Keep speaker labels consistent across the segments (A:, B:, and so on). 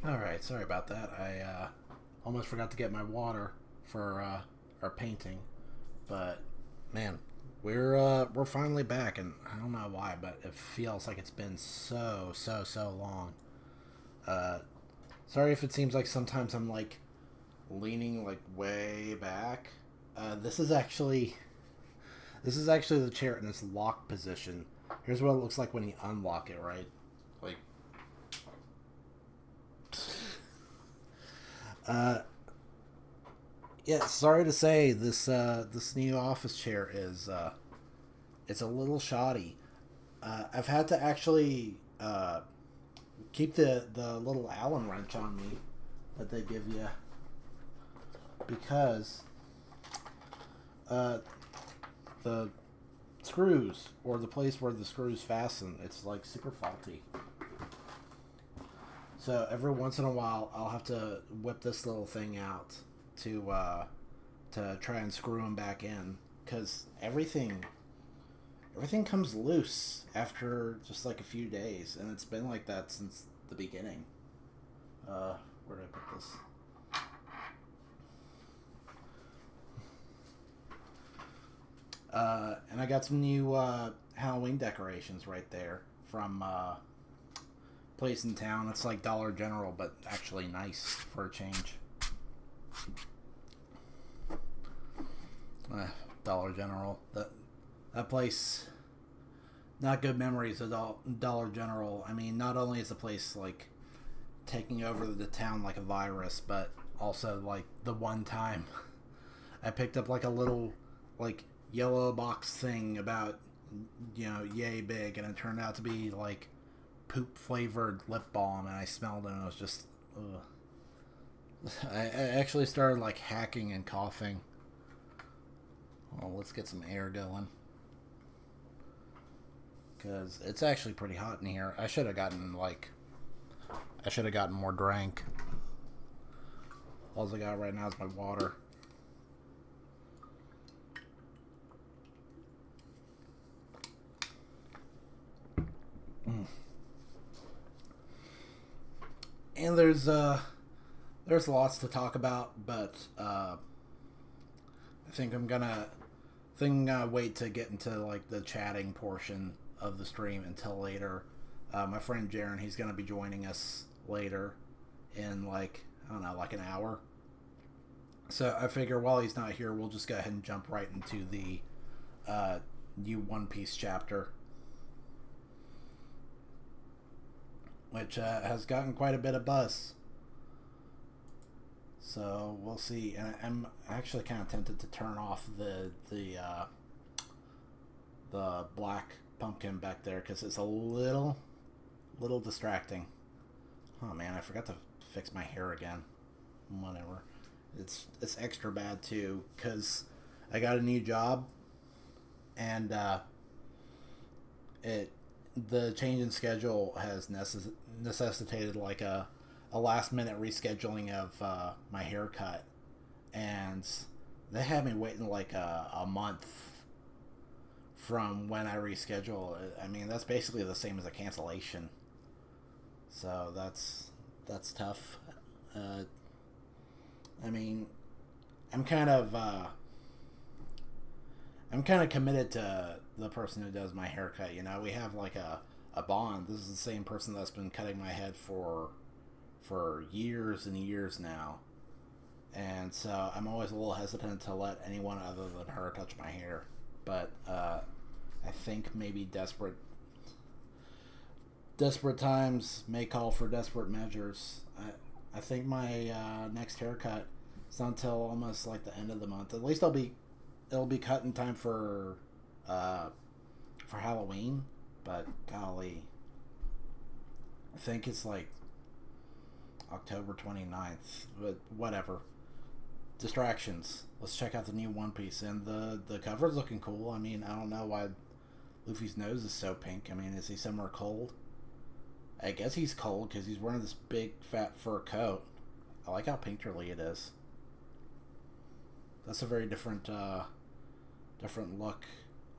A: All right, sorry about that. I almost forgot to get my water for our painting, but man, we're finally back, and I don't know why, but it feels like it's been so long. Uh, Sorry if it seems like sometimes I'm like leaning like way back. This is actually the chair in its lock position. Here's what it looks like when you unlock it, right? Like, uh, yeah. Sorry to say, this new office chair is it's a little shoddy. I've had to actually keep the little Allen wrench on me that they give you because uh, the screws or the place where the screws fasten, it's like super faulty. So every once in a while, I'll have to whip this little thing out to try and screw them back in because everything comes loose after just like a few days, and it's been like that since the beginning. Where did I put this? And I got some new Halloween decorations right there from place in town. It's like Dollar General, but actually nice for a change. Uh, Dollar General. That place. Not good memories of Dollar General. I mean, not only is the place like taking over the town like a virus, but also like the one time I picked up like a little like yellow box thing about yay big, and it turned out to be like poop flavored lip balm, and I smelled it and it was just ugh. I actually started like hacking and coughing. Well, let's get some air going because it's actually pretty hot in here. I should have gotten more drink. All I got right now is my water. Mm. And there's lots to talk about, but I think I'm gonna wait to get into like the chatting portion of the stream until later. My friend Jaron, he's gonna be joining us later in like I don't know, like an hour. So I figure while he's not here, we'll just go ahead and jump right into the new One Piece chapter, which has gotten quite a bit of buzz. So we'll see. And I'm actually kind of tempted to turn off the black pumpkin back there because it's a little distracting. Oh man, I forgot to fix my hair again. Whatever. It's extra bad too because I got a new job, and it the change in schedule has necessitated like a last minute rescheduling of my haircut, and they had me waiting like a month from when I reschedule. I mean, that's basically the same as a cancellation. So that's tough. Uh, I mean, I'm kind of I'm kind of committed to the person who does my haircut. We have like a bond. This is the same person that's been cutting my head for years and years now, and so I'm always a little hesitant to let anyone other than her touch my hair. But I think maybe desperate times may call for desperate measures. I think my next haircut is not until almost like the end of the month. At least it'll be cut in time uh, for Halloween. But golly, I think it's like October 29th. But whatever. Distractions. Let's check out the new One Piece, and the cover's looking cool. I mean, I don't know why Luffy's nose is so pink. I mean, is he somewhere cold? I guess he's cold because he's wearing this big fat fur coat. I like how painterly it is. That's a very different look.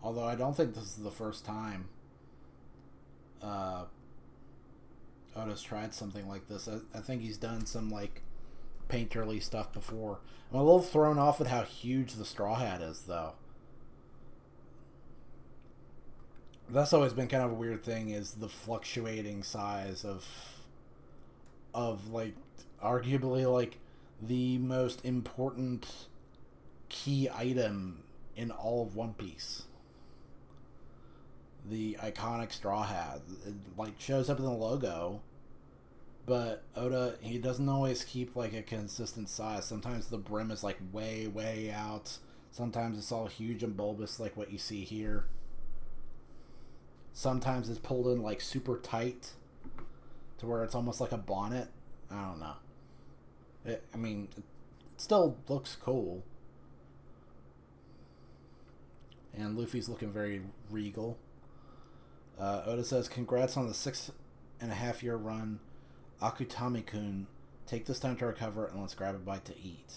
A: Although I don't think this is the first time. Oh Oda's tried something like this. I think he's done some like painterly stuff before. I'm a little thrown off at how huge the Straw Hat is, though. That's always been kind of a weird thing, is the fluctuating size of like arguably like the most important key item in all of One Piece. The iconic Straw Hat. It like shows up in the logo, but Oda, he doesn't always keep like a consistent size. Sometimes the brim is like way out. Sometimes it's all huge and bulbous like what you see here. Sometimes it's pulled in like super tight to where it's almost like a bonnet. I don't know. It still looks cool. And Luffy's looking very regal. Oda says, congrats on the 6.5-year run. Akutami-kun, take this time to recover and let's grab a bite to eat.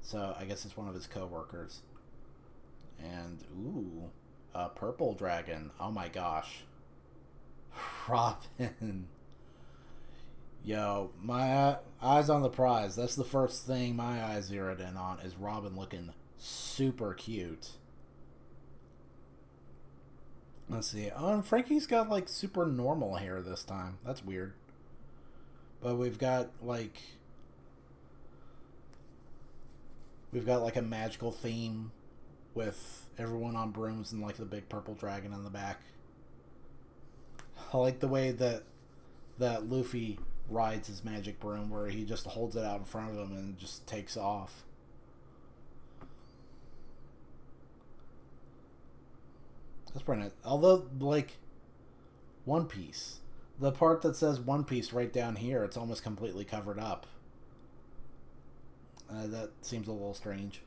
A: So I guess it's one of his co-workers. And, ooh, a purple dragon. Oh my gosh. Robin. Yo, my eyes on the prize. That's the first thing my eyes zeroed in on, is Robin looking super cute. Let's see. Oh, and Frankie's got like super normal hair this time. That's weird. But we've got like a magical theme with everyone on brooms and like the big purple dragon in the back. I like the way that Luffy rides his magic broom, where he just holds it out in front of him and just takes off. That's pretty nice. Although, like, One Piece, the part that says One Piece right down here, it's almost completely covered up. That seems a little strange.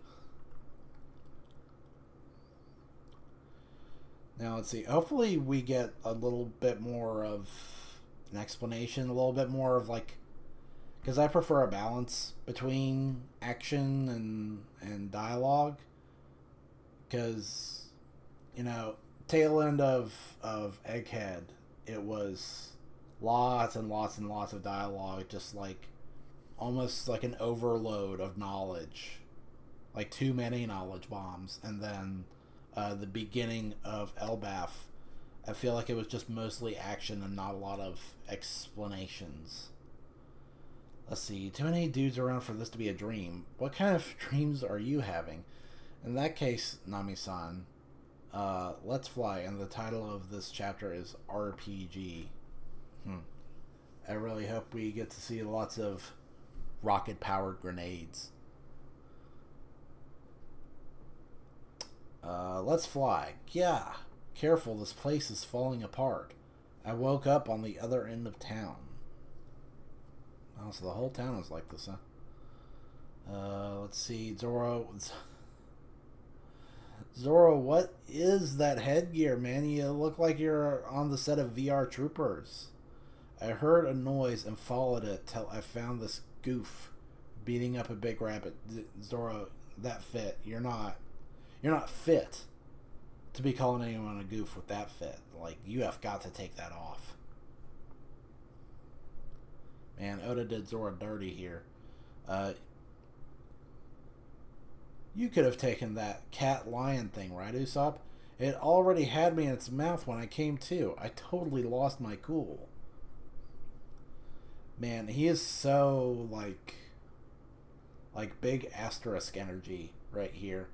A: Now, let's see. Hopefully we get a little bit more of an explanation, a little bit more of, like... Because I prefer a balance between action and dialogue. Because, you know, tail end of Egghead, it was lots and lots and lots of dialogue, just like almost like an overload of knowledge, like too many knowledge bombs. And then the beginning of Elbaf, I feel like it was just mostly action and not a lot of explanations. Let's see, too many dudes around for this to be a dream. What kind of dreams are you having? In that case, Nami-san, let's fly, and the title of this chapter is RPG. I really hope we get to see lots of rocket-powered grenades. Let's fly. Yeah, careful, this place is falling apart. I woke up on the other end of town. Oh, so the whole town is like this, huh? Let's see, Zoro, what is that headgear, man? You look like you're on the set of VR Troopers. I heard a noise and followed it till I found this goof beating up a big rabbit. Zoro, that fit. You're not fit to be calling anyone a goof with that fit. Like, you have got to take that off. Man, Oda did Zoro dirty here. You could have taken that cat-lion thing, right, Usopp? It already had me in its mouth when I came to. I totally lost my cool. Man, he is so, like big asterisk energy right here.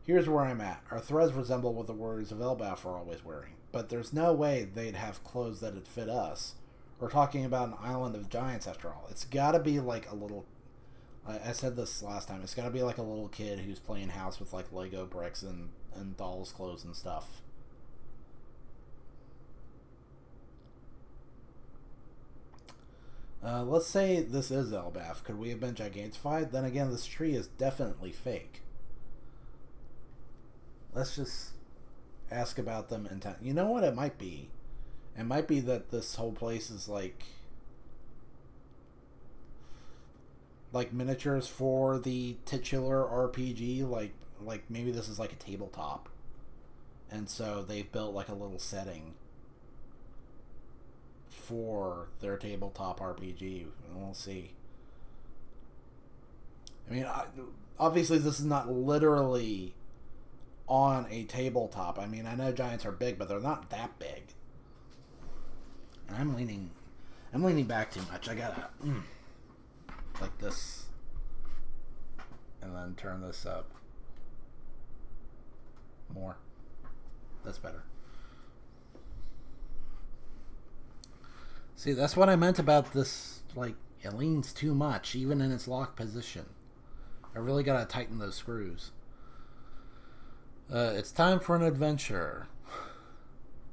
A: Here's where I'm at. Our threads resemble what the warriors of Elbaf are always wearing, but there's no way they'd have clothes that'd fit us. We're talking about an island of giants, after all. It's gotta be like a little... I said this last time. It's got to be like a little kid who's playing house with like Lego bricks and dolls' clothes and stuff. Let's say this is Elbaf. Could we have been gigantified? Then again, this tree is definitely fake. Let's just ask about them in time. You know what it might be? It might be that this whole place is like miniatures for the titular RPG, like maybe this is like a tabletop, and so they've built like a little setting. for their tabletop RPG. We'll see. I mean, obviously this is not literally on a tabletop. I mean, I know giants are big, but they're not that big. And I'm leaning back too much. I gotta like this, and then turn this up more. That's better. See, that's what I meant about this. Like, it leans too much, even in its locked position. I really gotta tighten those screws. It's time for an adventure.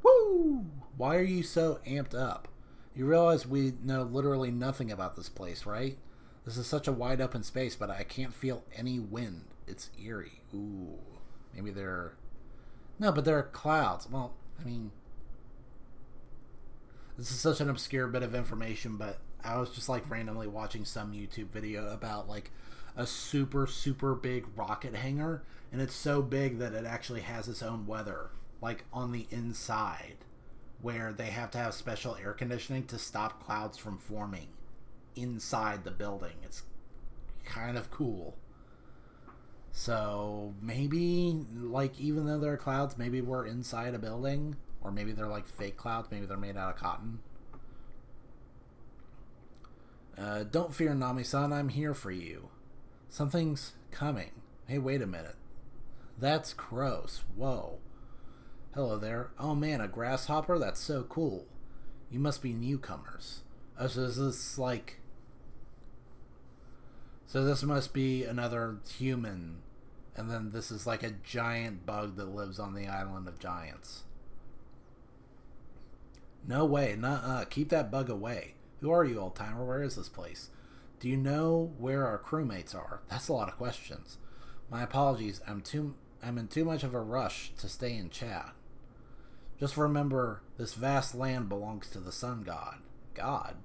A: Woo! Why are you so amped up? You realize we know literally nothing about this place, right? This is such a wide open space, but I can't feel any wind. It's eerie. Ooh. Maybe there... No, but there are clouds. Well, I mean... This is such an obscure bit of information, but I was just like randomly watching some YouTube video about like a super, super big rocket hangar, and it's so big that it actually has its own weather, like on the inside, where they have to have special air conditioning to stop clouds from forming inside the building. It's kind of cool. So maybe, like, even though there are clouds, maybe we're inside a building. Or maybe they're like fake clouds. Maybe they're made out of cotton. Don't fear, Nami-san. I'm here for you. Something's coming. Hey, wait a minute. That's gross. Whoa. Hello there. Oh man, a grasshopper? That's so cool. You must be newcomers. Oh, so is this like... So this must be another human. And then this is like a giant bug that lives on the island of giants. No way, nuh-uh. Keep that bug away. Who are you, old-timer? Where is this place? Do you know where our crewmates are? That's a lot of questions. My apologies. I'm in too much of a rush to stay in chat. Just remember, this vast land belongs to the sun god. God?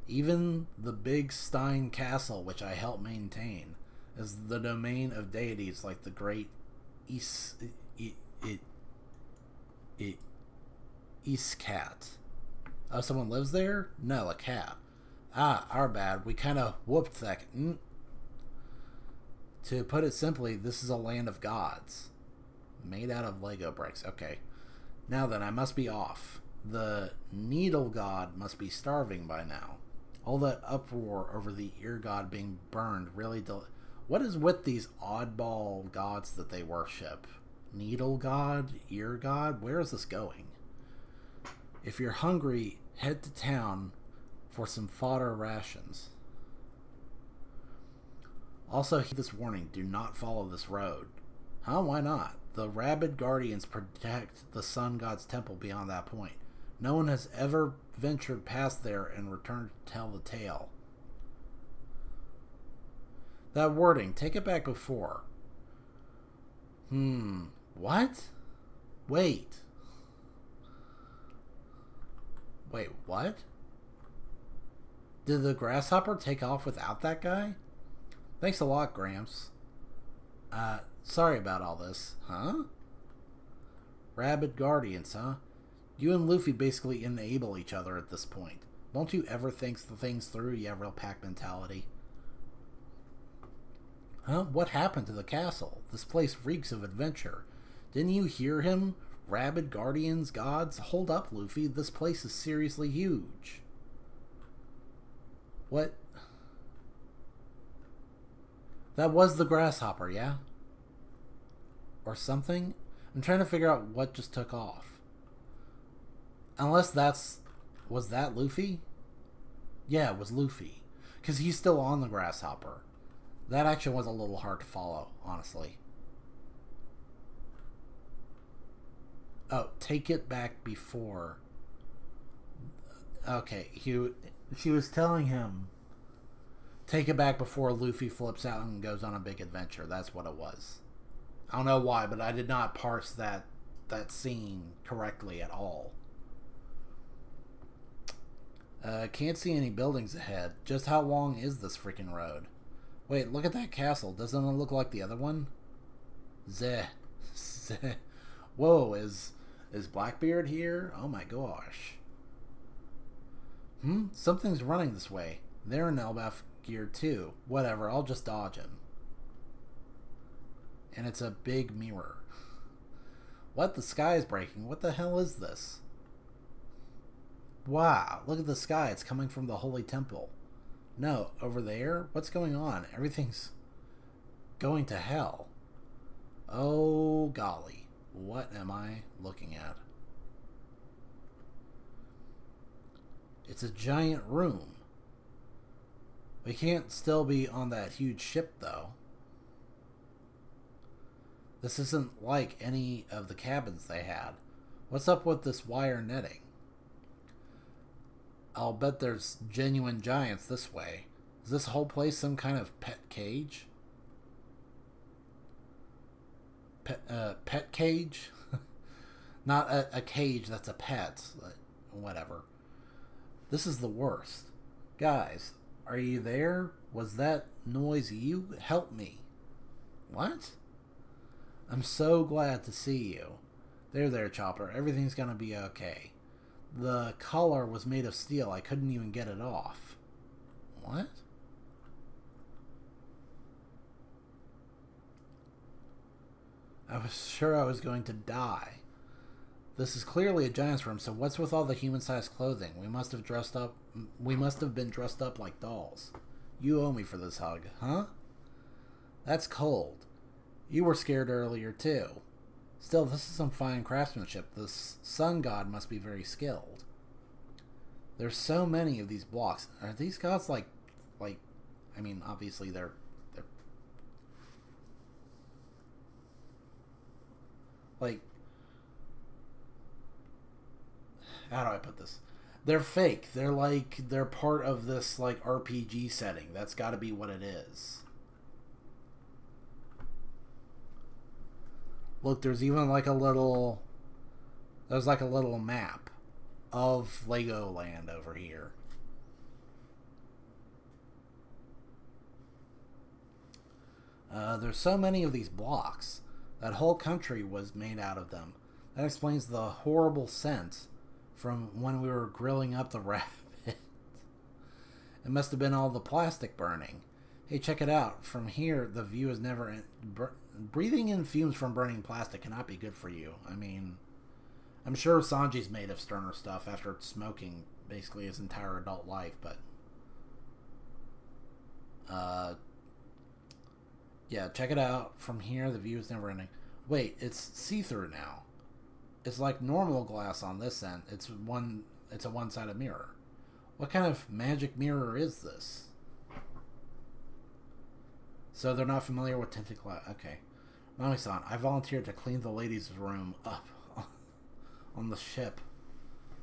A: Even the big Stein Castle, which I help maintain, is the domain of deities like the great Iskat. Oh, someone lives there? No, a cat. Ah, our bad. We kind of whooped that. To put it simply, this is a land of gods. Made out of Lego bricks. Okay. Now then, I must be off. The needle god must be starving by now. All that uproar over the ear god being burned really... What is with these oddball gods that they worship? Needle god? Ear god? Where is this going? If you're hungry, head to town for some fodder rations. Also, heed this warning, do not follow this road. Huh? Why not? The rabid guardians protect the sun god's temple beyond that point. No one has ever ventured past there and returned to tell the tale. That wording, take it back before. What? Wait, what? Did the grasshopper take off without that guy? Thanks a lot, Gramps. Sorry about all this. Huh? Rabid guardians, huh? You and Luffy basically enable each other at this point. Don't you ever think the things through? You have real pack mentality. Huh? What happened to the castle? This place reeks of adventure. Didn't you hear him? Rabid guardians, gods? Hold up, Luffy. This place is seriously huge. What? That was the grasshopper, yeah? Or something? I'm trying to figure out what just took off. Unless that's... Was that Luffy? Yeah, it was Luffy. Because he's still on the grasshopper. That action was a little hard to follow, honestly. Oh, take it back before. Okay, she was telling him, take it back before Luffy flips out and goes on a big adventure. That's what it was. I don't know why, but I did not parse that scene correctly at all. Can't see any buildings ahead. Just how long is this freaking road? Wait, look at that castle. Doesn't it look like the other one? Zeh. Whoa, is Blackbeard here? Oh my gosh. Something's running this way. They're in Elbaf gear too. Whatever, I'll just dodge him. And it's a big mirror. What? The sky is breaking. What the hell is this? Wow, look at the sky. It's coming from the Holy Temple. No, over there? What's going on? Everything's going to hell. Oh, golly. What am I looking at? It's a giant room. We can't still be on that huge ship, though. This isn't like any of the cabins they had. What's up with this wire netting? I'll bet there's genuine giants this way. Is this whole place some kind of pet cage? Pet cage? Not a cage that's a pet. Whatever. This is the worst. Guys, are you there? Was that noise you? Help me. What? I'm so glad to see you. There, Chopper. Everything's gonna be okay. The collar was made of steel. I couldn't even get it off. What? I was sure I was going to die. This is clearly a giant's room, so what's with all the human-sized clothing? We must have been dressed up like dolls. You owe me for this hug, huh? That's cold. You were scared earlier, too. Still, this is some fine craftsmanship. This sun god must be very skilled. There's so many of these blocks. Are these gods like, I mean, obviously they're like, how do I put this? They're fake. They're part of this, like, RPG setting. That's got to be what it is. Look, there's even like a little... There's like a little map of Legoland over here. There's so many of these blocks. That whole country was made out of them. That explains the horrible scent from when we were grilling up the rabbit. It must have been all the plastic burning. Hey, check it out. From here, the view is never... Breathing in fumes from burning plastic cannot be good for you. I mean, I'm sure Sanji's made of sterner stuff after smoking basically his entire adult life, but... yeah, check it out. From here, the view is never ending. Wait, it's see-through now. It's like normal glass on this end. It's a one-sided mirror. What kind of magic mirror is this? So they're not familiar with tinted glass. Okay. Nami-san, I volunteered to clean the ladies' room up on the ship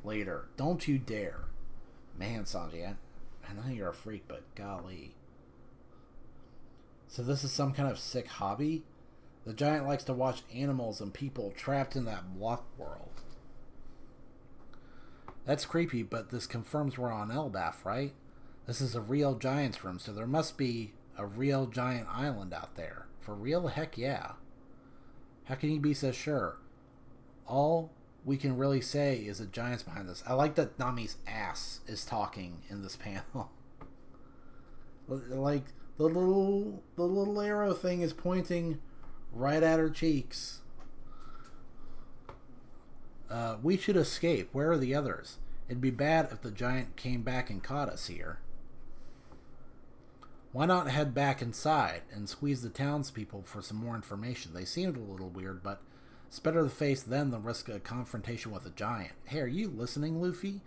A: later. Don't you dare. Man, Sanji, I know you're a freak, but golly. So this is some kind of sick hobby? The giant likes to watch animals and people trapped in that block world. That's creepy, but this confirms we're on Elbaf, right? This is a real giant's room, so there must be a real giant island out there. For real? Heck yeah. How can you be so sure? All we can really say is a giant's behind this. I like that Nami's ass is talking in this panel. Like, the little arrow thing is pointing right at her cheeks. We should escape. Where are the others? It'd be bad if the giant came back and caught us here. Why not head back inside and squeeze the townspeople for some more information? They seemed a little weird, but it's better to face them than risk a confrontation with a giant. Hey, are you listening, Luffy?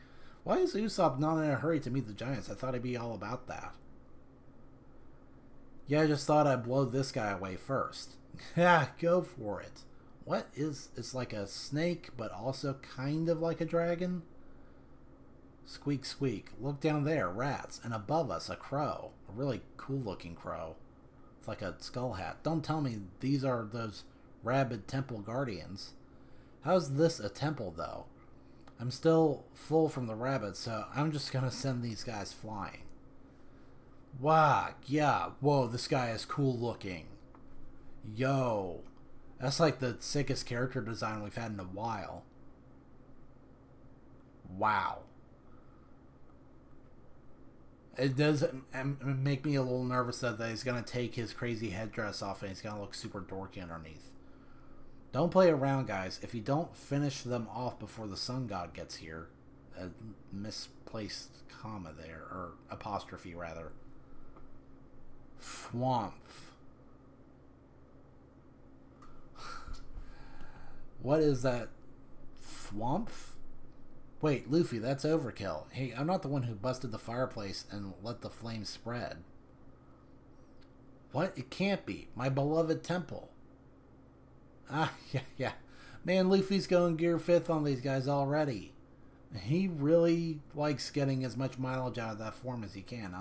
A: Why is Usopp not in a hurry to meet the giants? I thought he'd be all about that. Yeah, I just thought I'd blow this guy away first. Yeah, go for it. What is... It's like a snake, but also kind of like a dragon? Squeak, squeak. Look down there, rats. And above us, a crow. A really cool-looking crow. It's like a skull hat. Don't tell me these are those rabid temple guardians. How's this a temple, though? I'm still full from the rabbits, so I'm just gonna send these guys flying. Wow, yeah. Whoa, this guy is cool-looking. Yo. That's like the sickest character design we've had in a while. Wow. It does make me a little nervous that he's going to take his crazy headdress off and he's going to look super dorky underneath. Don't play around, guys. If you don't finish them off before the sun god gets here, a misplaced comma there, or apostrophe rather. Fwamp. What is that? Fwamp? Wait, Luffy, that's overkill. Hey, I'm not the one who busted the fireplace and let the flames spread. What? It can't be. My beloved temple. Ah, yeah. Man, Luffy's going gear 5th on these guys already. He really likes getting as much mileage out of that form as he can,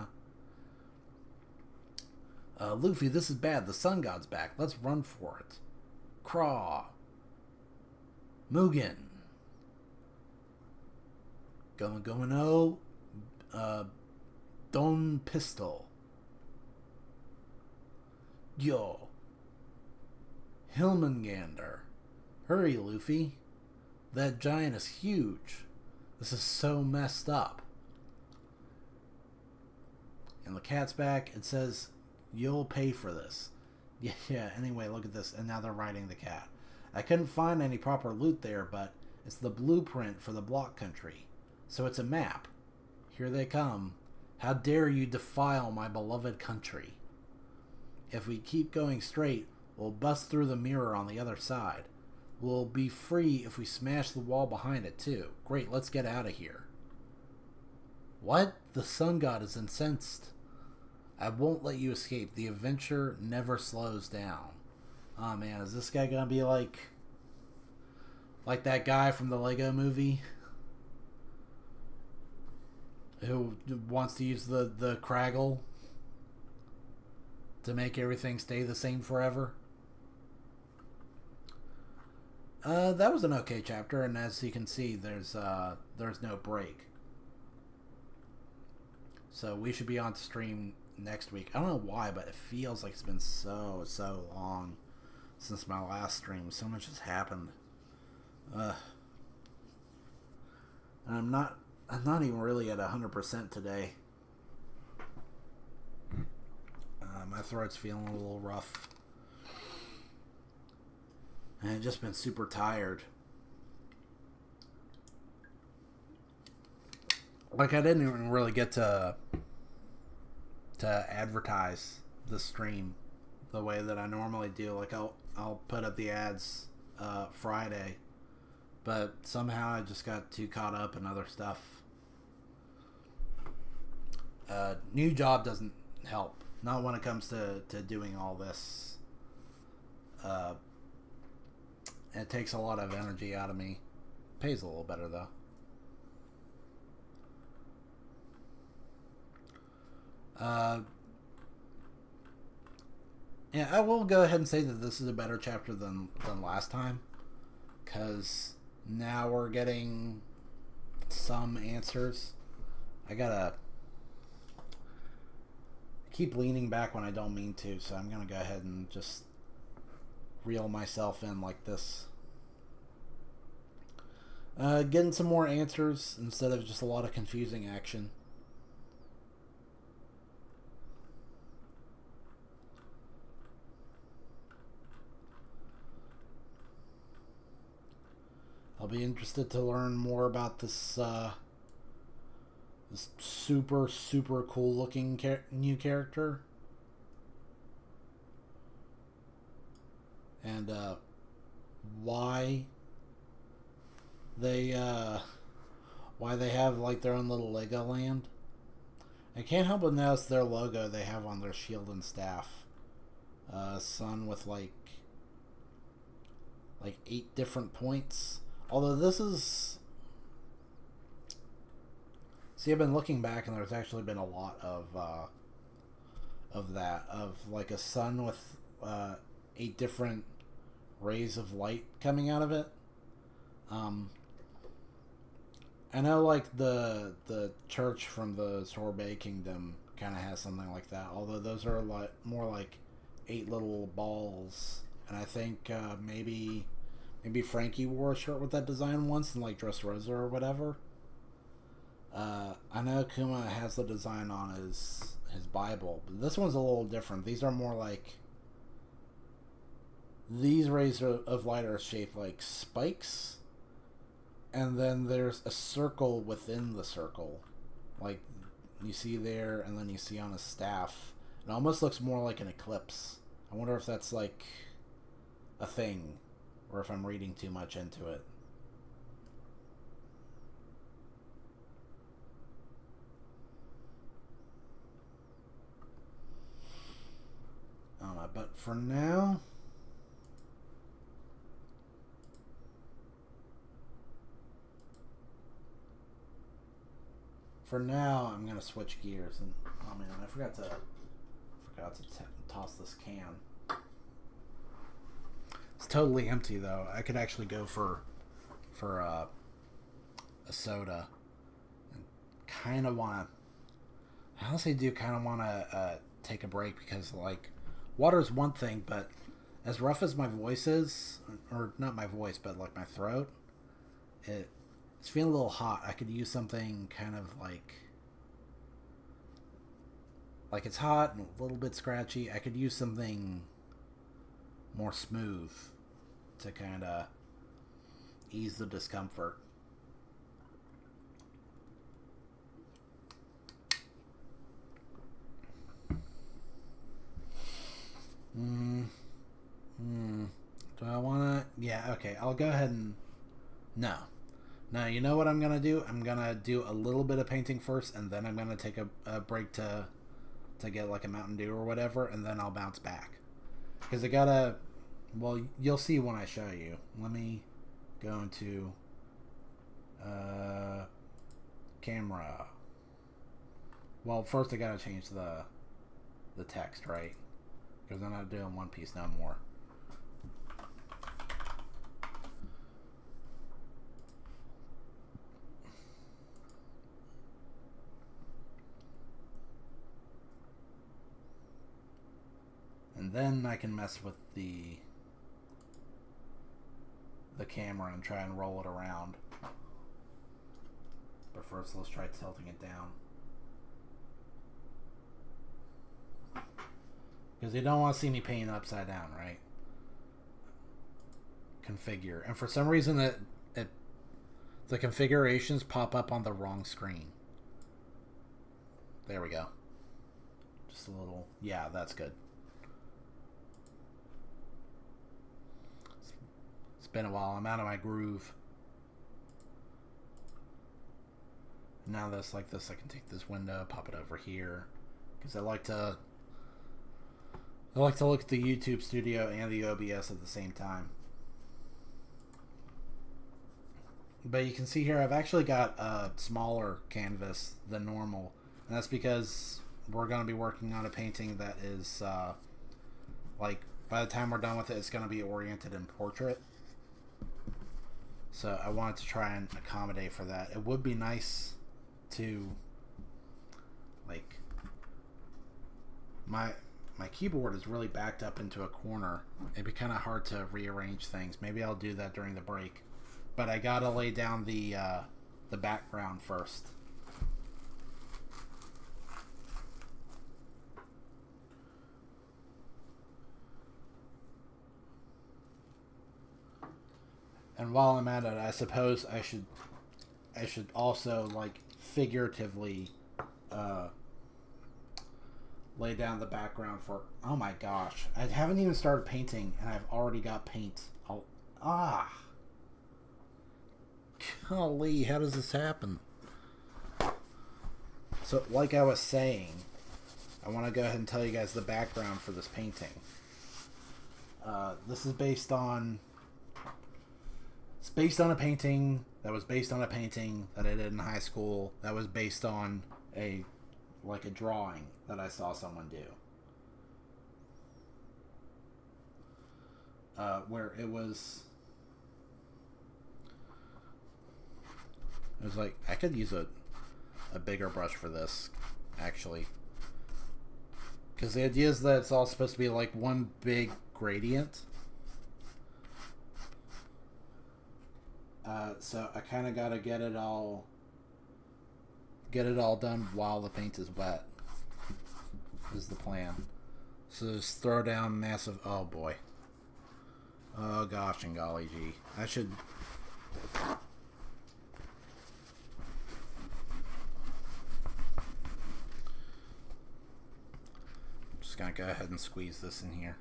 A: huh? Luffy, this is bad. The sun god's back. Let's run for it. Craw. Mugen. Going, Don Pistol. Yo. Hilmengander. Hurry, Luffy. That giant is huge. This is so messed up. And the cat's back. It says, you'll pay for this. Yeah, anyway, look at this. And now they're riding the cat. I couldn't find any proper loot there, but it's the blueprint for the block country. So it's a map. Here they come. How dare you defile my beloved country? If we keep going straight, we'll bust through the mirror on the other side. We'll be free if we smash the wall behind it too. Great, let's get out of here. What? The sun god is incensed. I won't let you escape. The adventure never slows down. Oh man, is this guy gonna be like that guy from the Lego movie? Who wants to use the Craggle to make everything stay the same forever? That was an okay chapter, and as you can see, there's no break. So we should be on stream next week. I don't know why, but it feels like it's been so long since my last stream. So much has happened. I'm not even really at 100% today. My throat's feeling a little rough. And I've just been super tired. Like, I didn't even really get to advertise the stream the way that I normally do. Like, I'll put up the ads Friday, but somehow I just got too caught up in other stuff. New job doesn't help. Not when it comes to doing all this. It takes a lot of energy out of me. Pays a little better though. Yeah, I will go ahead and say that this is a better chapter than last time, because now we're getting some answers. I gotta keep leaning back when I don't mean to, so I'm gonna go ahead and just reel myself in like this. Getting some more answers instead of just a lot of confusing action. I'll be interested to learn more about this this super cool looking new character, and why they have like their own little Legoland. I can't help but notice their logo they have on their shield and staff. Sun with like 8 different points. Although this is... See, I've been looking back and there's actually been a lot of that. Of like a sun with 8 different rays of light coming out of it. I know like the church from the Sorbet Kingdom kind of has something like that. Although those are more like 8 little balls. And I think maybe Frankie wore a shirt with that design once and like Dressrosa or whatever. I know Kuma has the design on his Bible, but this one's a little different. These are more like these rays of light are shaped like spikes, and then there's a circle within the circle, like you see there, and then you see on his staff. It almost looks more like an eclipse. I wonder if that's like a thing, or if I'm reading too much into it. I don't know, but for now, I'm gonna switch gears. And oh man, I forgot to toss this can. It's totally empty though. I could actually go for a soda. And kind of want to. I honestly do kind of want to take a break because like water is one thing, but as rough as my voice is, or not my voice, but like my throat, it's feeling a little hot. I could use something kind of like it's hot and a little bit scratchy. I could use something more smooth to kind of ease the discomfort. Do I want to? Yeah, okay. I'll go ahead and... No. No, you know what I'm going to do? I'm going to do a little bit of painting first, and then I'm going to take a break to get like a Mountain Dew or whatever, and then I'll bounce back. Because I got to... Well, you'll see when I show you. Let me go into... camera. Well, first I got to change the text, right? Because I'm not doing One Piece no more. And then I can mess with the camera and try and roll it around. But first, let's try tilting it down. Because you don't want to see me paint upside down, right? Configure. And for some reason, the configurations pop up on the wrong screen. There we go. Just a little... Yeah, that's good. It's been a while. I'm out of my groove. Now that's like this, I can take this window, pop it over here. Because I like to look at the YouTube Studio and the OBS at the same time. But you can see here I've actually got a smaller canvas than normal. And that's because we're going to be working on a painting that is, like, by the time we're done with it, it's going to be oriented in portrait. So I wanted to try and accommodate for that. It would be nice to, like, my keyboard is really backed up into a corner. It'd be kind of hard to rearrange things. Maybe I'll do that during the break. But I gotta lay down the background first. And while I'm at it, I suppose I should also, like, figuratively lay down the background for... Oh my gosh. I haven't even started painting, and I've already got paint. Golly, how does this happen? So, like I was saying, I want to go ahead and tell you guys the background for this painting. This is based on... It's based on a painting that was based on a painting that I did in high school that was based on a drawing that I saw someone do. Where it was like, I could use a bigger brush for this, actually. Because the idea is that it's all supposed to be like one big gradient. So I kind of got to get it all get it all done while the paint is wet is the plan. So just throw down massive... Oh, boy. Oh, gosh and golly gee. I should... Just gonna go ahead and squeeze this in here.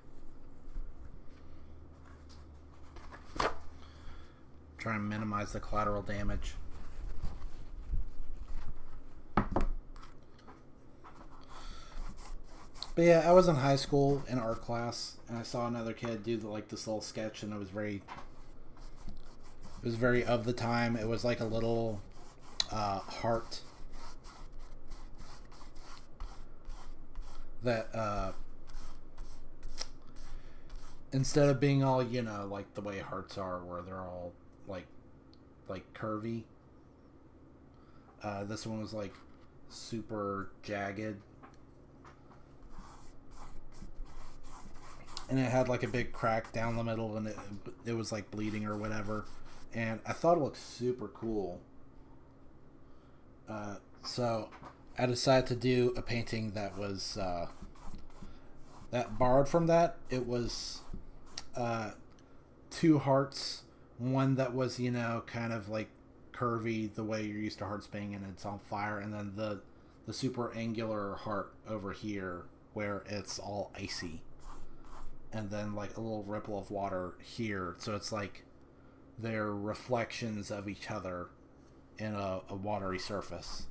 A: Try and minimize the collateral damage. But yeah, I was in high school in art class, and I saw another kid do this little sketch, and it was very of the time. It was like a little heart that instead of being all, you know, like the way hearts are, where they're all like curvy, this one was like super jagged. And it had like a big crack down the middle, and it was like bleeding or whatever. And I thought it looked super cool. So I decided to do a painting that was that borrowed from that. It was two hearts. One that was, you know, kind of like curvy the way you're used to hearts being, and it's on fire. And then the super angular heart over here where it's all icy. And then like a little ripple of water here, so it's like they're reflections of each other in a watery surface.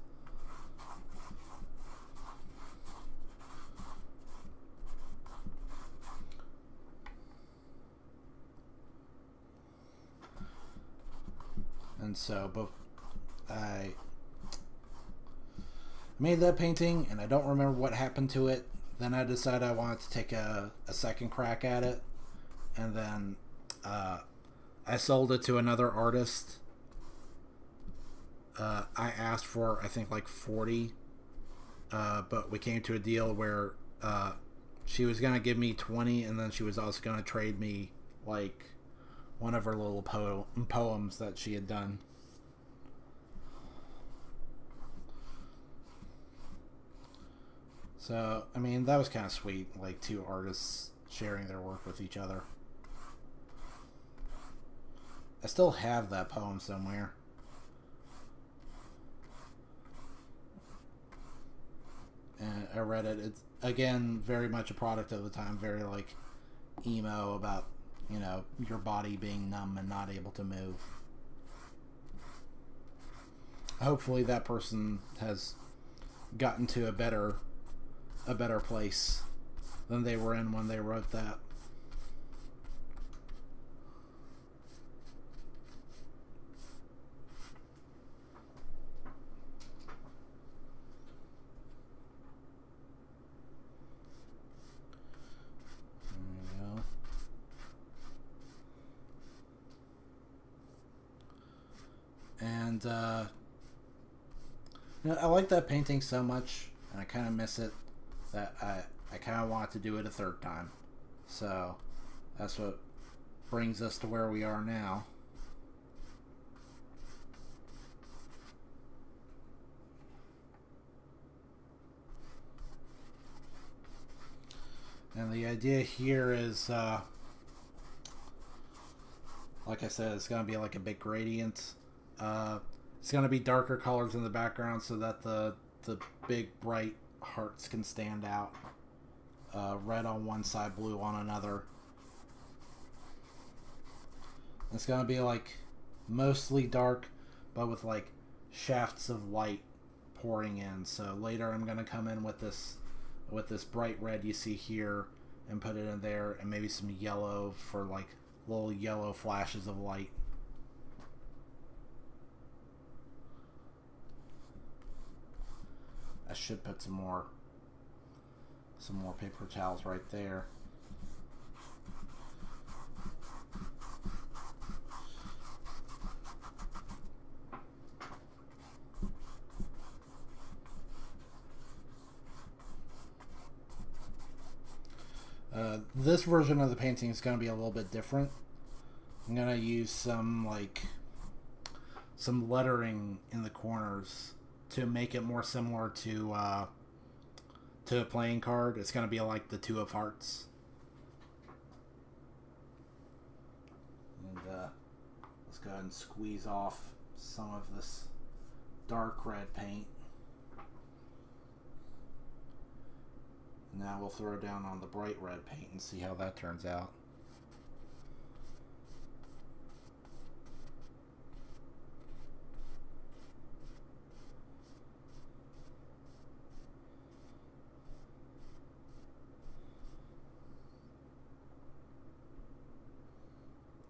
A: And so I made that painting, and I don't remember what happened to it. Then I decided I wanted to take a second crack at it, and then I sold it to another artist. I asked for, I think, like 40, but we came to a deal where she was going to give me 20, and then she was also going to trade me like one of her little poems that she had done. So, I mean, that was kind of sweet, like two artists sharing their work with each other. I still have that poem somewhere. And I read it. It's, again, very much a product of the time, very like emo about, you know, your body being numb and not able to move. Hopefully that person has gotten to a better place than they were in when they wrote that. There we go. And you know, I like that painting so much, and I kind of miss it, that I kind of want to do it a third time. So that's what brings us to where we are now. And the idea here is, like I said, it's going to be like a big gradient. It's going to be darker colors in the background so that the big bright hearts can stand out. Red on one side, blue on another. It's going to be like mostly dark, but with like shafts of light pouring in. So later I'm going to come in with this bright red you see here and put it in there, and maybe some yellow for like little yellow flashes of light. I should put some more paper towels right there. This version of the painting is going to be a little bit different. I'm going to use some lettering in the corners to make it more similar to a playing card, it's gonna be like the Two of Hearts. And let's go ahead and squeeze off some of this dark red paint. Now we'll throw down on the bright red paint and see how that turns out.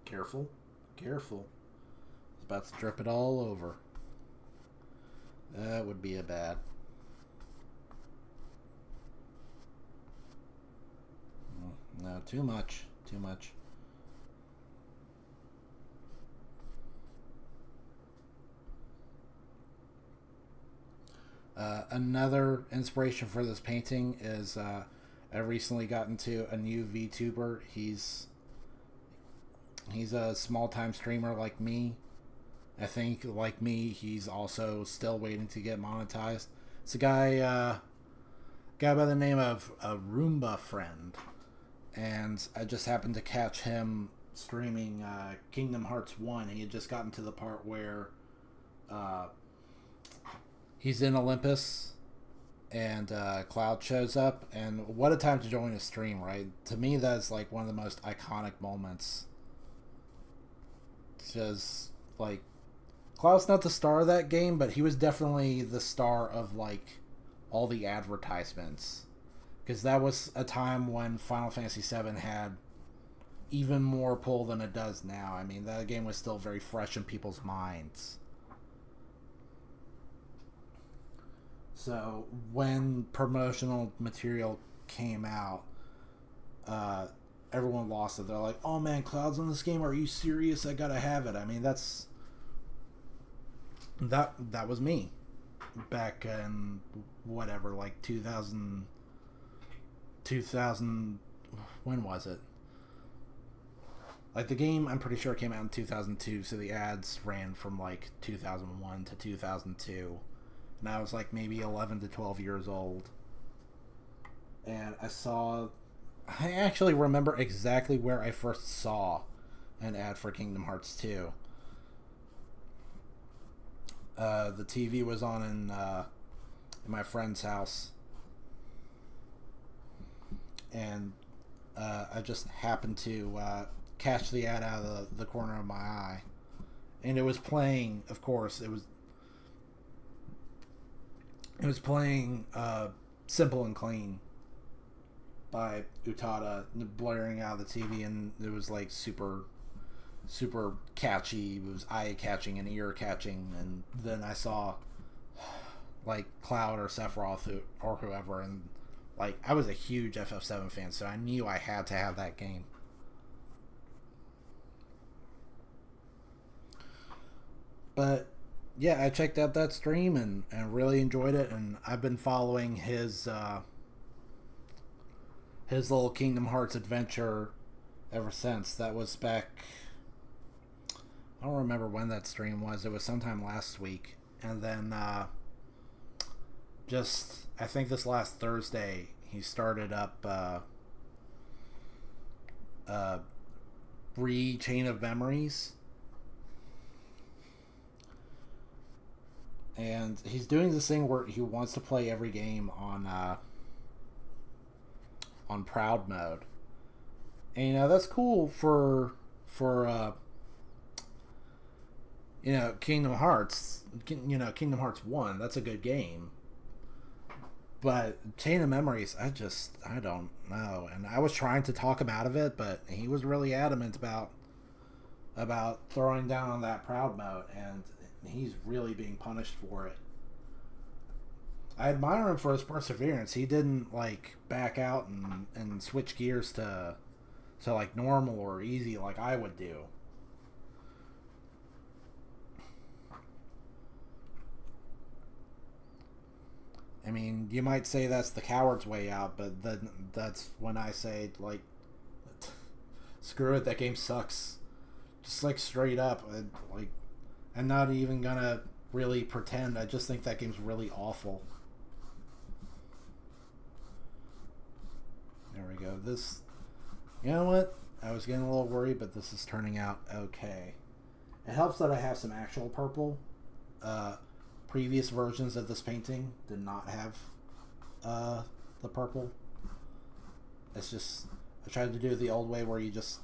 A: Careful, careful. It's about to drip it all over. That would be a bad. No, too much. Too much. Another inspiration for this painting is I recently got into a new VTuber. He's a small time streamer like me. I think like me, he's also still waiting to get monetized. It's a guy by the name of a Roomba Friend. And I just happened to catch him streaming Kingdom Hearts 1. He had just gotten to the part where he's in Olympus and Cloud shows up. And what a time to join a stream, right? To me, that's like one of the most iconic moments. Because, like, Cloud's not the star of that game, but he was definitely the star of, like, all the advertisements. Because that was a time when Final Fantasy VII had even more pull than it does now. I mean, that game was still very fresh in people's minds. So, when promotional material came out, everyone lost it. They're like, oh man, Cloud's in this game? Are you serious? I gotta have it. I mean, that was me. Back in, whatever, like 2000, when was it? Like, the game, I'm pretty sure, came out in 2002, so the ads ran from like 2001 to 2002, and I was like maybe 11 to 12 years old, and I actually remember exactly where I first saw an ad for Kingdom Hearts 2. The TV was on in my friend's house, and I just happened to catch the ad out of the corner of my eye, and it was playing. Of course, it was playing "Simple and Clean" by Utada, blaring out of the TV, and it was like super catchy. It was eye catching and ear catching, and then I saw like Cloud or Sephiroth or whoever, and like I was a huge FF7 fan, so I knew I had to have that game. But yeah, I checked out that stream and really enjoyed it, and I've been following his little Kingdom Hearts adventure ever since. That was back, I don't remember when that stream was. It was sometime last week. And then just, I think this last Thursday, he started up Chain of Memories. And he's doing this thing where he wants to play every game on Proud mode. And, you know, that's cool for Kingdom Hearts. Kingdom Hearts 1, that's a good game. But Chain of Memories, I don't know. And I was trying to talk him out of it, but he was really adamant about throwing down on that Proud mode, and he's really being punished for it. I admire him for his perseverance. He didn't like back out and switch gears to like normal or easy like I would do. I mean, you might say that's the coward's way out, but then that's when I say, like, screw it, that game sucks. Just, like, straight up. I'm not even gonna really pretend. I just think that game's really awful. There we go. This, you know what? I was getting a little worried, but this is turning out okay. It helps that I have some actual purple. Previous versions of this painting did not have the purple. It's just, I tried to do it the old way where you just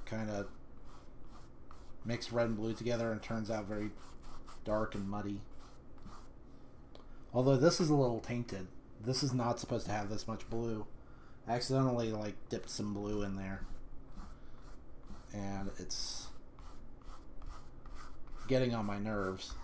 A: kind of mix red and blue together, and it turns out very dark and muddy. Although this is a little tainted. This is not supposed to have this much blue. I accidentally dipped some blue in there, and it's getting on my nerves.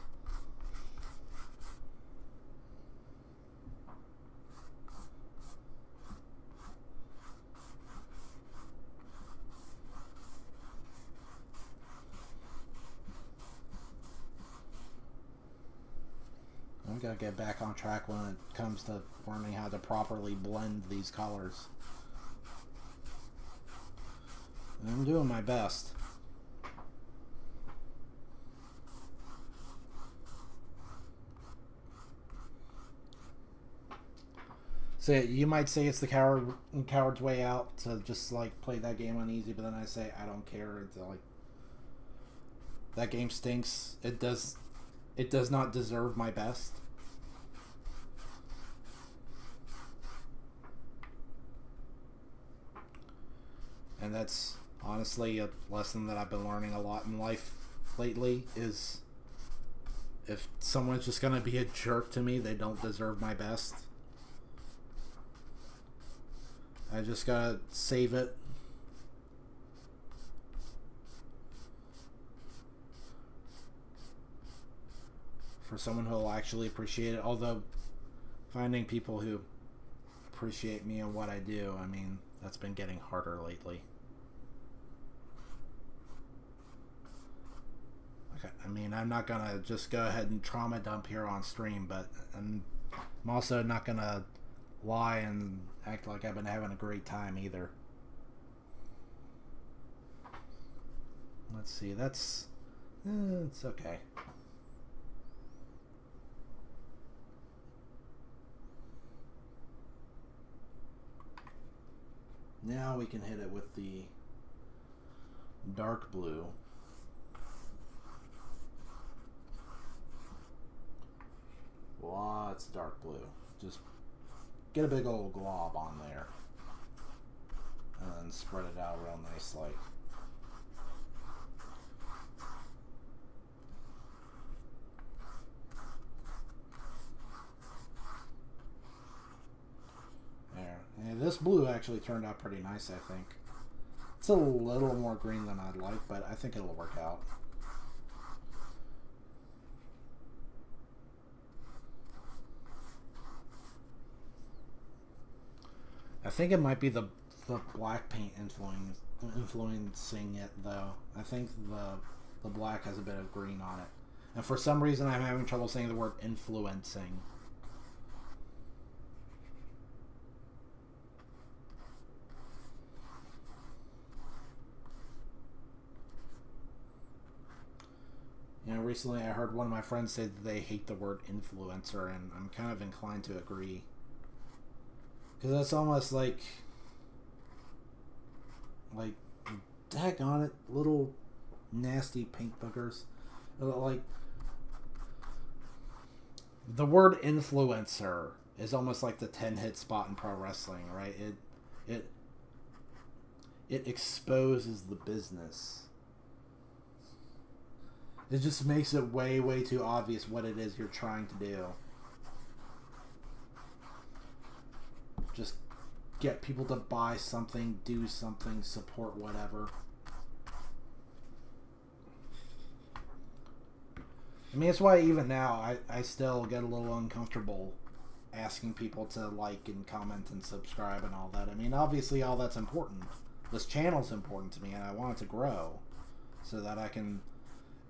A: I'm gonna get back on track when it comes to learning how to properly blend these colors. And I'm doing my best. So you might say it's the coward's way out to just play that game on easy, but then I say I don't care. It's that game stinks. It does not deserve my best. And that's honestly a lesson that I've been learning a lot in life lately, is if someone's just going to be a jerk to me, they don't deserve my best. I just got to save it. For someone who will actually appreciate it. Although, finding people who appreciate me and what I do, I mean, that's been getting harder lately. Okay, I mean, I'm not going to just go ahead and trauma dump here on stream, but I'm also not going to lie and act like I've been having a great time either. Let's see, that's... it's okay. Now we can hit it with the dark blue. Lots of dark blue. Just get a big old glob on there. And then spread it out real nicely. There. And this blue actually turned out pretty nice, I think. It's a little more green than I'd like, but I think it'll work out. I think it might be the black paint influencing it, though. I think the black has a bit of green on it. And for some reason, I'm having trouble saying the word influencing. You know, recently I heard one of my friends say that they hate the word influencer, and I'm kind of inclined to agree. Because that's almost like, daggone it, little nasty paint boogers. Like, the word influencer is almost like the 10-hit spot in pro wrestling, right? It exposes the business. It just makes it way, way too obvious what it is you're trying to do. Just get people to buy something, do something, support whatever. I mean, it's why even now I still get a little uncomfortable asking people to like and comment and subscribe and all that. I mean, obviously all that's important. This channel's important to me, and I want it to grow so that I can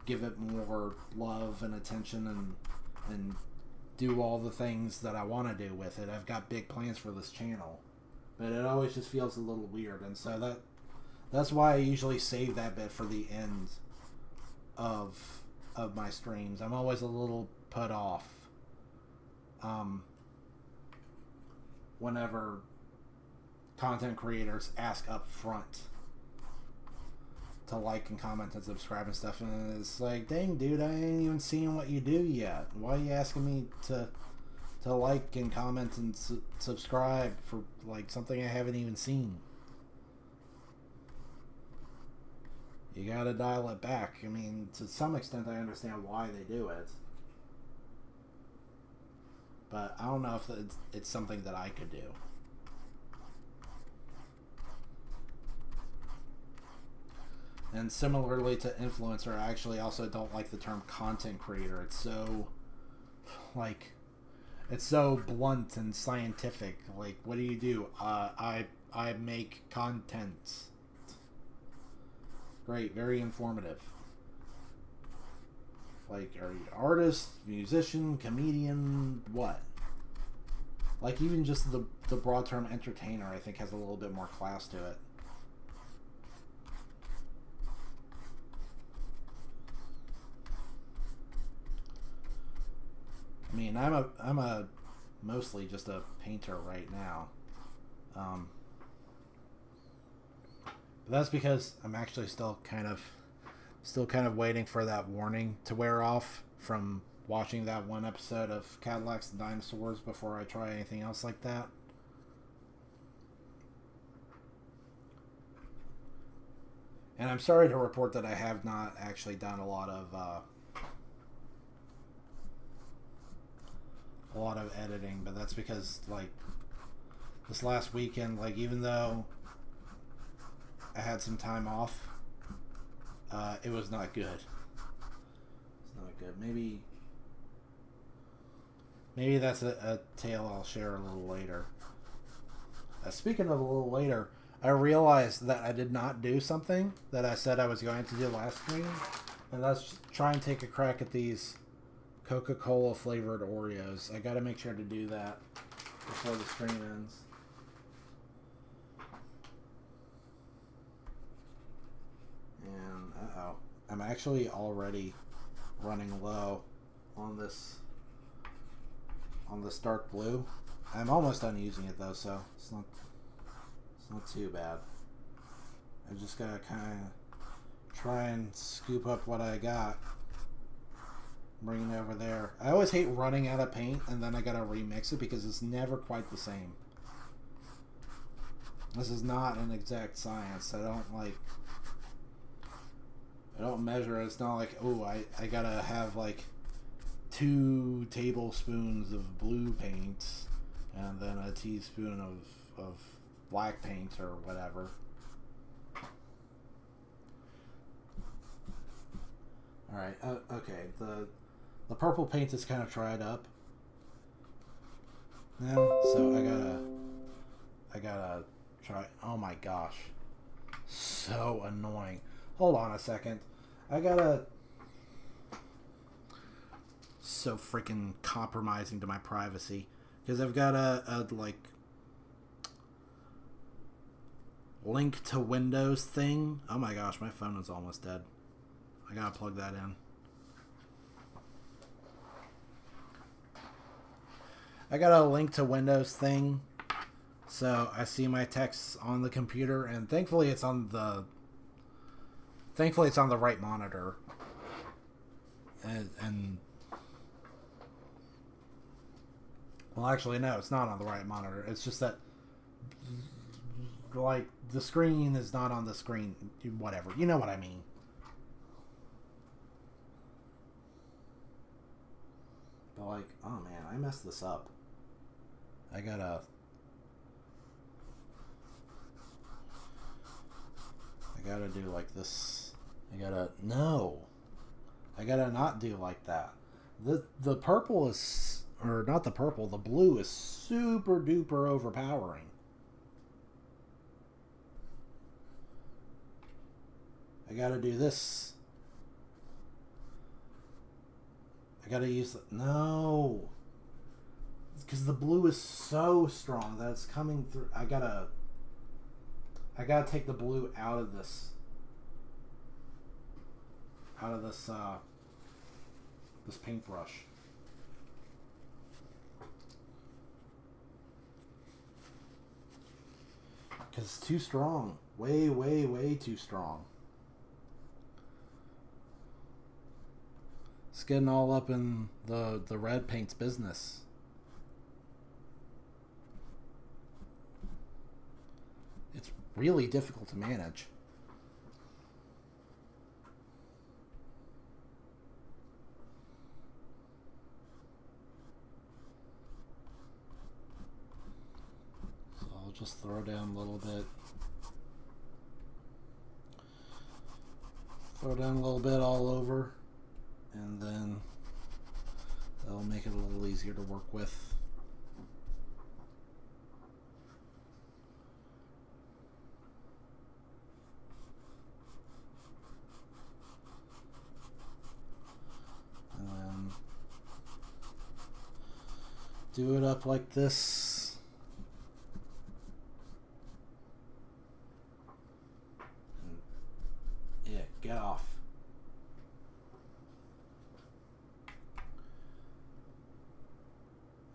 A: give it more love and attention and do all the things that I want to do with it. I've got big plans for this channel, but it always just feels a little weird, and so that's why I usually save that bit for the end of of my streams. I'm always a little put off whenever content creators ask up front to like and comment and subscribe and stuff, and it's like, dang dude, I ain't even seen what you do yet. Why are you asking me to like and comment and subscribe for like something I haven't even seen? You gotta dial it back. I mean, to some extent I understand why they do it, but I don't know if it's something that I could do. And similarly to influencer, I actually also don't like the term content creator. It's so, like, it's so blunt and scientific. Like, what do you do? I make content. Great, very informative. Like, are you an artist, musician, comedian, what? Like, even just the broad term entertainer, I think, has a little bit more class to it. I mean, I'm a mostly just a painter right now. That's because I'm actually still kind of waiting for that warning to wear off from watching that one episode of Cadillacs and Dinosaurs before I try anything else like that. And I'm sorry to report that I have not actually done a lot of editing, but that's because, like, this last weekend, like, even though I had some time off, it was not good. It's not good. Maybe that's a tale I'll share a little later. Speaking of a little later, I realized that I did not do something that I said I was going to do last stream, and that's try and take a crack at these Coca-Cola flavored Oreos. I gotta make sure to do that before the stream ends. And I'm actually already running low on this dark blue. I'm almost done using it though, so it's not too bad. I just gotta kind of try and scoop up what I got, bring it over there. I always hate running out of paint and then I gotta remix it because it's never quite the same. This is not an exact science. I don't measure it. It's not like, oh, I gotta have like 2 tablespoons of blue paint and then a teaspoon of black paint or whatever. Alright, okay, the purple paint is kind of dried up now, so I gotta try. Oh my gosh, so annoying. Hold on a second. So freaking compromising to my privacy because I've got a like link to Windows thing. Oh my gosh, my phone is almost dead. I gotta plug that in. I got a link to Windows thing, so I see my texts on the computer, and thankfully it's on the right monitor. And well, actually, no, it's not on the right monitor. It's just that, like, the screen is not on the screen. Whatever, you know what I mean. But like, oh man, I messed this up. I gotta do like this. I gotta not do like that. The purple is, or not the purple, the blue is super duper overpowering. I gotta do this. I gotta use the, no, because the blue is so strong that it's coming through. I gotta take the blue out of this this paintbrush. Because it's too strong. Way, way, way too strong. It's getting all up in the red paint's business. It's really difficult to manage. So I'll just throw down a little bit. Throw down a little bit all over, and then that'll make it a little easier to work with. And then do it up like this. And yeah, get off.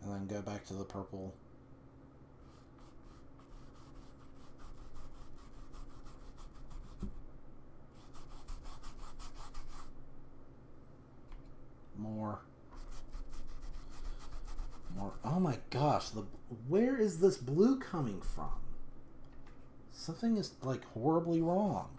A: And then go back to the purple. More. Oh my gosh, where is this blue coming from? Something is like horribly wrong.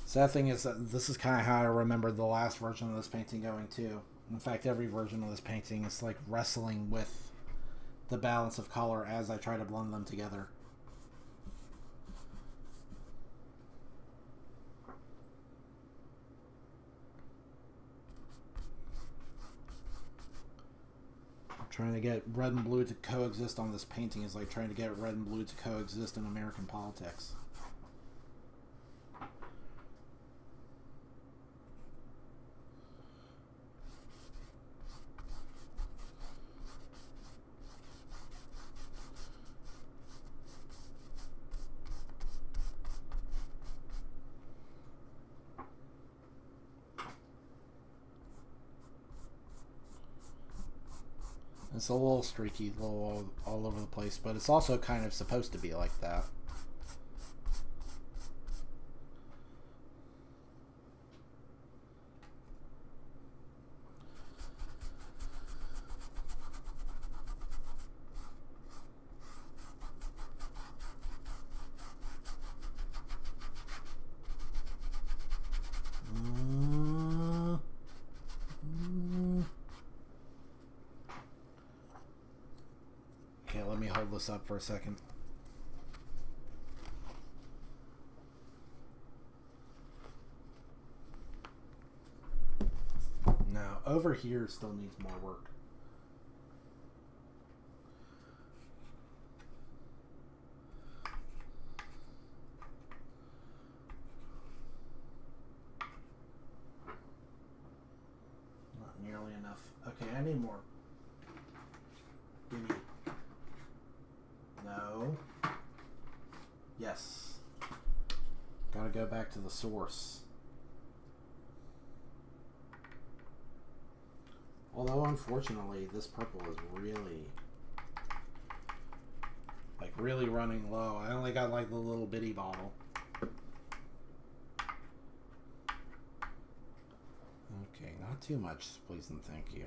A: Sad thing is that this is kind of how I remember the last version of this painting going too. In fact, every version of this painting is like wrestling with the balance of color as I try to blend them together. Trying to get red and blue to coexist on this painting is like trying to get red and blue to coexist in American politics. It's a little streaky, a little all over the place, but it's also kind of supposed to be like that. Let me hold this up for a second. Now, over here still needs more work. Not nearly enough. Okay, I need more. Give me. No. Yes. Gotta go back to the source. Although, unfortunately, this purple is really running low. I only got like the little bitty bottle. Okay, not too much, please and thank you.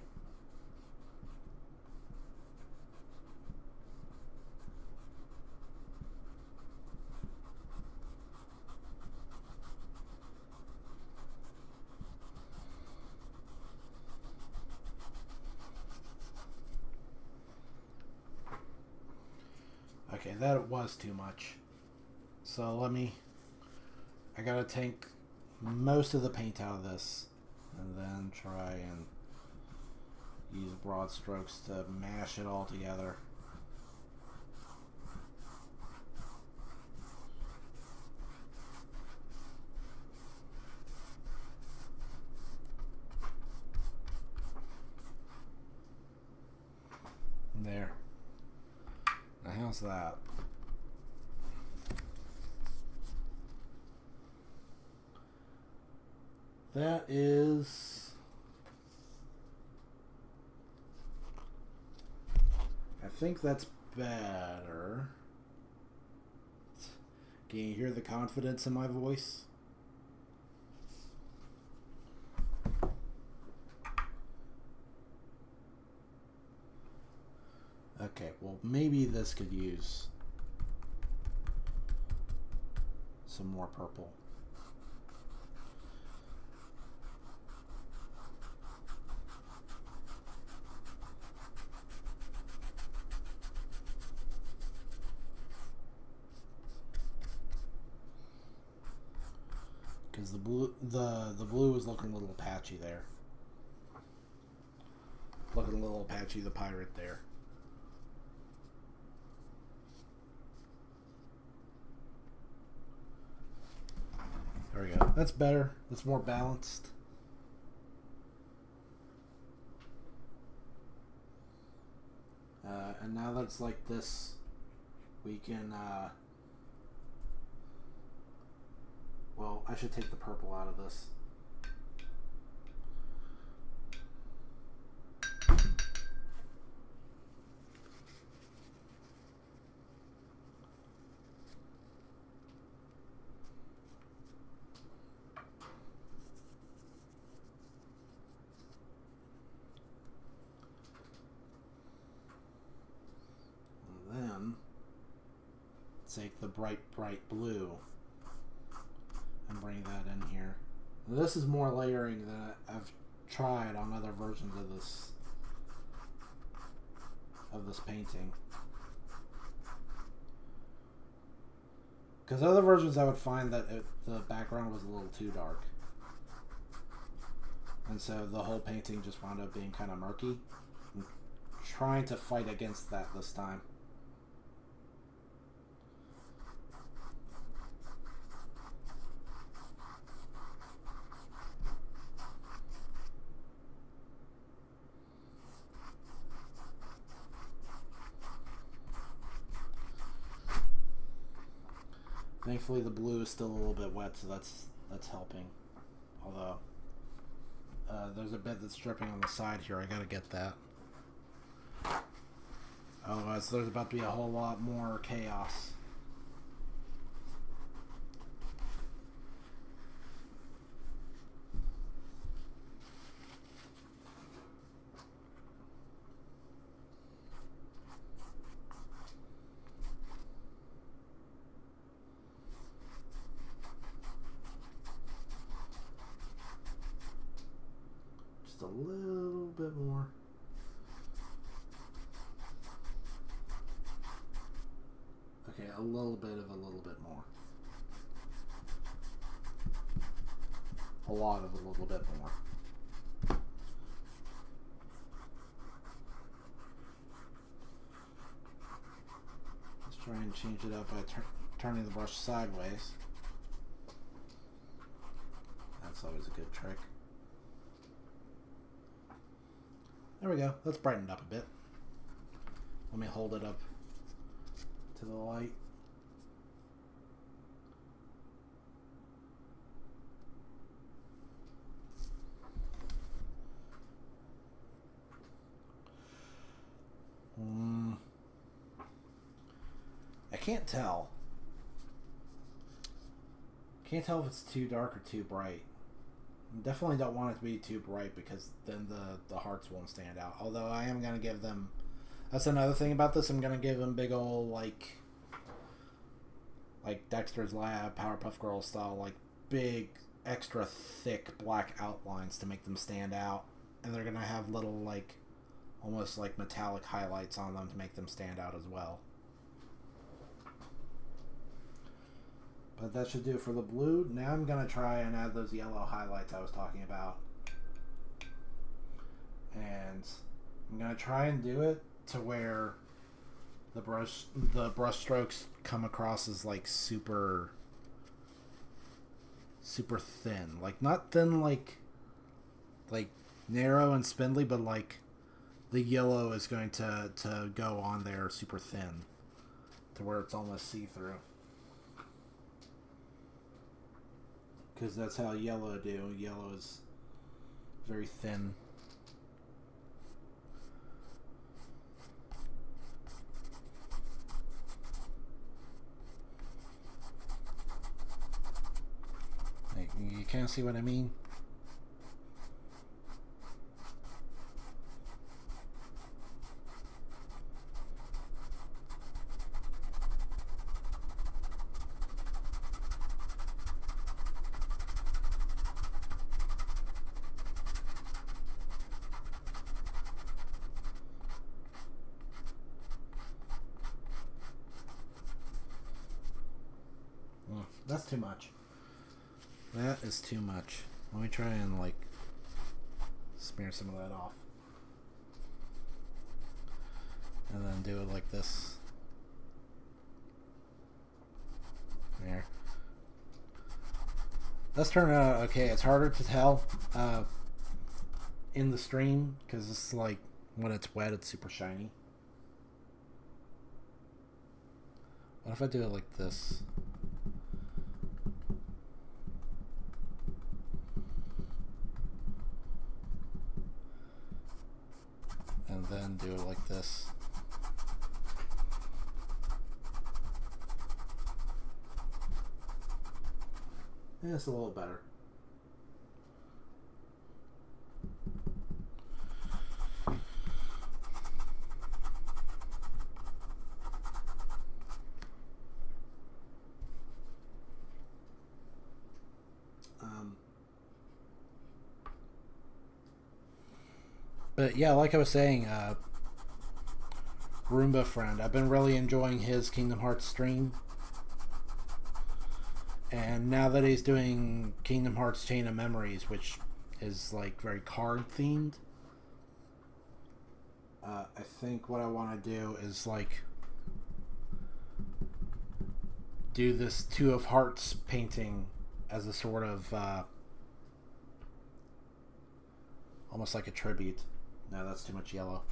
A: Okay, that was too much. So I gotta take most of the paint out of this and then try and use broad strokes to mash it all together. how's that? That is... I think that's better. Can you hear the confidence in my voice? Okay, well, maybe this could use some more purple. Because the blue is looking a little patchy there. Looking a little patchy, the pirate there. There we go. That's better. That's more balanced. And now that it's like this, we can... well, I should take the purple out of this. Take the bright blue and bring that in here. This is more layering than I've tried on other versions of this painting. Because other versions I would find that the background was a little too dark. And so the whole painting just wound up being kind of murky. I'm trying to fight against that this time. Thankfully, the blue is still a little bit wet, so that's helping. Although there's a bit that's dripping on the side here. I gotta get that. Otherwise, there's about to be a whole lot more chaos. A little bit more. Okay, a little bit more. A lot of a little bit more. Let's try and change it up by turning the brush sideways. That's always a good trick. There we go. That's brightened up a bit. Let me hold it up to the light. I can't tell. Can't tell if it's too dark or too bright. Definitely don't want it to be too bright because then the hearts won't stand out. Although I am going to give them... That's another thing about this. I'm going to give them big old, like Dexter's Lab, Powerpuff Girls style, like big, extra thick black outlines to make them stand out. And they're going to have little, like, almost like metallic highlights on them to make them stand out as well. But that should do it for the blue. Now I'm going to try and add those yellow highlights I was talking about. And I'm going to try and do it to where the brush strokes come across as like super thin. Like not thin like narrow and spindly, but like the yellow is going to go on there super thin. to where it's almost see-through. Because that's how yellow do. Yellow is very thin. Like, you can't see what I mean? That's too much. That is too much. Let me try and like smear some of that off. And then do it like this. There. Let's turn it out okay. It's harder to tell in the stream because it's like when it's wet it's super shiny. What if I do it like this? And then do it like this. Yeah, it's a little better. But yeah, like I was saying, Roomba Friend, I've been really enjoying his Kingdom Hearts stream. And now that he's doing Kingdom Hearts Chain of Memories, which is like very card themed, I think what I want to do is like do this Two of Hearts painting as a sort of almost like a tribute. No, that's too much yellow.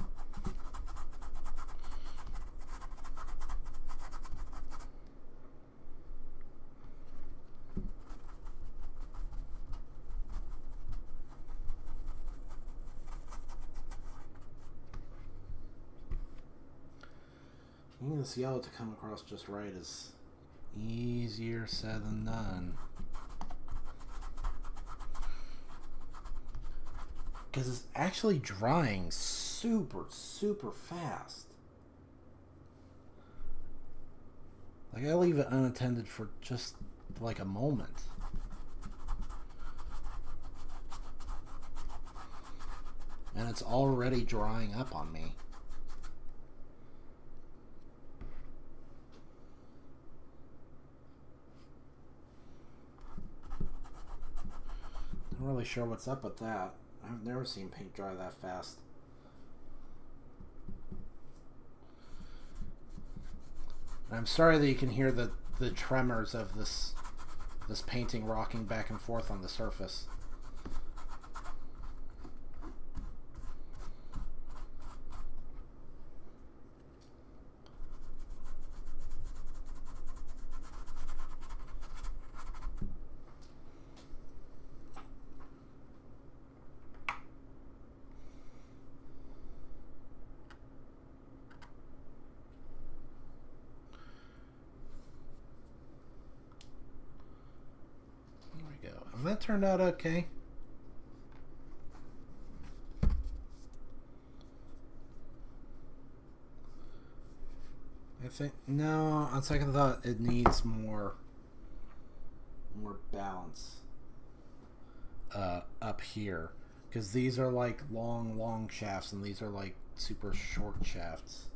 A: Getting this yellow to come across just right is easier said than done. Because it's actually drying super, super fast. Like, I leave it unattended for just like a moment. And it's already drying up on me. Not really sure what's up with that. I've never seen paint dry that fast. I'm sorry that you can hear the tremors of this painting rocking back and forth on the surface. That turned out okay. I think no, on second thought it needs more balance up here, because these are like long shafts and these are like super short shafts.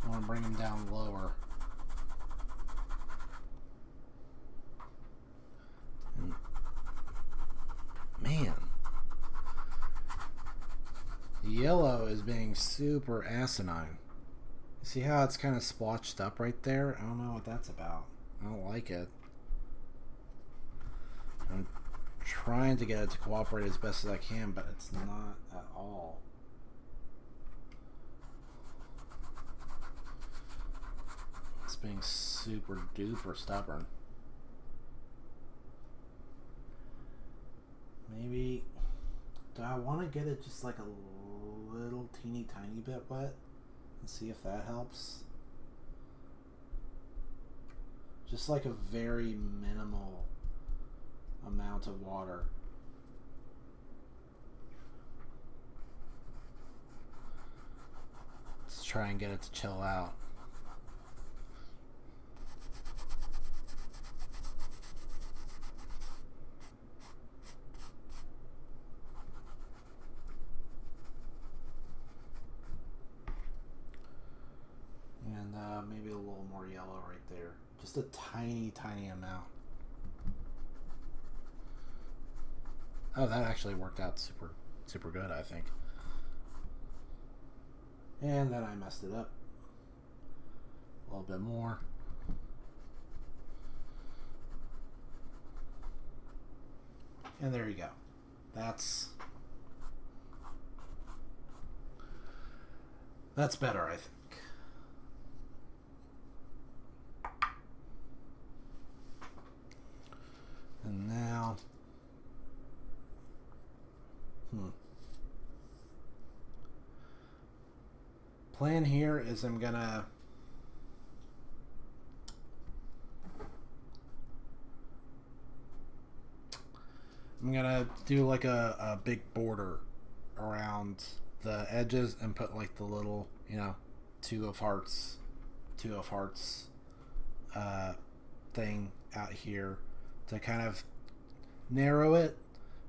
A: I want to bring them down lower. And man, the yellow is being super asinine. See how it's kind of splotched up right there? I don't know what that's about. I don't like it. I'm trying to get it to cooperate as best as I can, but it's not at all. It's being super duper stubborn. Maybe, do I want to get it just like a little teeny tiny bit wet and see if that helps? Just like a very minimal amount of water. Let's try and get it to chill out. And maybe a little more yellow right there. Just a tiny, tiny amount. Oh, that actually worked out super, super good, I think. And then I messed it up. A little bit more. And there you go. That's better, I think. And now, plan here is I'm gonna do like a big border around the edges and put like the little, two of hearts thing out here to kind of narrow it,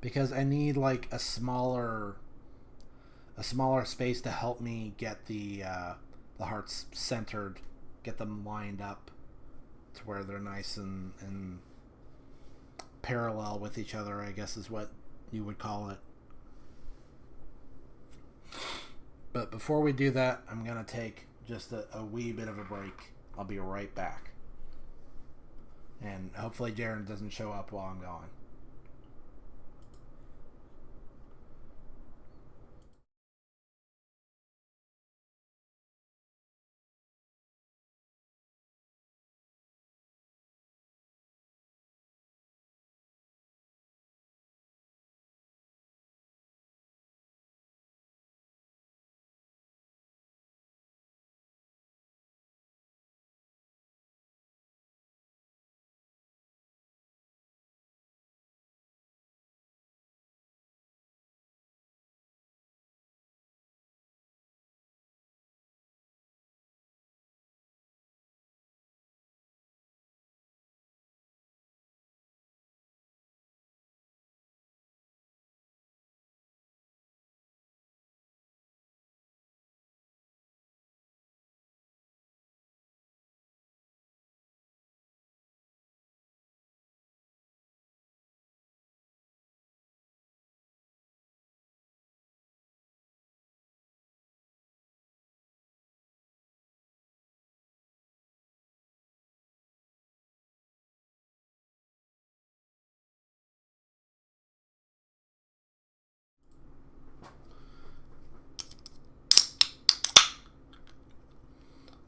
A: because I need like a smaller space to help me get the hearts centered, get them lined up to where they're nice and parallel with each other, I guess is what you would call it. But before we do that, I'm gonna take just a wee bit of a break. I'll be right back. And hopefully Jaron doesn't show up while I'm gone.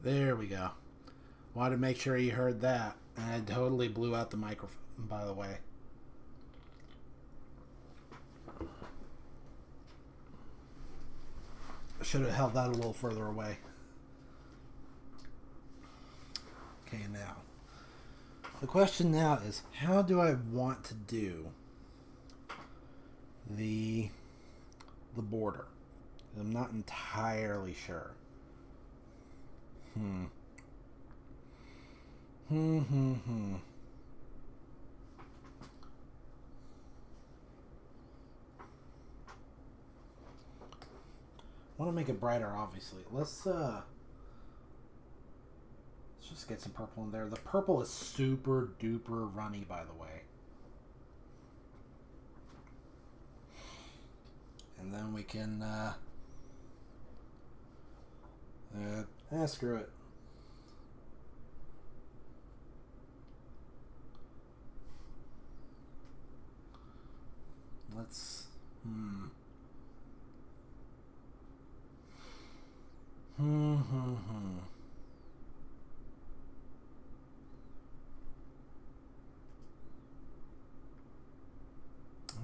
A: There we go. Wanted to make sure you heard that. And I totally blew out the microphone, by the way. I should have held that a little further away. Okay, now. The question now is, how do I want to do the border? I'm not entirely sure. I want to make it brighter, obviously. Let's just get some purple in there. The purple is super duper runny, by the way. And then we can Screw it. Let's. I'm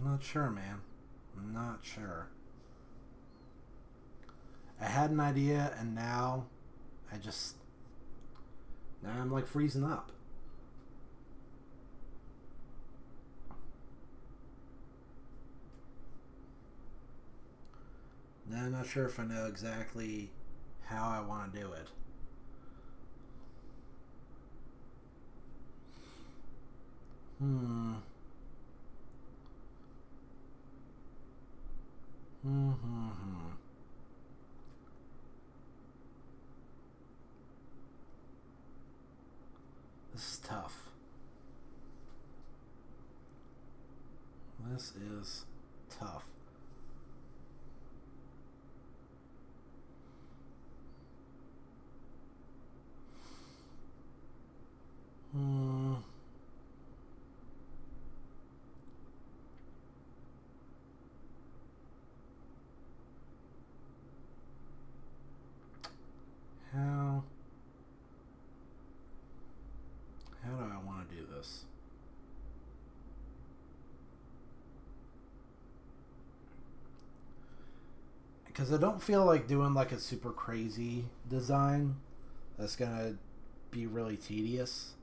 A: not sure, man. I'm not sure. I had an idea, and now now I'm like freezing up. Now I'm not sure if I know exactly how I want to do it. Hmm. This is tough. This is tough. How do I want to do this? Because I don't feel like doing like a super crazy design that's gonna be really tedious.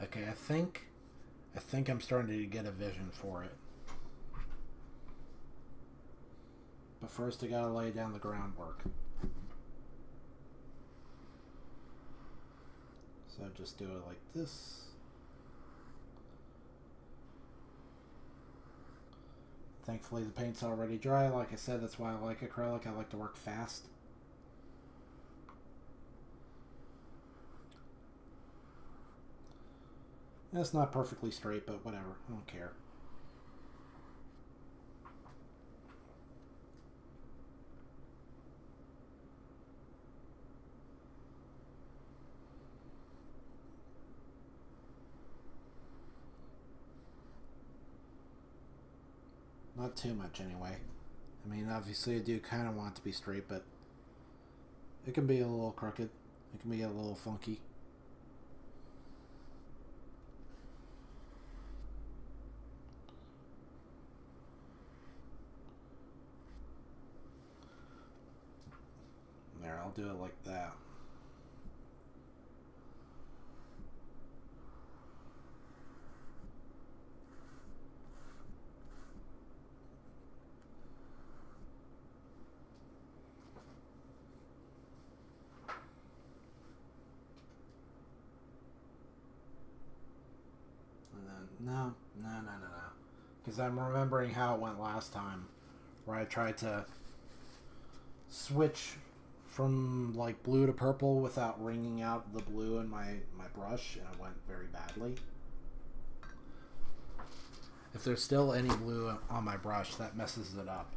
A: Okay, I think I'm starting to get a vision for it. But first I gotta lay down the groundwork. So just do it like this. Thankfully the paint's already dry. Like I said, that's why I like acrylic. I like to work fast. It's not perfectly straight, but whatever. I don't care. Not too much, anyway. I mean, obviously I do kind of want it to be straight, but it can be a little crooked. It can be a little funky. There, I'll do it like that. And then, no. Because I'm remembering how it went last time, where I tried to switch from like blue to purple without wringing out the blue in my brush, and it went very badly. If there's still any blue on my brush, that messes it up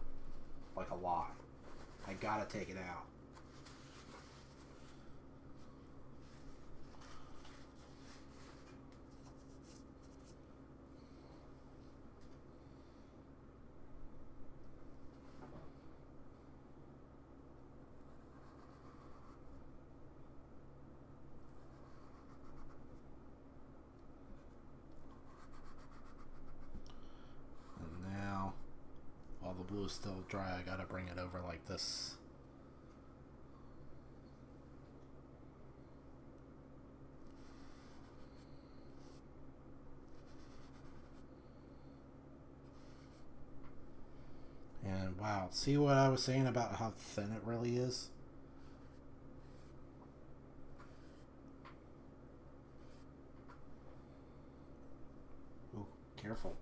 A: like a lot. I gotta take it out. The blue is still dry. I gotta bring it over like this. And wow, see what I was saying about how thin it really is? Ooh, careful.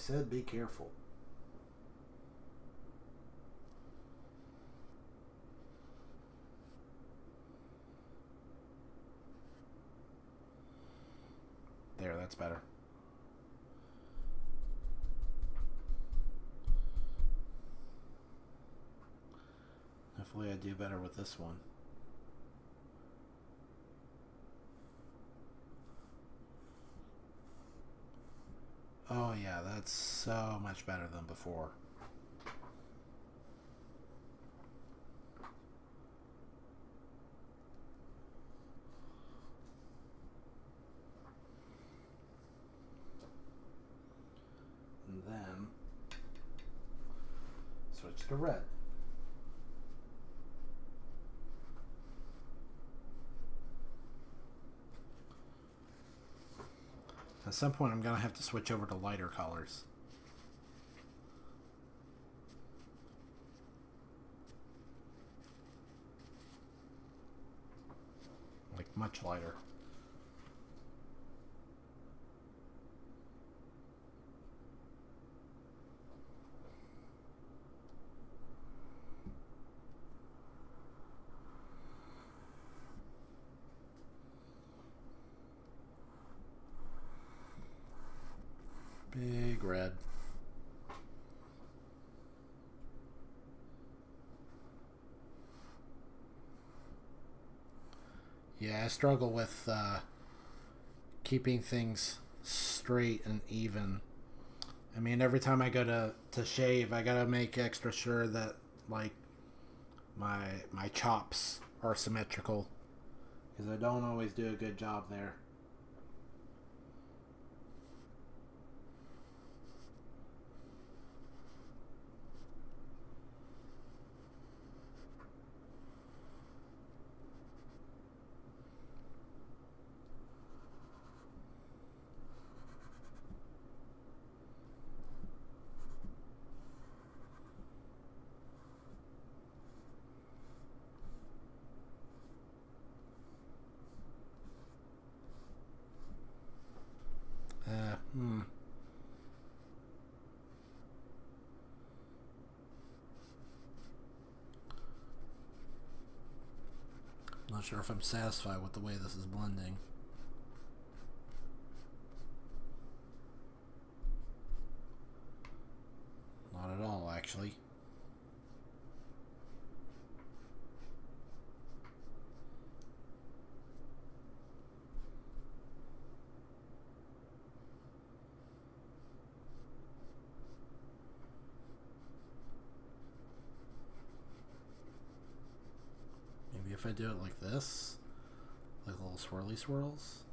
A: said be careful. There, that's better. Hopefully I do better with this one. Oh yeah, that's so much better than before. And then switch to red. At some point I'm going to have to switch over to lighter colors. Like much lighter. Big red. Yeah, I struggle with keeping things straight and even. I mean, every time I go to shave, I gotta make extra sure that like my chops are symmetrical because I don't always do a good job there. Uh, hmm. Not sure if I'm satisfied with the way this is blending. Not at all, actually. Maybe if I do it like this, like little swirly swirls.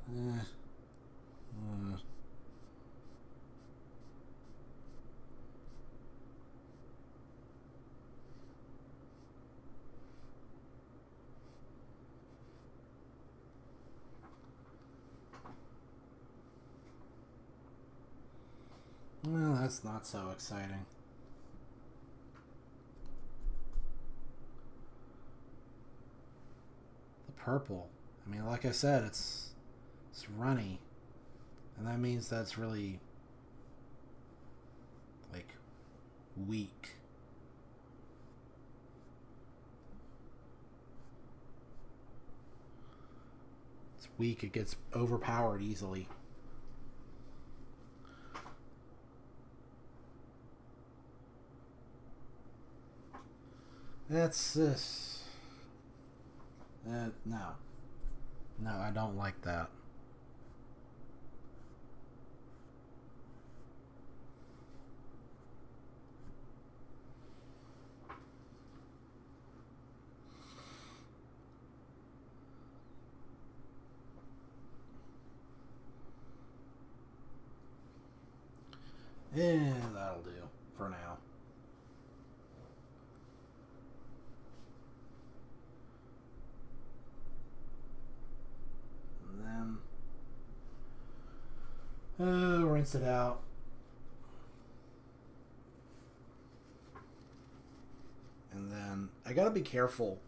A: Eh. Well, that's not so exciting. The purple. I mean, like I said, it's runny, and that means that's really like weak. It's weak. It gets overpowered easily. That's this. No. No, I don't like that. Yeah, that'll do for now. And then rinse it out. And then I gotta be careful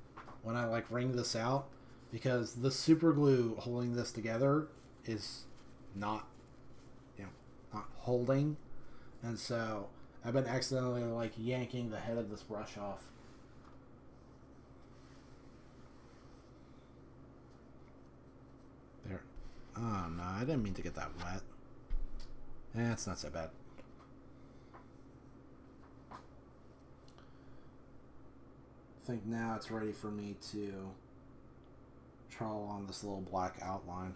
A: when I like wring this out because the super glue holding this together is not, you know, not holding, and so I've been accidentally like yanking the head of this brush off. There. Oh no, I didn't mean to get that wet. It's not so bad. I think now it's ready for me to trowel on this little black outline.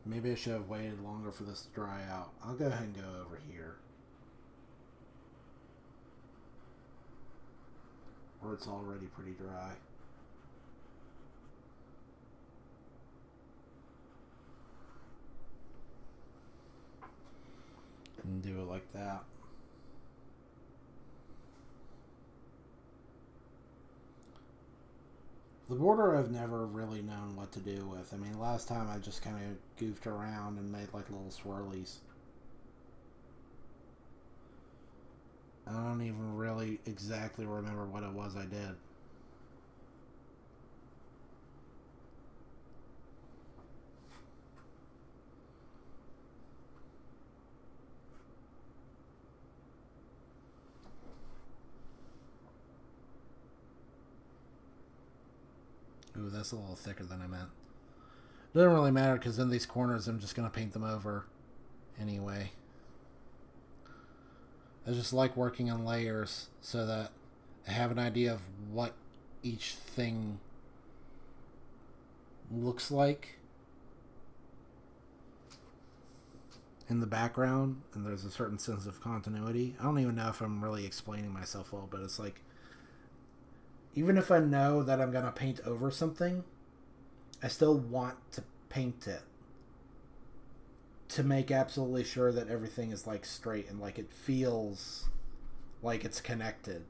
A: Maybe I should have waited longer for this to dry out. I'll go ahead and go over here, where it's already pretty dry. And do it like that. The border I've never really known what to do with. I mean, last time I just kind of goofed around and made like little swirlies. I don't even really exactly remember what it was I did. Ooh, that's a little thicker than I meant. Doesn't really matter because in these corners I'm just going to paint them over anyway. I just like working in layers so that I have an idea of what each thing looks like in the background, and there's a certain sense of continuity. I don't even know if I'm really explaining myself well, but it's like, even if I know that I'm going to paint over something, I still want to paint it to make absolutely sure that everything is like straight and like it feels like it's connected.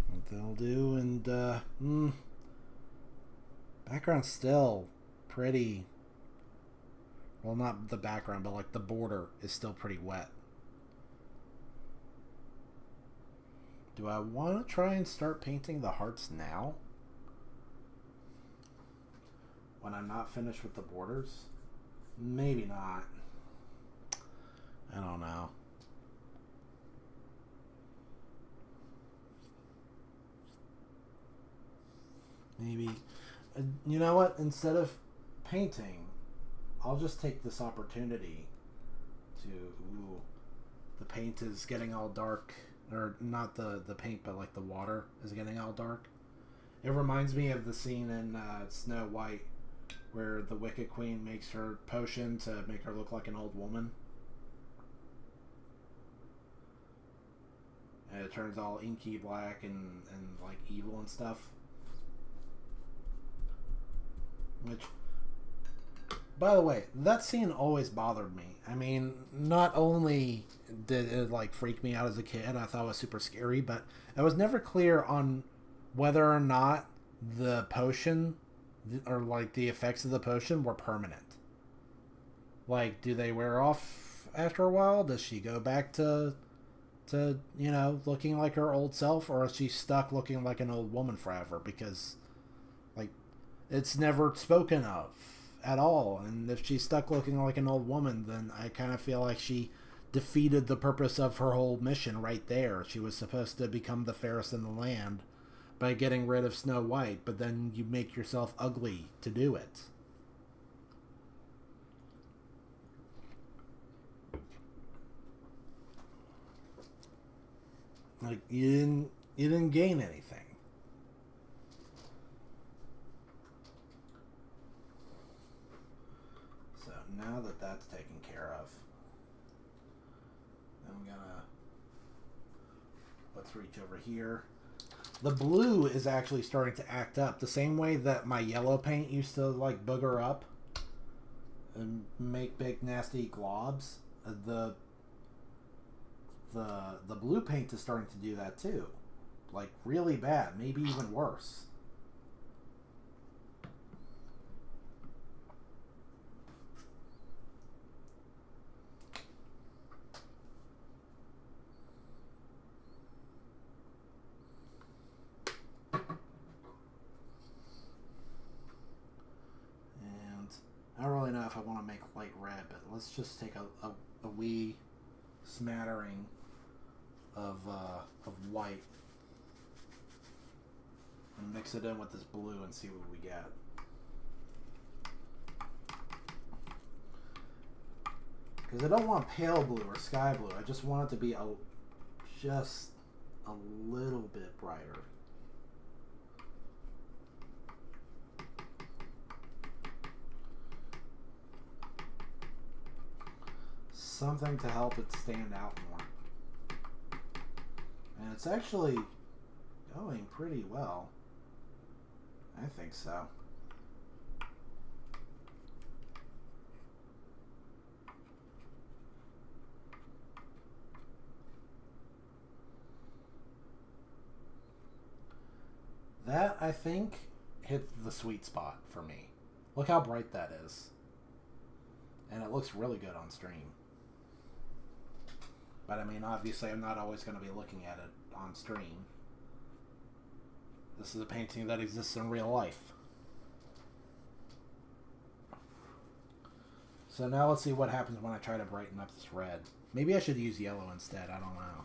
A: What they'll do, and background's still pretty, well, not the background, but like the border is still pretty wet. Do I want to try and start painting the hearts now? When I'm not finished with the borders? Maybe not. I don't know. Maybe. You know what? Instead of painting, I'll just take this opportunity to... Ooh, the paint is getting all dark. Or not the paint, but like the water is getting all dark. It reminds me of the scene in Snow White where the Wicked Queen makes her potion to make her look like an old woman. And it turns all inky black and like evil and stuff. Which, by the way, that scene always bothered me. I mean, not only did it like freak me out as a kid, I thought it was super scary, but I was never clear on whether or not the potion or like the effects of the potion were permanent. Like, do they wear off after a while? Does she go back to you know, looking like her old self, or is she stuck looking like an old woman forever? Because like it's never spoken of at all, and if she's stuck looking like an old woman, then I kind of feel like she defeated the purpose of her whole mission right there. She was supposed to become the fairest in the land by getting rid of Snow White, but then you make yourself ugly to do it. Like, you didn't gain anything. So now that that's taken care of, I'm gonna, let's reach over here. The blue is actually starting to act up the same way that my yellow paint used to like booger up and make big nasty globs. The blue paint is starting to do that too, like really bad, maybe even worse. I don't really know if I want to make light red, but let's just take a wee smattering of white and mix it in with this blue and see what we get. Because I don't want pale blue or sky blue. I just want it to be just a little bit brighter. Something to help it stand out more. And it's actually going pretty well. I think so. That, I think, hit the sweet spot for me. Look how bright that is. And it looks really good on stream. But I mean, obviously I'm not always going to be looking at it on stream. This is a painting that exists in real life. So now let's see what happens when I try to brighten up this red. Maybe I should use yellow instead, I don't know.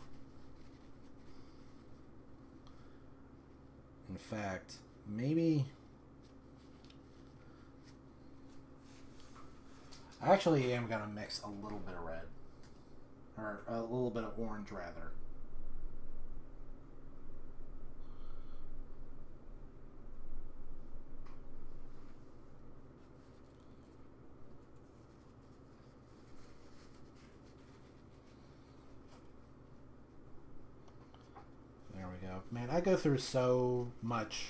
A: In fact, maybe... I actually am going to mix a little bit of red. Or a little bit of orange, rather. There we go. Man, I go through so much...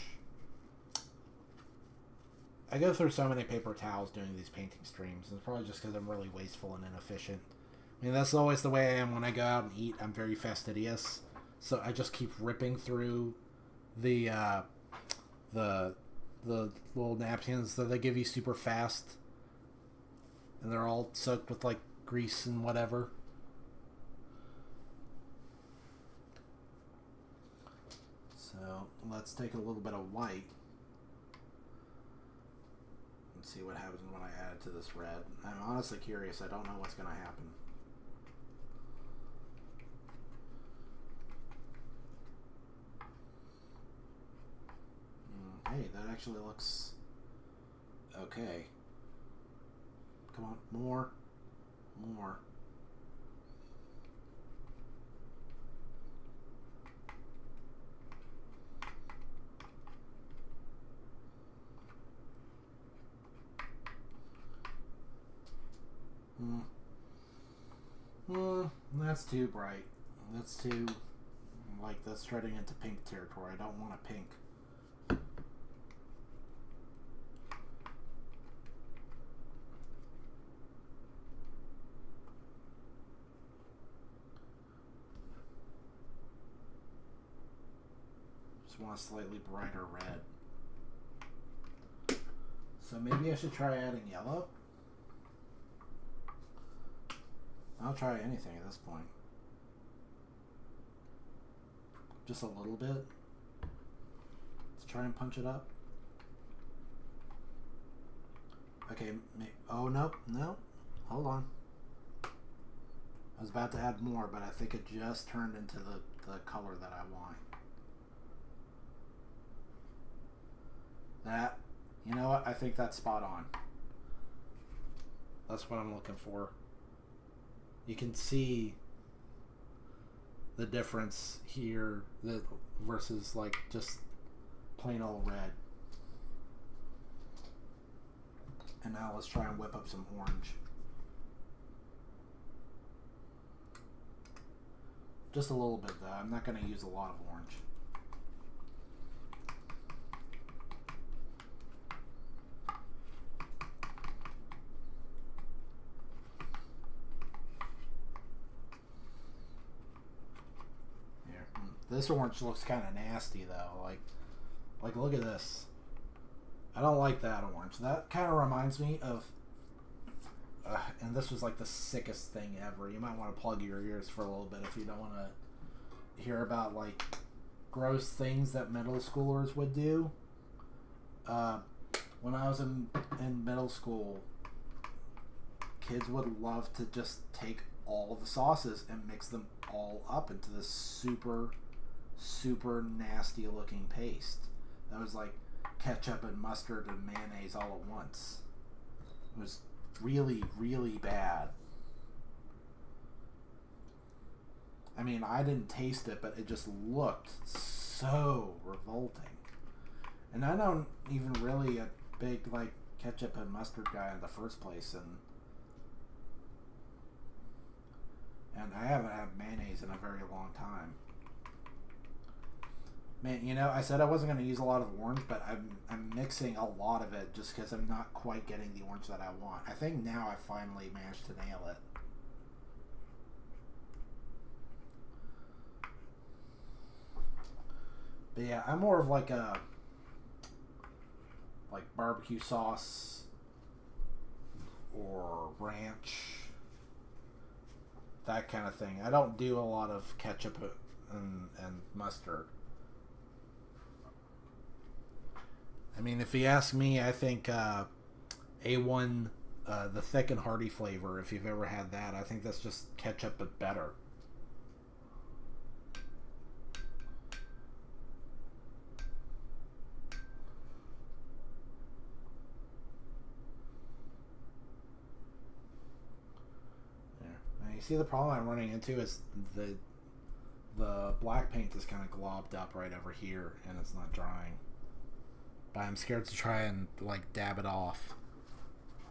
A: I go through so many paper towels doing these painting streams. It's probably just because I'm really wasteful and inefficient. I mean, that's always the way I am when I go out and eat. I'm very fastidious, so I just keep ripping through the little napkins that they give you super fast, and they're all soaked with like grease and whatever. So let's take a little bit of white and see what happens when I add it to this red. I'm honestly curious. I don't know what's going to happen. Hey, that actually looks okay. Come on, more. That's too bright. That's too, like, that's treading into pink territory. I don't want a pink. Want a slightly brighter red. So maybe I should try adding yellow. I'll try anything at this point. Just a little bit. Let's try and punch it up. Okay, oh no, hold on. I was about to add more, but I think it just turned into the color that I want. That, you know what? I think that's spot on. That's what I'm looking for. You can see the difference here versus like just plain old red. And now let's try and whip up some orange. Just a little bit though. I'm not going to use a lot of orange. This orange looks kind of nasty though. Like look at this. I don't like that orange. That kind of reminds me of. And this was like the sickest thing ever. You might want to plug your ears for a little bit if you don't want to hear about like gross things that middle schoolers would do. When I was in middle school, kids would love to just take all of the sauces and mix them all up into this super, super nasty looking paste. That was like ketchup and mustard and mayonnaise all at once. It was really, really bad. I mean, I didn't taste it, but it just looked so revolting. And I don't even really a big like ketchup and mustard guy in the first place, and I haven't had mayonnaise in a very long time. Man, you know, I said I wasn't going to use a lot of orange, but I'm mixing a lot of it just because I'm not quite getting the orange that I want. I think now I finally managed to nail it. But yeah, I'm more of like a barbecue sauce or ranch, that kind of thing. I don't do a lot of ketchup and mustard. I mean, if you ask me, I think A1, the thick and hearty flavor, if you've ever had that, I think that's just ketchup but better. You see, the problem I'm running into is the black paint is kind of globbed up right over here, and it's not drying. But I'm scared to try and like dab it off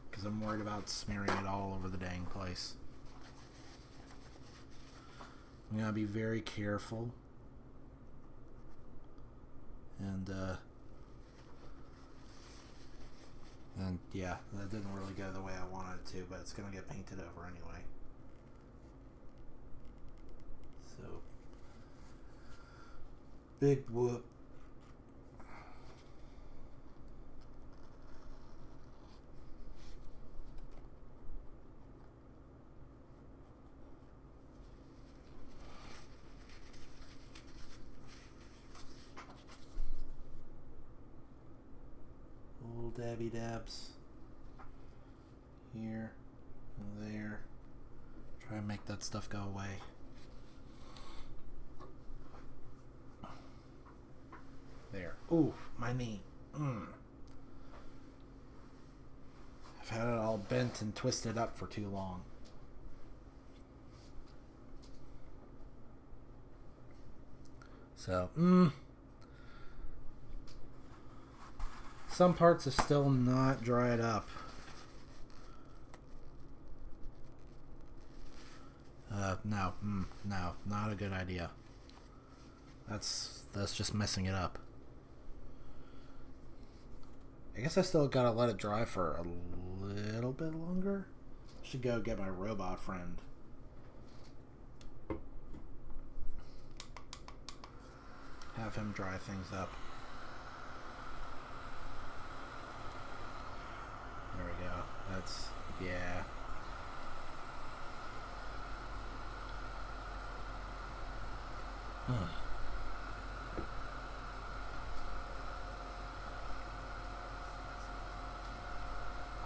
A: because I'm worried about smearing it all over the dang place. I'm gonna be very careful, and yeah, that didn't really go the way I wanted it to, but it's gonna get painted over anyway. So, big whoop. Little dabby dabs here and there. Try and make that stuff go away. There. Ooh, my knee. I've had it all bent and twisted up for too long. So, some parts are still not dried up. No, not a good idea. That's just messing it up. I guess I still gotta let it dry for a little bit longer. I should go get my robot friend. Have him dry things up. There we go. That's, yeah.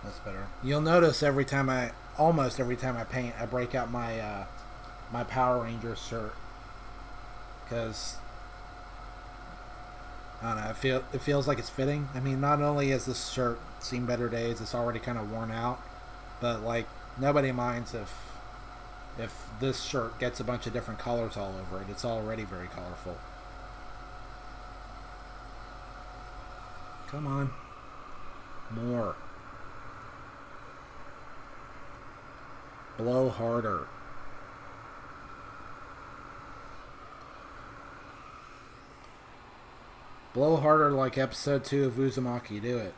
A: That's better. You'll notice almost every time I paint, I break out my my Power Rangers shirt, because I don't know. It feels like it's fitting. I mean, not only has this shirt seen better days, it's already kind of worn out, but like nobody minds if this shirt gets a bunch of different colors all over it. It's already very colorful. Come on, more. Blow harder. Blow harder like episode 2 of Uzumaki. Do it.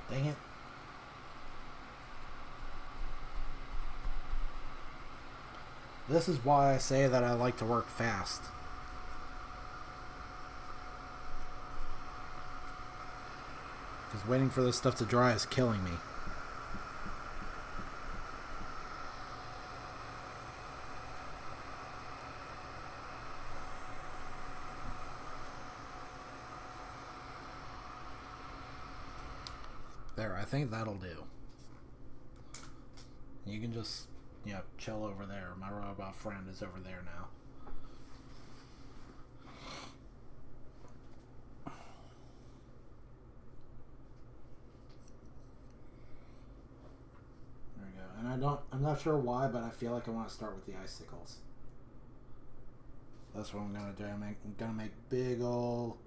A: Dang it. This is why I say that I like to work fast. Because waiting for this stuff to dry is killing me. There, I think that'll do. You can just, chill over there. My robot friend is over there now. There we go. And I'm not sure why, but I feel like I want to start with the icicles. That's what I'm gonna do. I'm gonna make big ol'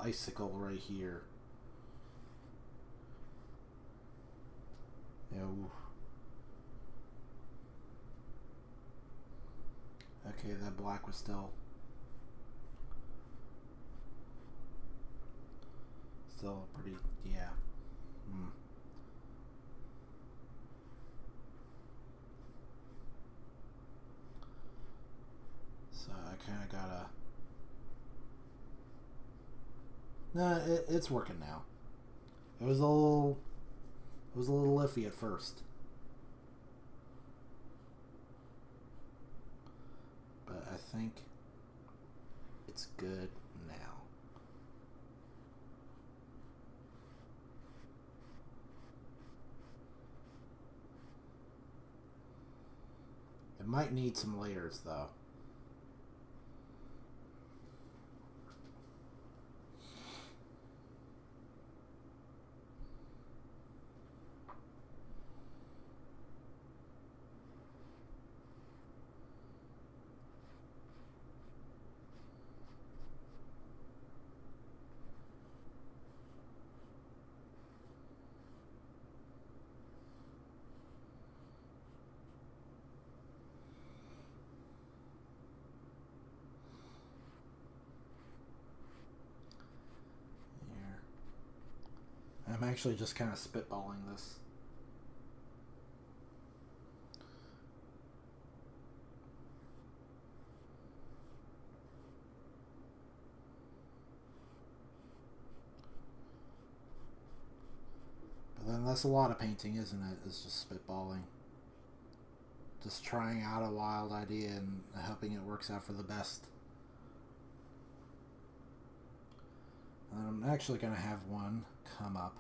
A: icicle right here. Okay, that black was still pretty, yeah. So I kind of gotta. Nah, it's working now. It was a little iffy at first. But I think it's good now. It might need some layers though. I'm actually just kind of spitballing this. But then that's a lot of painting, isn't it? It's just spitballing. Just trying out a wild idea and hoping it works out for the best. And I'm actually going to have one come up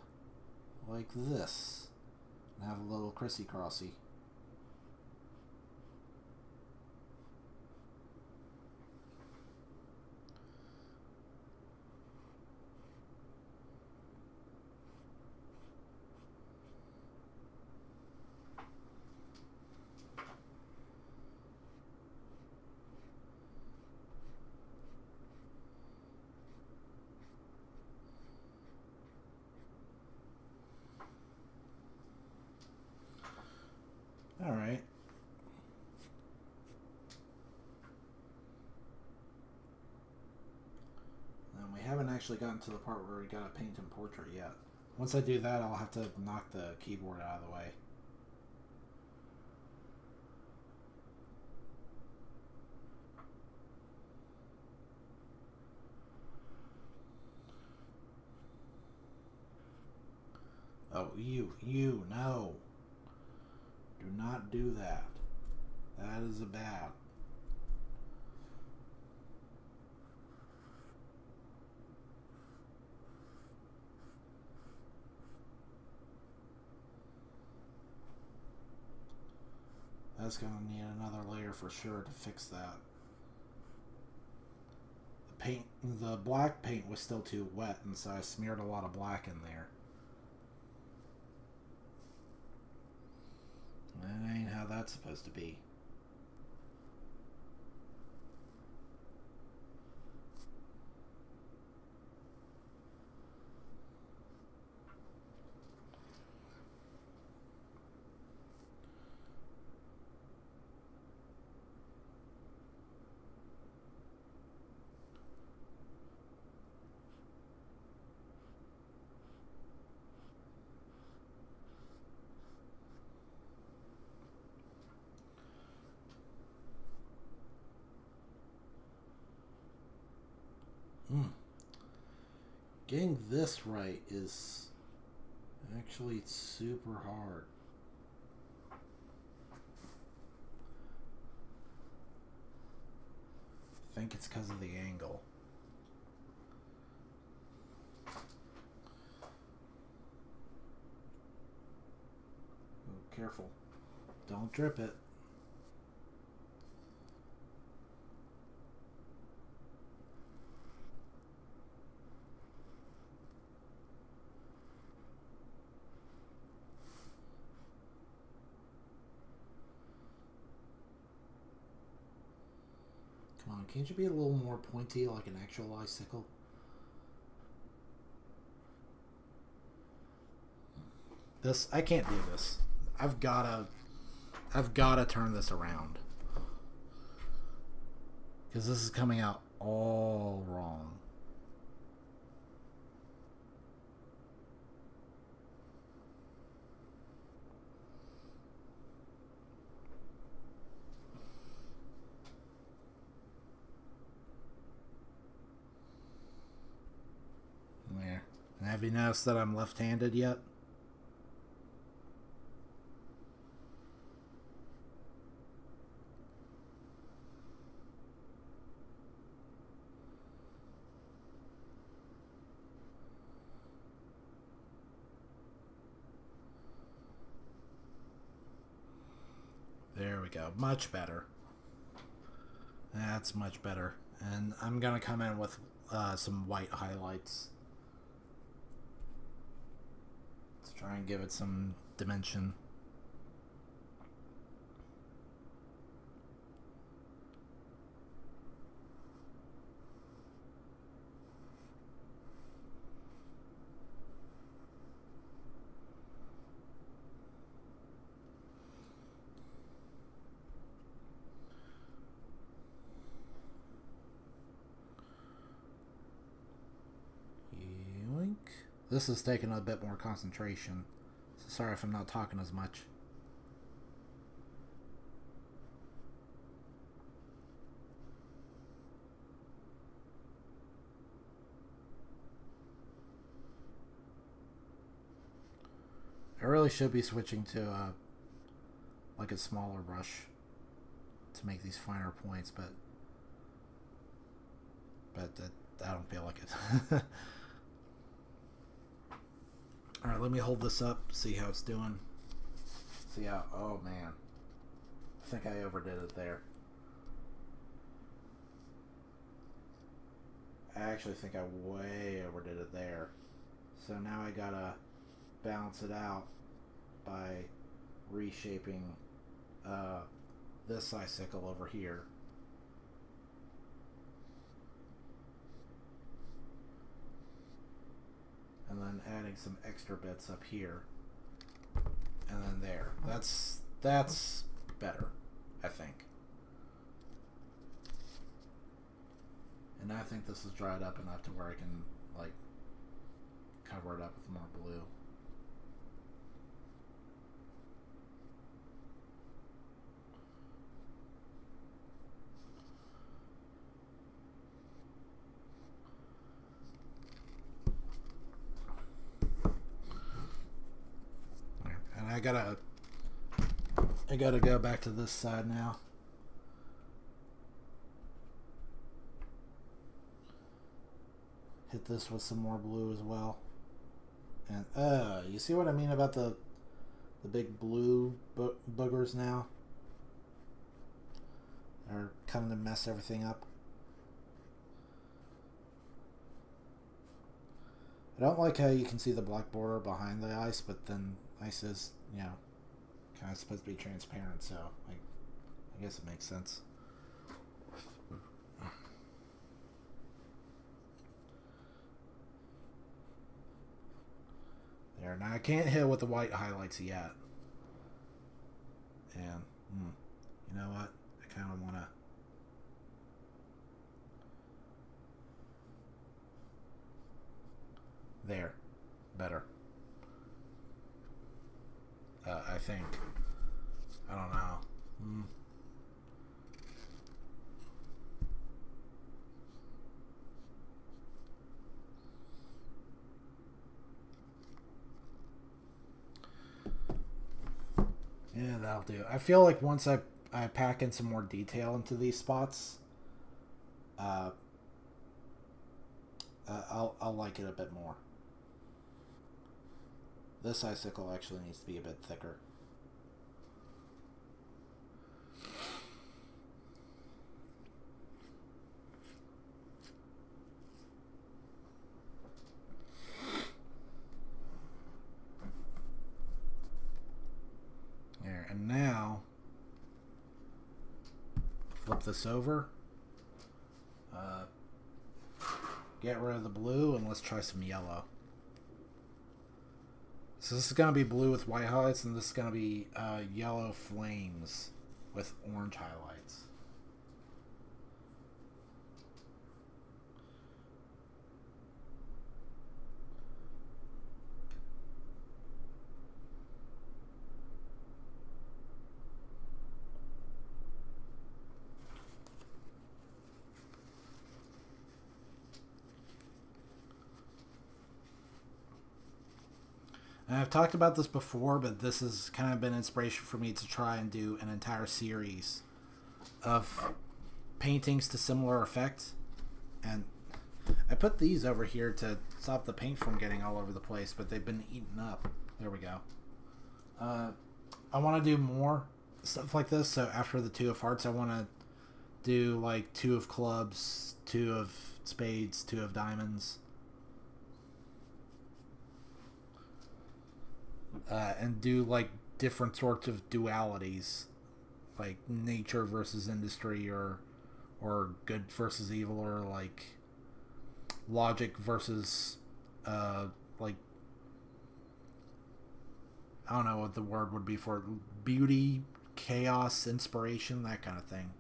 A: like this and have a little crissy-crossy. Alright. We haven't actually gotten to the part where we gotta paint in portrait yet. Once I do that, I'll have to knock the keyboard out of the way. Oh, no. Do not do that. That is a bad. That's gonna need another layer for sure to fix that. The black paint was still too wet, and so I smeared a lot of black in there. That ain't how that's supposed to be. Getting this right is actually super hard. I think it's because of the angle. Oh, careful. Don't drip it. Come on, can't you be a little more pointy like an actual icicle? This, I can't do this. I've gotta turn this around. Because this is coming out all wrong. There. And have you noticed that I'm left-handed yet? There we go. Much better. That's much better. And I'm going to come in with some white highlights. Let's try and give it some dimension. This is taking a bit more concentration. So sorry if I'm not talking as much. I really should be switching to like a smaller brush to make these finer points, but I don't feel like it. Alright, let me hold this up, see how it's doing. See how, oh man. I think I overdid it there. I actually think I way overdid it there. So now I gotta balance it out by reshaping this icicle over here. And then adding some extra bits up here. And then there. That's better, I think. And I think this is dried up enough to where I can, like, cover it up with more blue. And I gotta go back to this side now. Hit this with some more blue as well. And you see what I mean about the big blue boogers now? They're coming to mess everything up. I don't like how you can see the black border behind the ice, but then ice is, you know, kind of supposed to be transparent, so I guess it makes sense. There, now I can't hit with the white highlights yet. And, you know what? I kind of want to... There. Better. I think. I don't know. Yeah, that'll do. I feel like once I pack in some more detail into these spots, uh, I'll like it a bit more. This icicle actually needs to be a bit thicker. There, and now flip this over. Get rid of the blue and let's try some yellow. So this is going to be blue with white highlights, and this is going to be yellow flames with orange highlights. And I've talked about this before, but this has kind of been inspiration for me to try and do an entire series of paintings to similar effect. And I put these over here to stop the paint from getting all over the place, but they've been eaten up. There we go. I want to do more stuff like this, so after the two of hearts, I want to do like two of clubs, two of spades, two of diamonds. And do like different sorts of dualities, like nature versus industry, or good versus evil, or like logic versus like I don't know what the word would be for it. Beauty, chaos, inspiration, that kind of thing.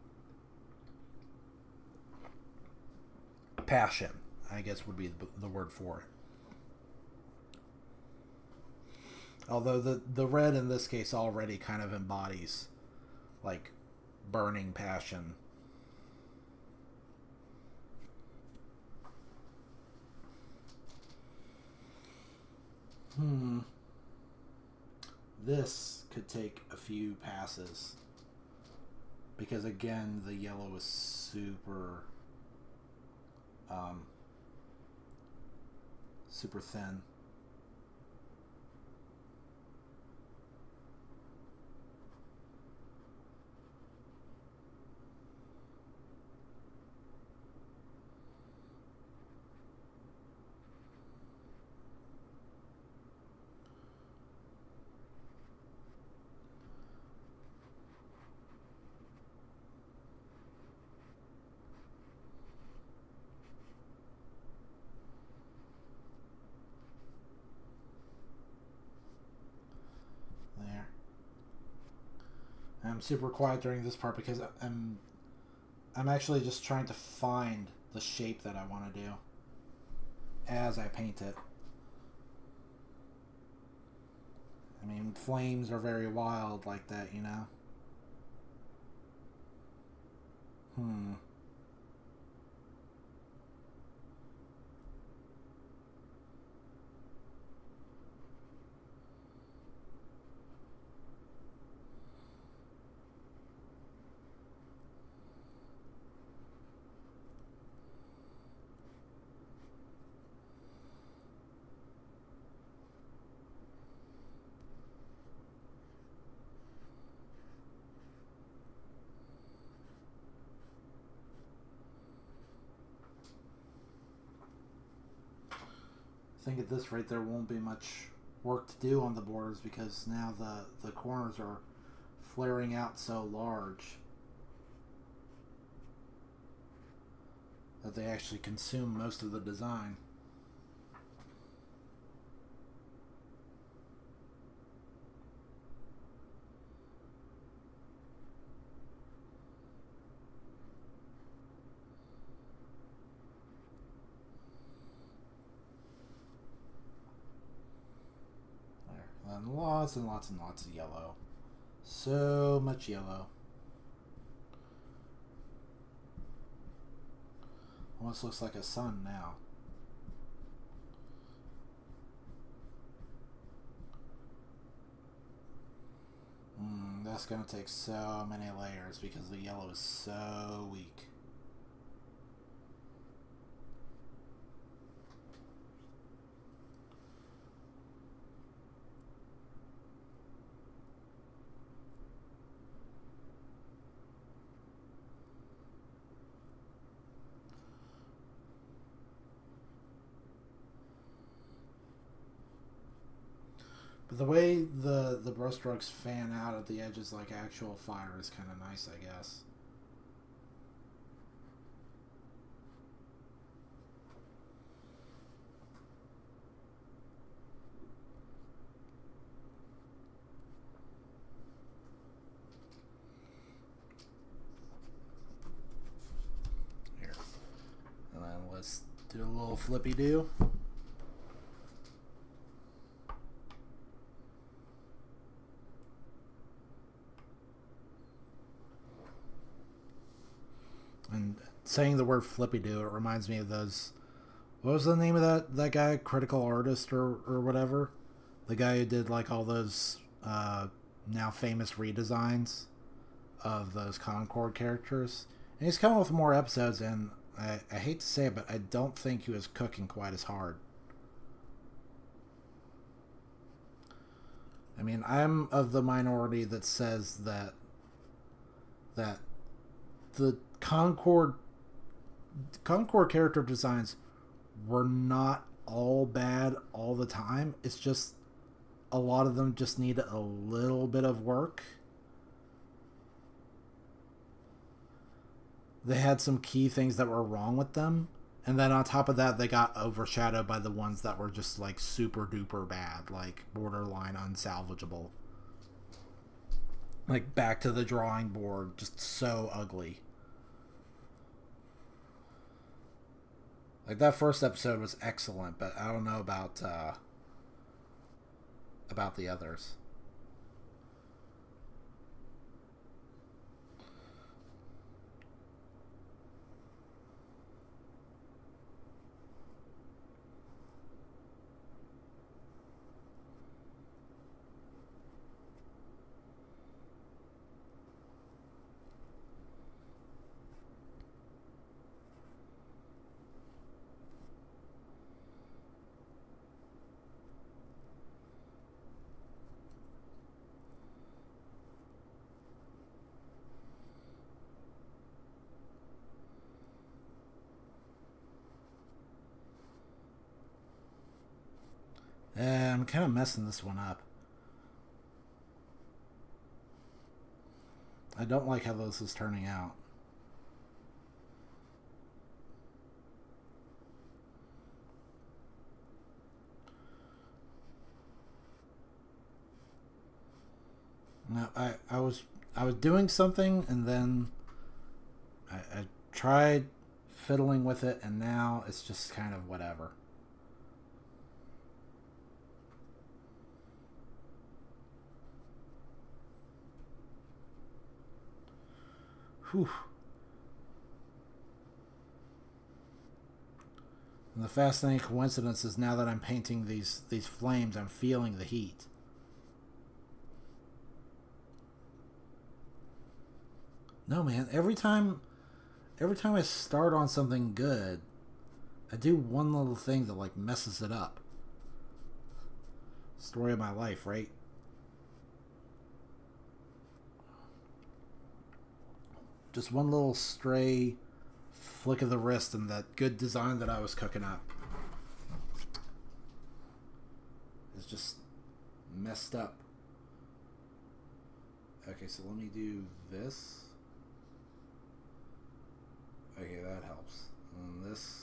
A: Passion, I guess, would be the word for it. Although the red in this case already kind of embodies like burning passion. This could take a few passes because again the yellow is super thin. There. I'm super quiet during this part because I'm actually just trying to find the shape that I want to do as I paint it. I mean, flames are very wild like that, you know? I think at this rate there won't be much work to do on the borders because now the corners are flaring out so large that they actually consume most of the design. And lots and lots and lots of yellow. So much yellow. Almost looks like a sun now. black's going to take so many layers because the yellow is so weak. But the way the brushstrokes fan out at the edges like actual fire is kind of nice, I guess. Here. And then let's do a little flippy-do. And saying the word flippy do, it reminds me of those. What was the name of that guy? Critical Artist or whatever? The guy who did like all those now famous redesigns of those Concord characters. And he's coming with more episodes, and I hate to say it, but I don't think he was cooking quite as hard. I mean, I'm of the minority that says that the Concord character designs were not all bad all the time. It's just a lot of them just needed a little bit of work. They had some key things that were wrong with them, and then on top of that, they got overshadowed by the ones that were just like super duper bad, like borderline unsalvageable. Like back to the drawing board, just so ugly. Like that first episode was excellent, but I don't know about the others. I'm kind of messing this one up. I don't like how this is turning out. No, I was doing something, and then I tried fiddling with it, and now it's just kind of whatever. Whew. And the fascinating coincidence is now that I'm painting these flames, I'm feeling the heat. No, man, every time I start on something good, I do one little thing that like messes it up. Story of my life, right? Just one little stray flick of the wrist and that good design that I was cooking up is just messed up. Okay, so let me do this. Okay, that helps. And this.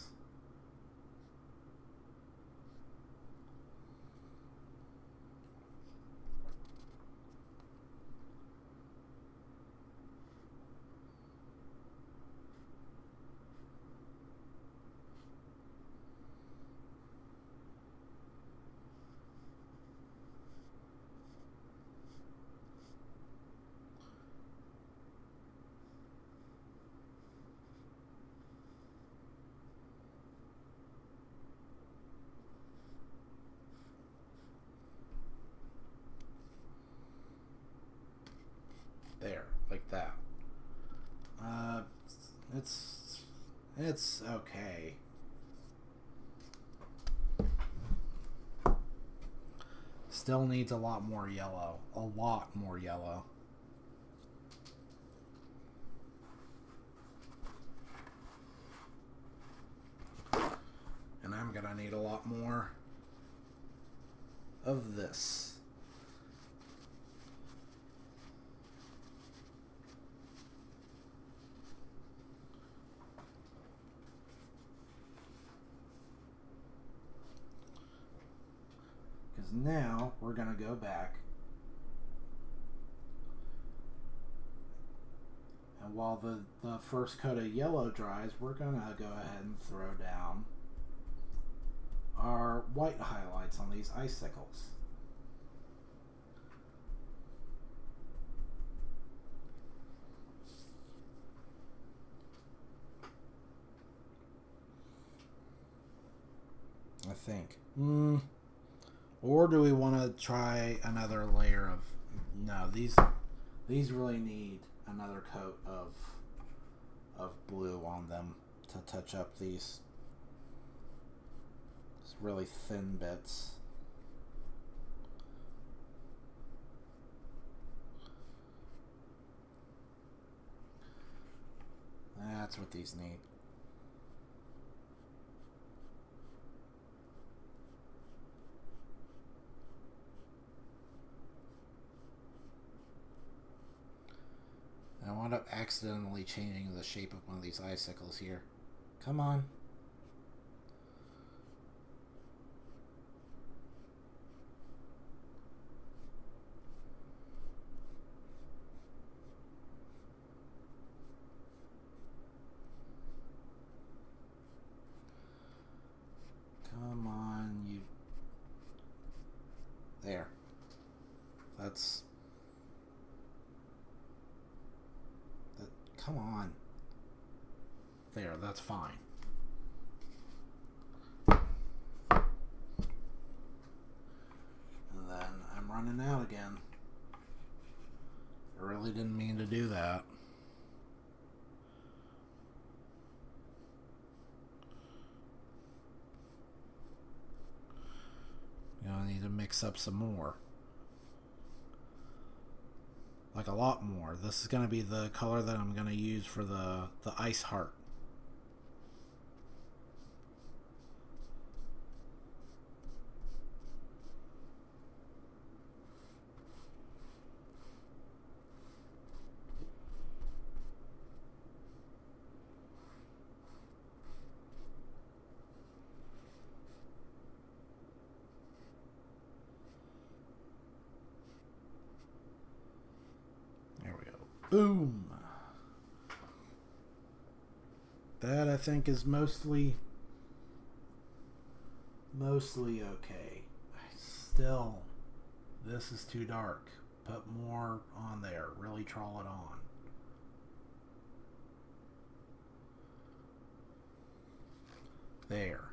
A: It's okay. Still needs a lot more yellow. A lot more yellow. And I'm gonna need a lot more of this. Because now we're gonna go back, and while the first coat of yellow dries, we're gonna go ahead and throw down our white highlights on these icicles. I think. Or do we want to try another layer of... No, these really need another coat of blue on them to touch up these really thin bits. That's what these need. I wound up accidentally changing the shape of one of these icicles here. Come on. Come on, you... There. That's... Come on. There, that's fine. And then I'm running out again. I really didn't mean to do that. I need to mix up some more. Like a lot more. This is going to be the color that I'm going to use for the ice heart. Boom. That I think is mostly okay. Still, this is too dark. Put more on there. Really trawl it on. There.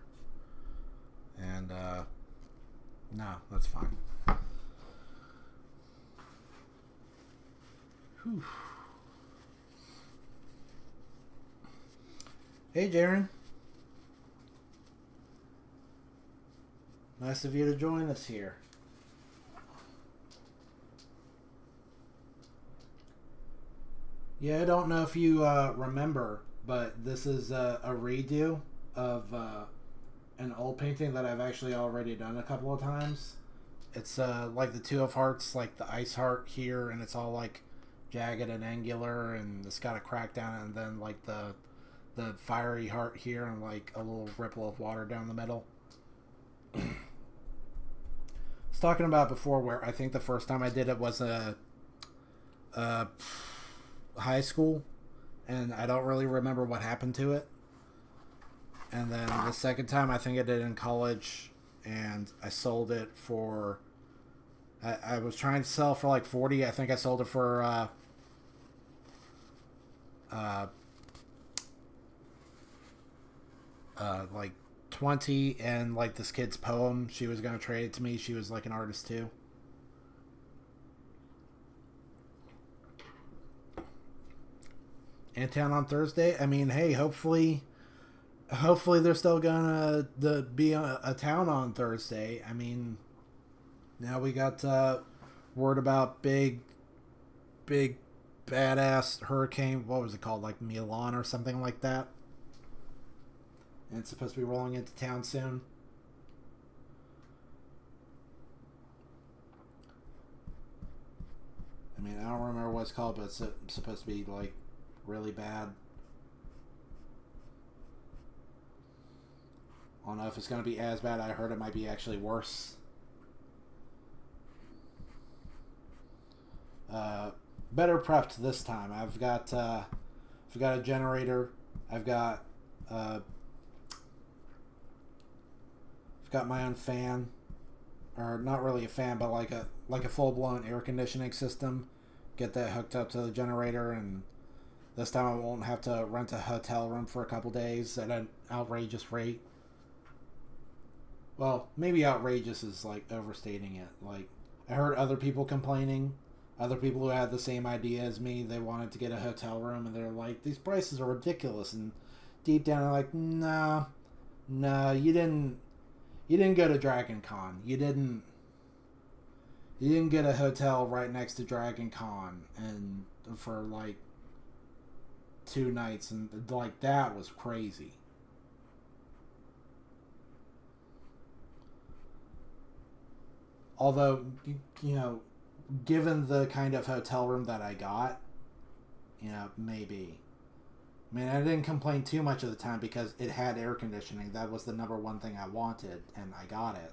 A: And no, that's fine. Whew. Hey, Jaren. Nice of you to join us here. Yeah, I don't know if you remember, but this is a redo of an old painting that I've actually already done a couple of times. It's like the Two of Hearts, like the ice heart here, and it's all like jagged and angular, and it's got a crack down it, and then like the fiery heart here, and like a little ripple of water down the middle. I was talking about before where I think the first time I did it was a high school, and I don't really remember what happened to it. And then the second time I think I did it in college, and I sold it for... I was trying to sell for like 40. I think I sold it for like 20, and like this kid's poem, she was gonna trade it to me. She was like an artist too. Antown on Thursday. I mean, hey, hopefully hopefully they're still gonna be a town on Thursday. I mean, now we got word about big badass hurricane. What was it called? Like Milan or something like that. And it's supposed to be rolling into town soon. I mean, I don't remember what it's called, but it's supposed to be like really bad. I don't know if it's going to be as bad. I heard it might be actually worse. Better prepped this time. I've got a generator. Uh, I've got my own fan, or not really a fan, but like a full blown air conditioning system. Get that hooked up to the generator, and this time I won't have to rent a hotel room for a couple days at an outrageous rate. Well, maybe outrageous is like overstating it. Like, I heard other people complaining, other people who had the same idea as me. They wanted to get a hotel room, and they're like, "These prices are ridiculous." And deep down, they're like, "Nah, nah, you didn't go to Dragon Con. You didn't get a hotel right next to Dragon Con, and for like 2 nights, and like that was crazy." Although, you know, given the kind of hotel room that I got, maybe. I mean, I didn't complain too much of the time because it had air conditioning. That was the number one thing I wanted, and I got it.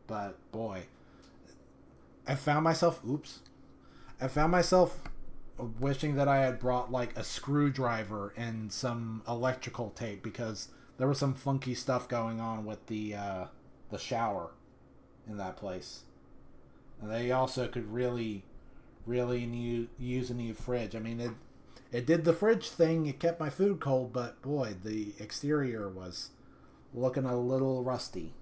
A: But, boy, I found myself, I found myself wishing that I had brought, like, a screwdriver and some electrical tape because there was some funky stuff going on with the shower in that place. And they also could really use a new fridge. I mean, it did the fridge thing. It kept my food cold, but boy, the exterior was looking a little rusty.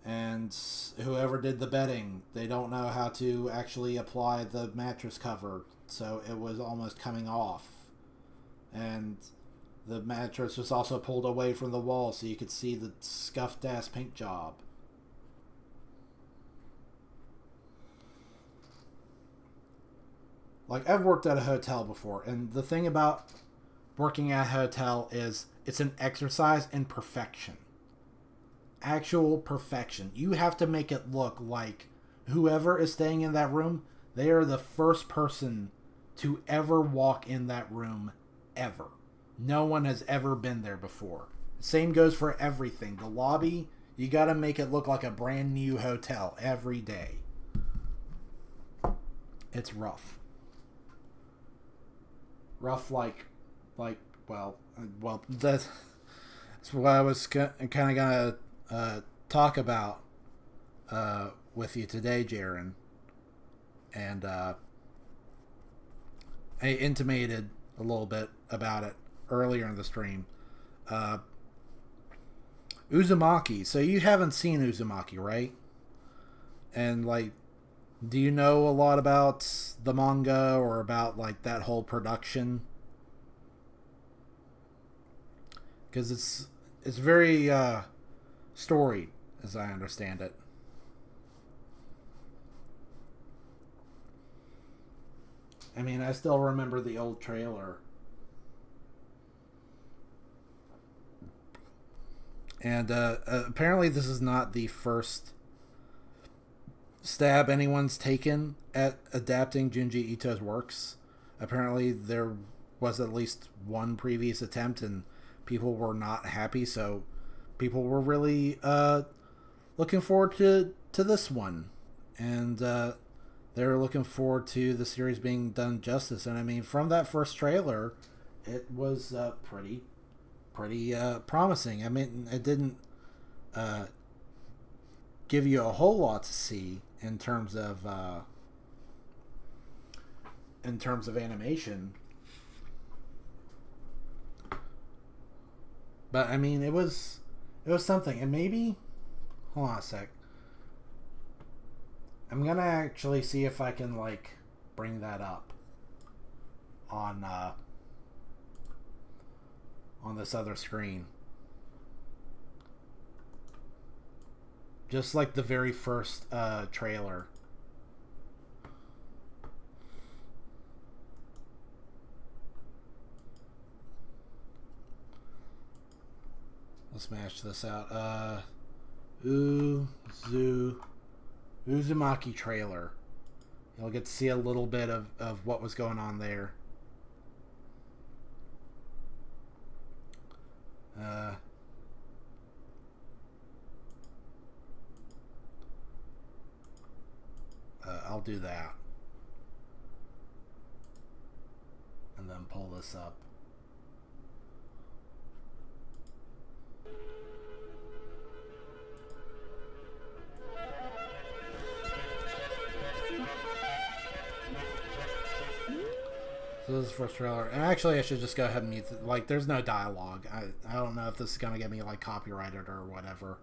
A: And whoever did the bedding, they don't know how to actually apply the mattress cover, so it was almost coming off. And the mattress was also pulled away from the wall so you could see the scuffed ass paint job. Like, I've worked at a hotel before, and the thing about working at a hotel is it's an exercise in perfection. Actual perfection. You have to make it look like whoever is staying in that room, they are the first person to ever walk in that room ever. No one has ever been there before. Same goes for everything. The lobby, you got to make it look like a brand new hotel every day. It's rough. Rough well, that's what I was kind of gonna talk about with you today, Jaron. And I intimated a little bit about it earlier in the stream. Uzumaki. So you haven't seen Uzumaki, right? And like, do you know a lot about the manga or about like that whole production? Because it's very storied, as I understand it. I mean, I still remember the old trailer. And apparently this is not the first stab anyone's taken at adapting Junji Ito's works. Apparently there was at least one previous attempt and people were not happy, so people were really looking forward to this one. And they're looking forward to the series being done justice. And I mean, from that first trailer, it was pretty promising. I mean, it didn't give you a whole lot to see in terms of animation, but I mean, it was something. And maybe, hold on a sec, I'm gonna actually see if I can like bring that up on on this other screen. Just like the very first trailer. Let's smash this out. Uzumaki trailer. You'll get to see a little bit of what was going on there. I'll do that. And then pull this up. So this is the first trailer. And actually, I should just go ahead and mute it. Like, there's no dialogue. I don't know if this is going to get me, like, copyrighted or whatever.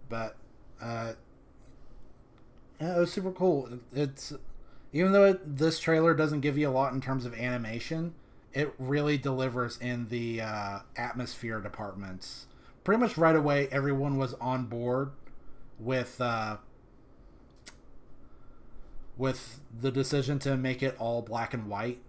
A: But, yeah, it was super cool. It's... Even though this trailer doesn't give you a lot in terms of animation, it really delivers in the atmosphere departments. Pretty much right away, everyone was on board with the decision to make it all black and white.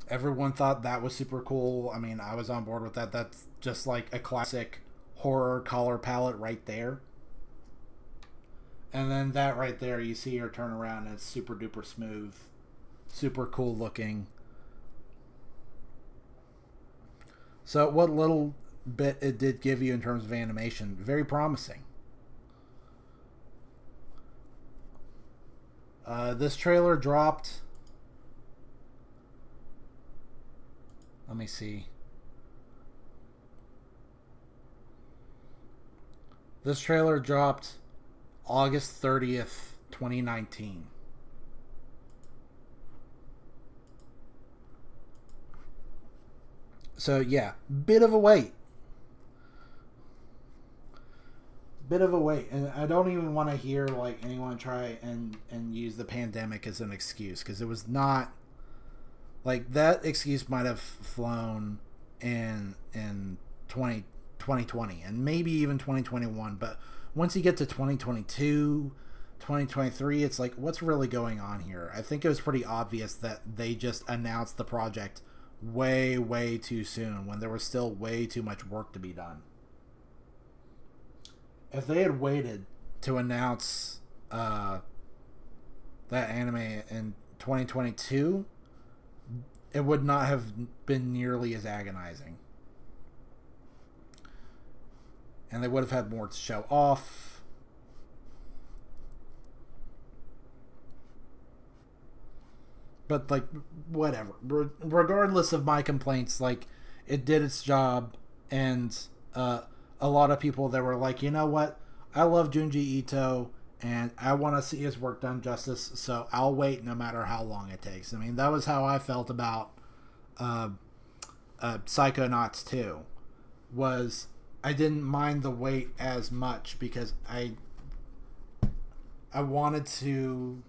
A: Everyone thought that was super cool. I mean, I was on board with that. That's just like a classic horror color palette right there. And then that right there, you see her turn around and it's super duper smooth. Super cool looking. So what little bit it did give you in terms of animation, very promising. This trailer dropped... Let me see. This trailer dropped August 30th, 2019. So yeah, bit of a wait. And I don't even want to hear like anyone try and use the pandemic as an excuse, because it was not like that. Excuse might have flown in 2020 and maybe even 2021, but once you get to 2022, 2023, it's like, what's really going on here? I think it was pretty obvious that they just announced the project way too soon when there was still way too much work to be done. If they had waited to announce that anime in 2022, it would not have been nearly as agonizing. And they would have had more to show off. But, like, whatever. Regardless of my complaints, like, it did its job. And a lot of people that were like, you know what? I love Junji Ito, and I want to see his work done justice, so I'll wait no matter how long it takes. I mean, that was how I felt about Psychonauts 2. Was... I didn't mind the wait as much because I wanted to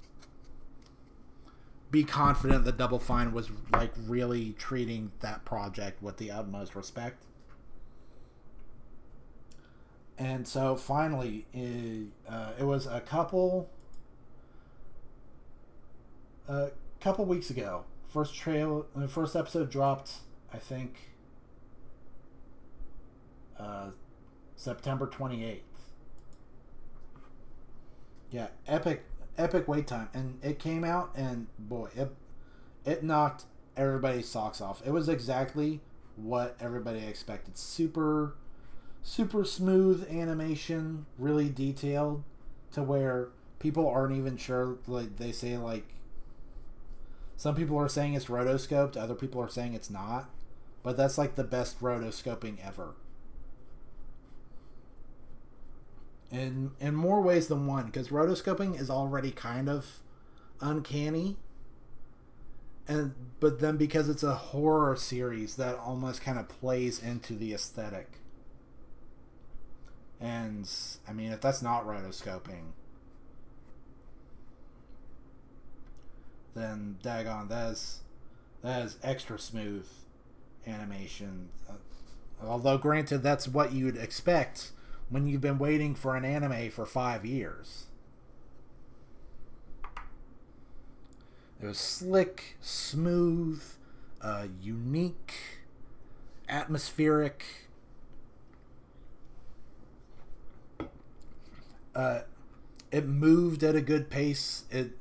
A: be confident that Double Fine was like really treating that project with the utmost respect. And so finally, it was a couple weeks ago. First episode dropped, I think, September 28th. Yeah, epic wait time, and it came out, and boy, it knocked everybody's socks off. It was exactly what everybody expected. Super smooth animation, really detailed, to where people aren't even sure. Like, they say, like, some people are saying it's rotoscoped, other people are saying it's not, but that's like the best rotoscoping ever. In more ways than one, because rotoscoping is already kind of uncanny, but then because it's a horror series, that almost kind of plays into the aesthetic. And I mean, if that's not rotoscoping, then daggone, that is extra smooth animation. Although, granted, that's what you'd expect when you've been waiting for an anime for 5 years. It was slick, smooth, unique, atmospheric. It moved at a good pace. It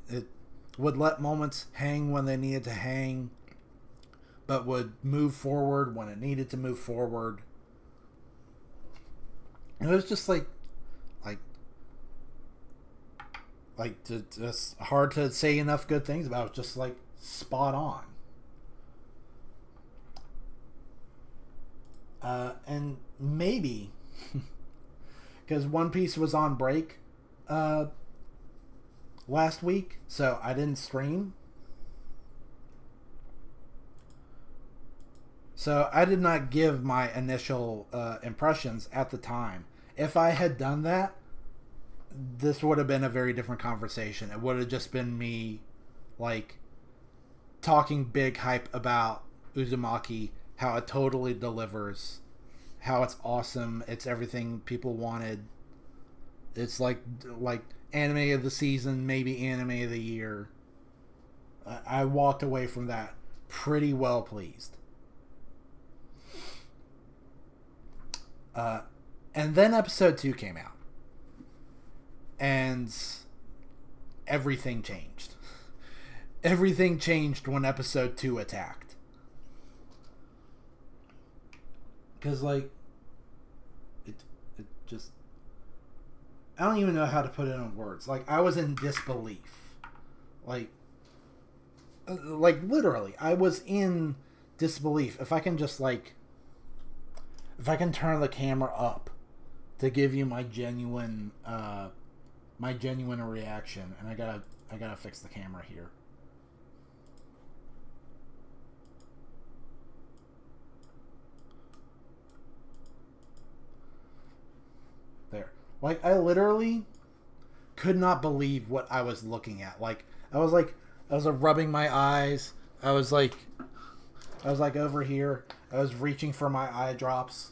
A: would let moments hang when they needed to hang, but would move forward when it needed to move forward. It was just like just hard to say enough good things about it. Just like spot on. And maybe because One Piece was on break last week, so I didn't stream. So I did not give my initial impressions at the time. If I had done that, this would have been a very different conversation. It would have just been me, like, talking big hype about Uzumaki, how it totally delivers, how it's awesome, it's everything people wanted. It's like anime of the season, maybe anime of the year. I walked away from that pretty well pleased. And then episode 2 came out. And everything changed. Everything changed when episode 2 attacked. Because, like, it just... I don't even know how to put it in words. Like, I was in disbelief. Like, literally, I was in disbelief. If I can just, like... If I can turn the camera up to give you my genuine reaction, and I gotta fix the camera here. There. Like, I literally could not believe what I was looking at. Like, I was rubbing my eyes. I was like over here. I was reaching for my eye drops.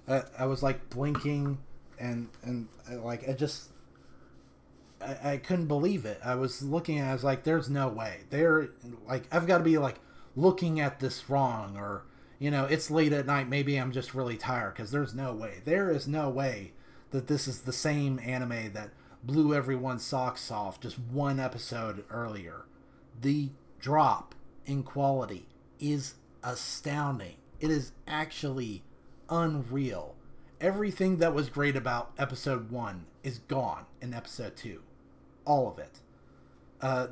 A: I was like blinking and like I couldn't believe it. I was looking at it, I was like, there's no way. I've got to be like looking at this wrong, or it's late at night, maybe I'm just really tired, because there's no way. There is no way that this is the same anime that blew everyone's socks off just one episode earlier. The drop in quality is astounding. It is actually unreal. Everything that was great about episode 1 is gone in episode 2. All of it.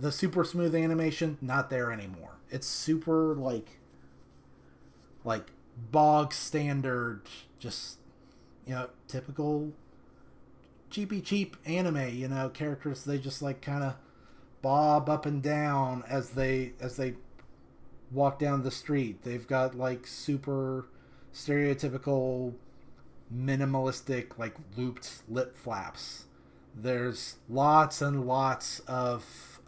A: The super smooth animation, not there anymore. It's super like bog standard, just typical cheap anime. Characters, they just like kind of bob up and down as they walk down the street. They've got like super stereotypical minimalistic like looped lip flaps. There's lots and lots of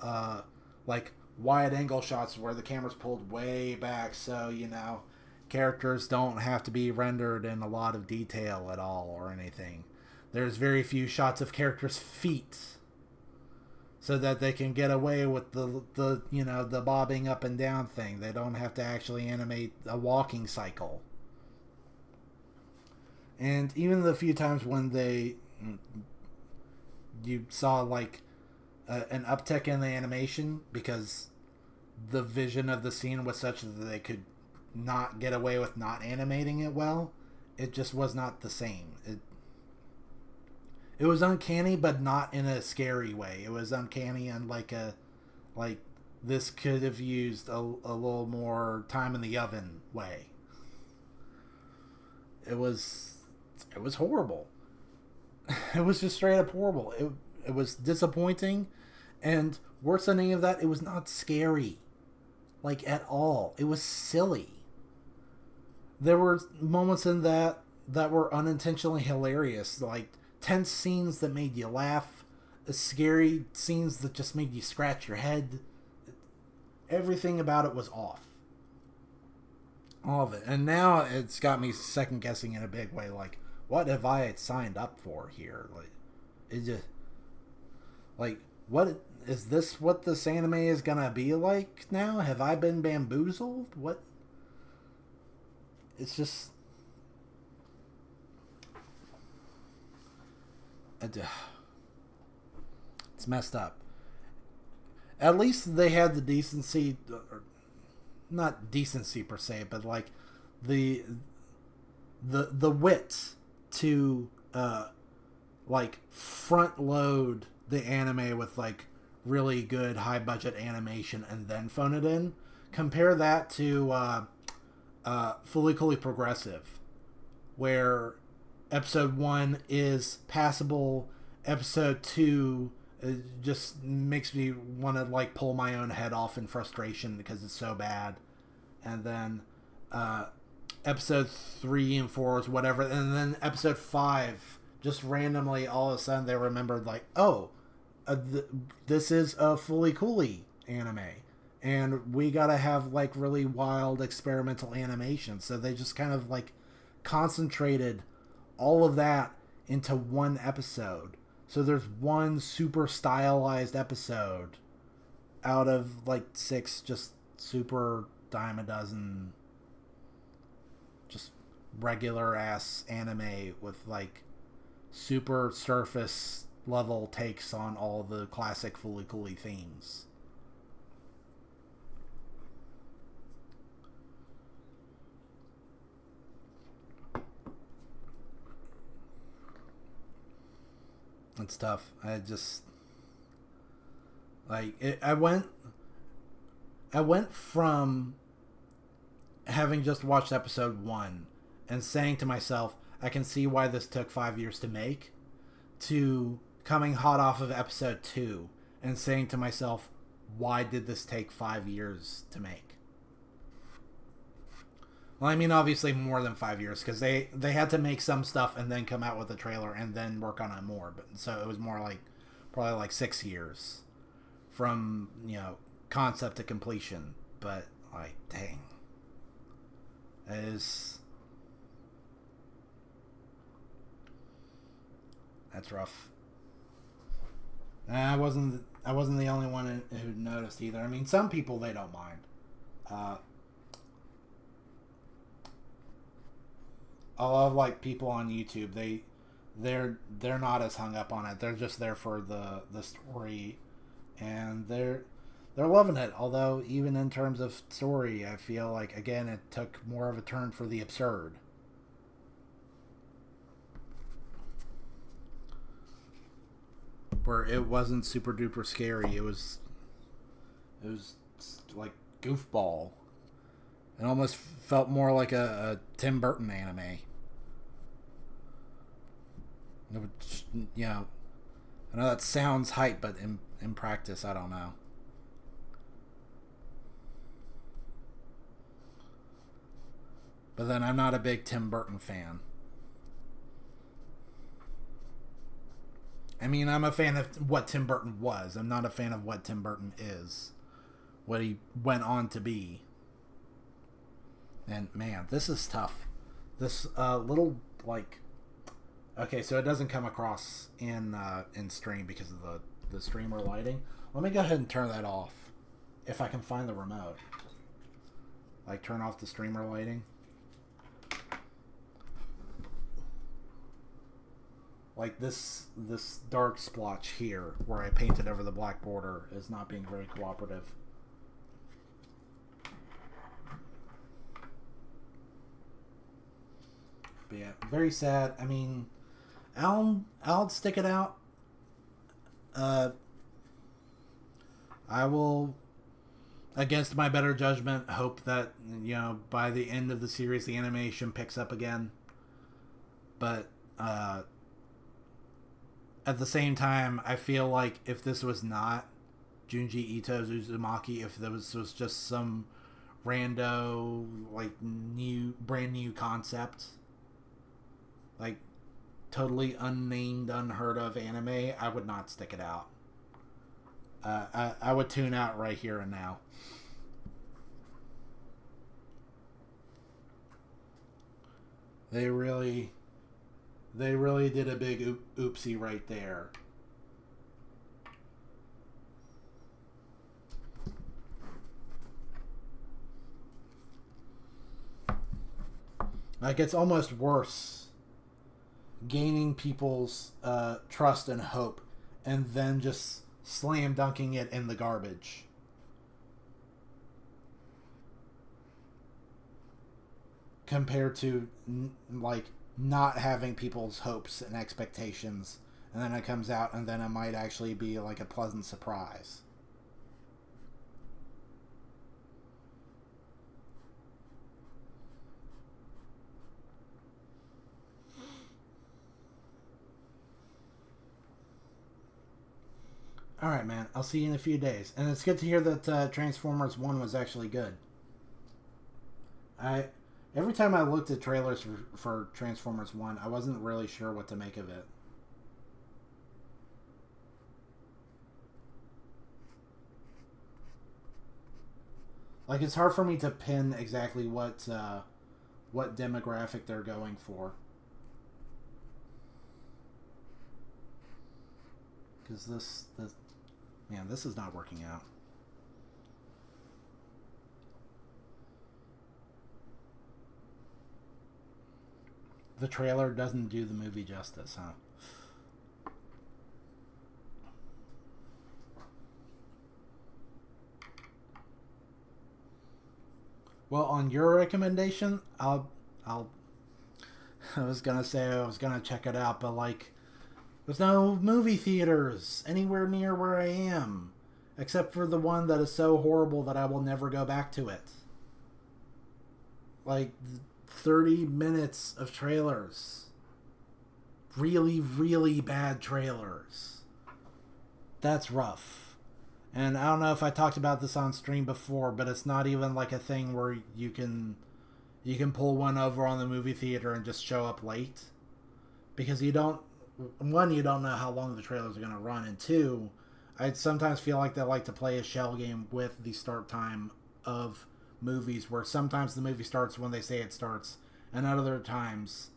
A: like wide angle shots where the camera's pulled way back, so characters don't have to be rendered in a lot of detail at all or anything. There's very few shots of characters' feet, so that they can get away with the bobbing up and down thing. They don't have to actually animate a walking cycle. And even the few times when you saw like an uptick in the animation, because the vision of the scene was such that they could not get away with not animating it well, it just was not the same. It was uncanny, but not in a scary way. It was uncanny and like this could have used a little more time in the oven way. It was horrible. It was just straight up horrible. It was disappointing, and worse than any of that, it was not scary, like at all. It was silly. There were moments in that were unintentionally hilarious, like tense scenes that made you laugh, scary scenes that just made you scratch your head. Everything about it was off. All of it. And now it's got me second guessing in a big way. Like, what have I signed up for here? Like, it just, like, what is this? What this anime is gonna be like now? Have I been bamboozled? What? It's just, it's messed up. At least they had the decency, or not decency per se, but like the the wit to like front load the anime with like really good high budget animation and then phone it in. Compare that to Fully Coolly Progressive, where episode 1 is passable, episode 2 it just makes me want to like pull my own head off in frustration because it's so bad, and then episode 3 and 4 is whatever, and then episode 5 just randomly all of a sudden they remembered like, oh, this is a Fully Coolly anime, and we gotta have like really wild experimental animation, so they just kind of like concentrated all of that into one episode. So there's one super stylized episode out of like 6 just super dime a dozen just regular ass anime with like super surface level takes on all the classic Fully Coolly themes. It's tough. I just like it, I went from having just watched episode 1 and saying to myself, I can see why this took 5 years to make, to coming hot off of episode 2 and saying to myself, why did this take 5 years to make? Well, I mean, obviously more than 5 years, because they had to make some stuff and then come out with a trailer and then work on it more. But so it was more like probably like 6 years from, you know, concept to completion. But like, dang, that's rough. I wasn't the only one who noticed either. I mean, some people, they don't mind. A lot of like people on YouTube, they're not as hung up on it. They're just there for the story, and they're loving it. Although even in terms of story, I feel like again it took more of a turn for the absurd. Where it wasn't super duper scary. It was like goofball. It almost felt more like a Tim Burton anime. You know, I know that sounds hype, but in practice, I don't know. But then I'm not a big Tim Burton fan. I mean, I'm a fan of what Tim Burton was. I'm not a fan of what Tim Burton is. What he went on to be. And man, this is tough. This little like, okay, so it doesn't come across in stream because of the streamer lighting. Let me go ahead and turn that off, if I can find the remote. Like turn off the streamer lighting. Like this dark splotch here where I painted over the black border is not being very cooperative. But yeah, very sad. I mean, I'll stick it out. I will, against my better judgment, hope that, you know, by the end of the series the animation picks up again. But at the same time, I feel like if this was not Junji Ito's Uzumaki, if this was just some brand new concept, like totally unnamed, unheard of anime, I would not stick it out. I would tune out right here and now. They really did a big oopsie right there. Like, it's almost worse gaining people's trust and hope and then just slam dunking it in the garbage. Compared to, like, not having people's hopes and expectations, and then it comes out and then it might actually be like a pleasant surprise. All right, man. I'll see you in a few days. And it's good to hear that Transformers 1 was actually good. Every time I looked at trailers for Transformers 1, I wasn't really sure what to make of it. Like, it's hard for me to pin exactly what demographic they're going for. Because this is not working out. The trailer doesn't do the movie justice, huh? Well, on your recommendation, I was gonna say I was gonna check it out, but like, there's no movie theaters anywhere near where I am, except for the one that is so horrible that I will never go back to it. Like, 30 minutes of trailers. Really, really bad trailers. That's rough. And I don't know if I talked about this on stream before, but it's not even like a thing where you can pull one over on the movie theater and just show up late. Because you don't know how long the trailers are going to run, and two, I sometimes feel like they like to play a shell game with the start time of movies, where sometimes the movie starts when they say it starts, and at other times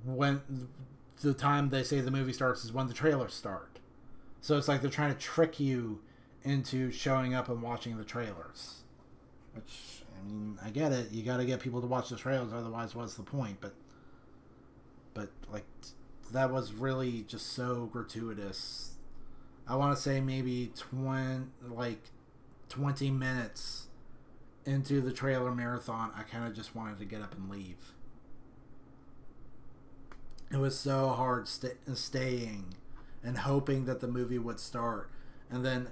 A: when the time they say the movie starts is when the trailers start. So it's like they're trying to trick you into showing up and watching the trailers, which, I mean, I get it, you got to get people to watch the trailers, otherwise what's the point? But like, that was really just so gratuitous. I want to say maybe 20 minutes into the trailer marathon, I kind of just wanted to get up and leave. It was so hard staying and hoping that the movie would start. And then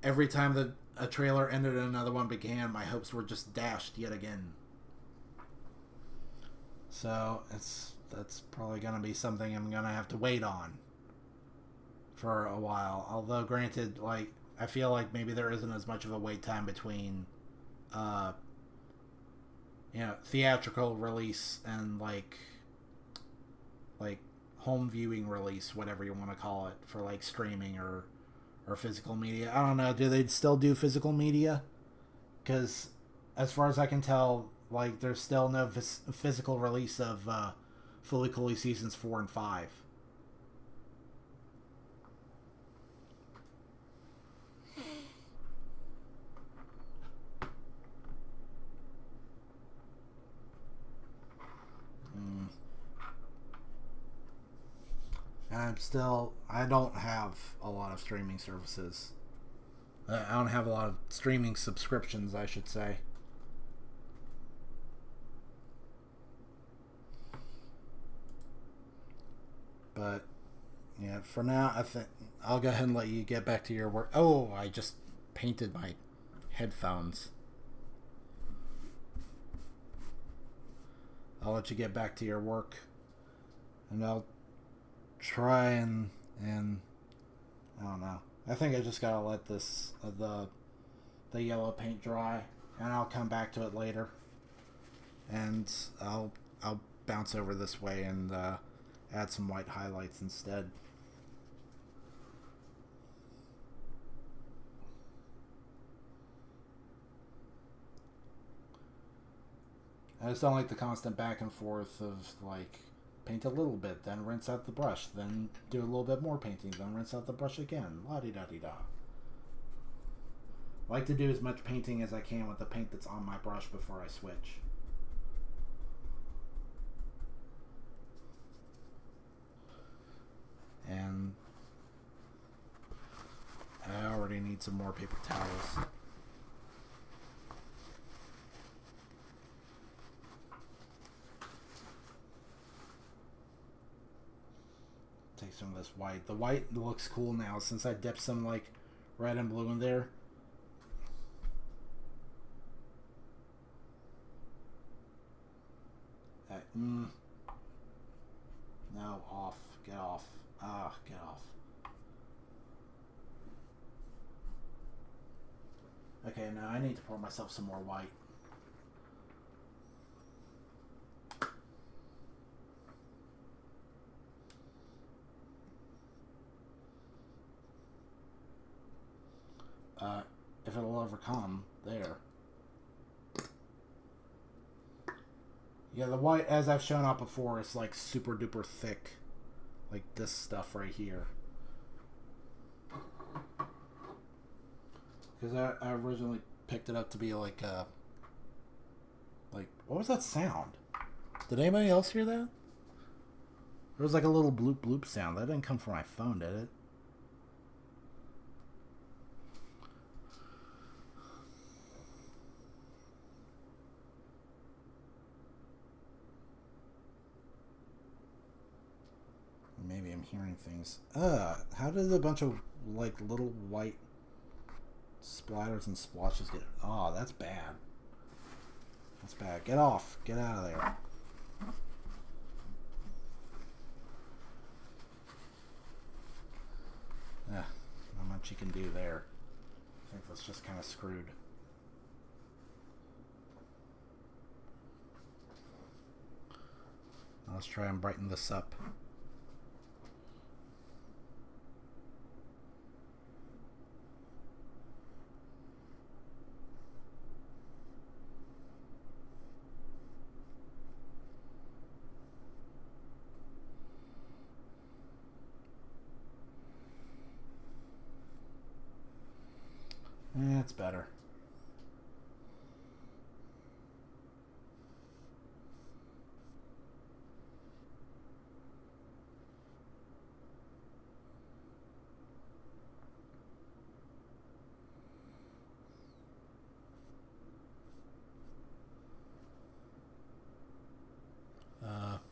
A: every time a trailer ended and another one began, my hopes were just dashed yet again. So that's probably going to be something I'm going to have to wait on for a while. Although, granted, like, I feel like maybe there isn't as much of a wait time between theatrical release and like home viewing release, whatever you want to call it, for like streaming or physical media. I don't know. Do they still do physical media? Because as far as I can tell, like, there's still no physical release of Fully Cooley seasons 4 and 5. I don't have a lot of streaming services. I don't have a lot of streaming subscriptions, I should say. But yeah, for now, I think I'll go ahead and let you get back to your work. Oh, I just painted my headphones. I'll let you get back to your work, and I'll try and I don't know. I think I just gotta let this the yellow paint dry, and I'll come back to it later, and I'll bounce over this way and add some white highlights instead. I just don't like the constant back and forth of like paint a little bit, then rinse out the brush, then do a little bit more painting, then rinse out the brush again. La di da di da. I like to do as much painting as I can with the paint that's on my brush before I switch. And I already need some more paper towels. Take some of this white. The white looks cool now since I dipped some like red and blue in there. No, off. Get off. Ah, get off. Okay, now I need to pour myself some more white. If it'll ever come, there. Yeah, the white, as I've shown up before, is like super duper thick. Like this stuff right here. Because I originally picked it up to be like what was that sound? Did anybody else hear that? There was like a little bloop bloop sound. That didn't come from my phone, did it? Maybe I'm hearing things. How did a bunch of like little white splatters and splotches get? Oh, that's bad. That's bad. Get off. Get out of there. Not much you can do there. I think that's just kind of screwed. Now let's try and brighten this up. That's better.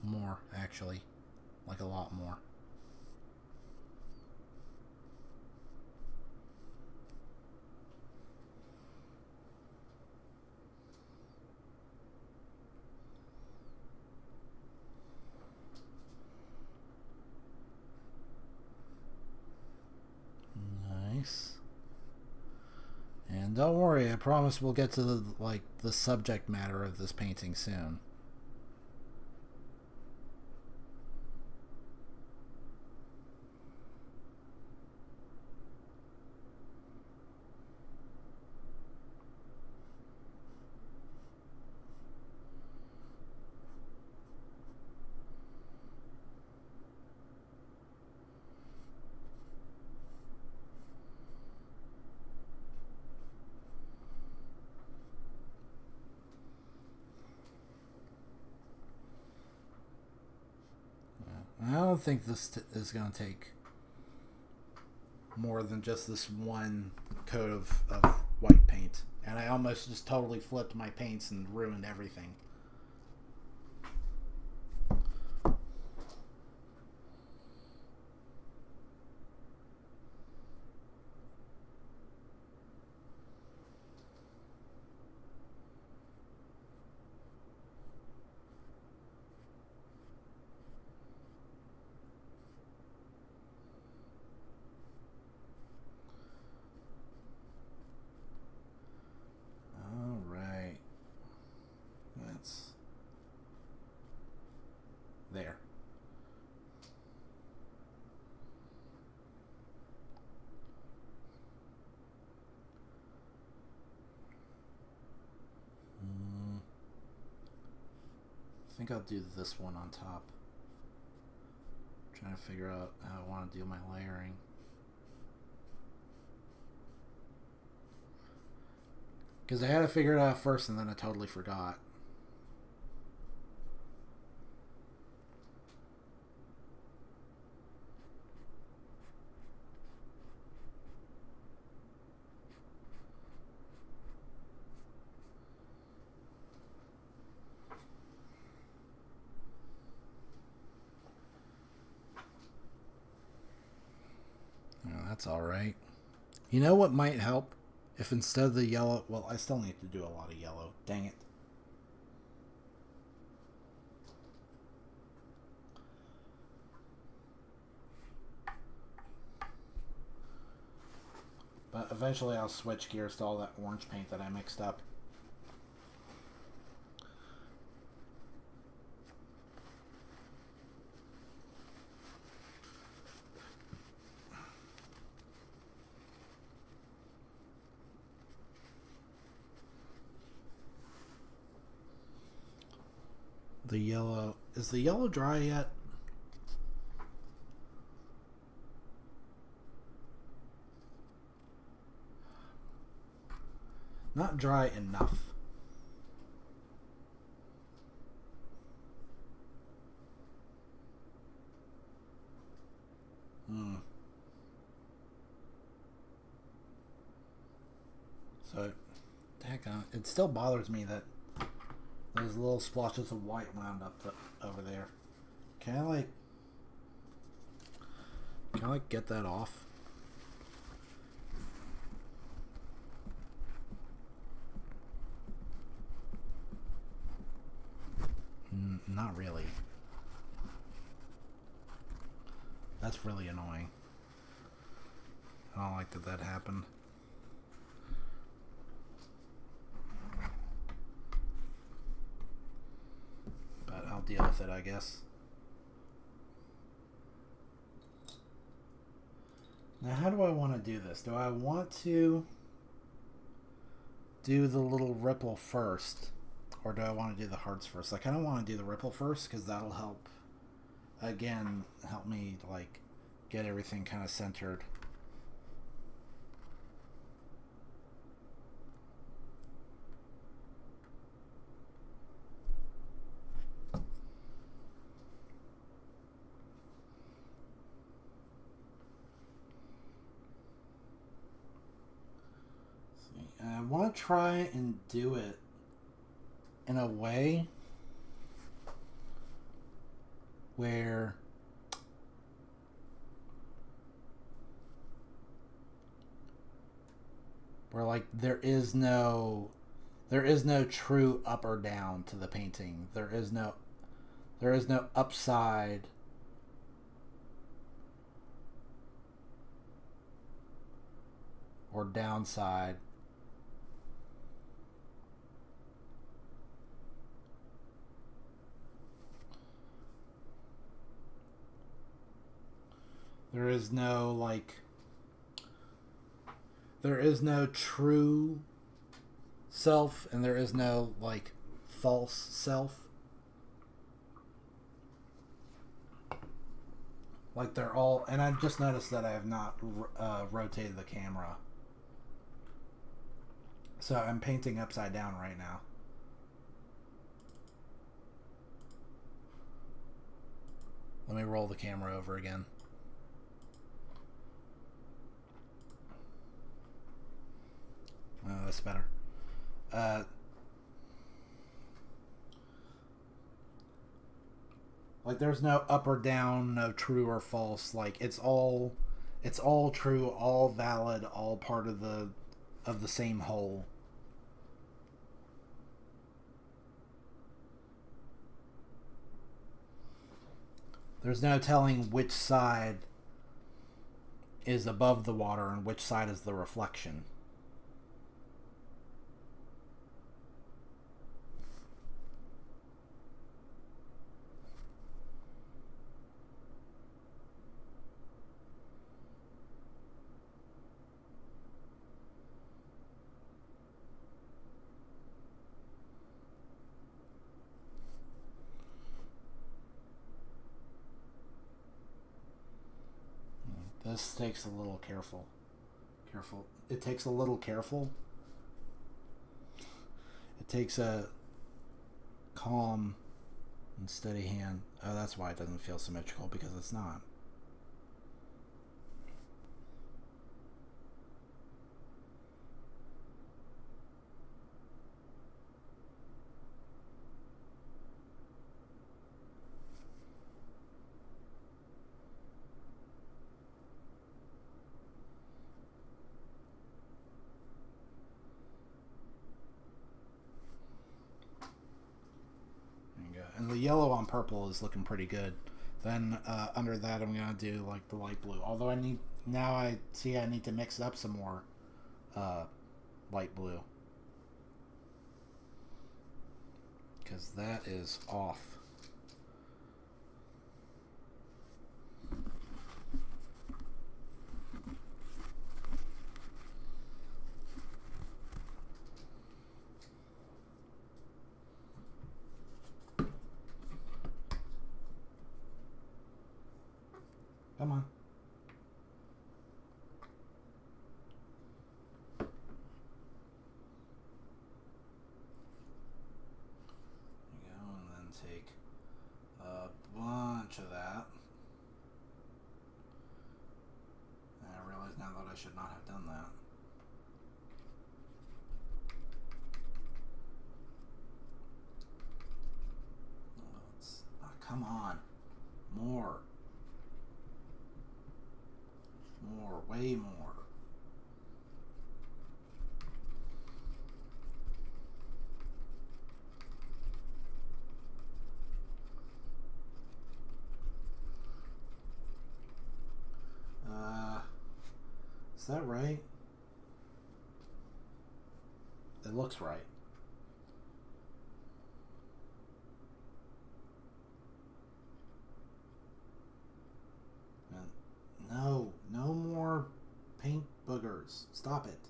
A: More, actually. Like a lot more. Nice. And don't worry, I promise we'll get to the subject matter of this painting soon. I don't think this is going to take more than just this one coat of white paint. And I almost just totally flipped my paints and ruined everything. think I'll do this one on top. Trying to figure out how I want to do my layering. Because I had to figure it out first and then I totally forgot. Oh, that's alright. You know what might help? If instead of the yellow... Well, I still need to do a lot of yellow. Dang it. But eventually I'll switch gears to all that orange paint that I mixed up. The yellow... Is the yellow dry yet? Not dry enough. So, heck on, it still bothers me that there's little splotches of white wound up over there. Can I get that off? Not really. That's really annoying. I don't like that happened. But I'll deal with it, I guess. Now, how do I want to do this? Do I want to do the little ripple first? Or do I want to do the hearts first? I kind of want to do the ripple first because that'll help, again, help me, like, get everything kind of centered. And I want to try and do it in a way where like there is no true up or down to the painting. There is no upside or downside. There is no true self and there is no like false self. Like they're all, and I've just noticed that I have not rotated the camera. So I'm painting upside down right now. Let me roll the camera over again. Oh, that's better. Like there's no up or down, no true or false. Like it's all true, all valid, all part of the same whole. There's no telling which side is above the water and which side is the reflection. This takes a little careful. Careful. It takes a little careful. It takes a calm and steady hand. Oh, that's why it doesn't feel symmetrical, because it's not. And the yellow on purple is looking pretty good. Then under that, I'm gonna do like the light blue. Although I need now, I see I need to mix up some more light blue, because that is off. Come on. There you go, and then take a bunch of that. And I realize now that I should not have done that. Come on. More. More, way more. Is that right? It looks right. No, no more paint boogers. Stop it.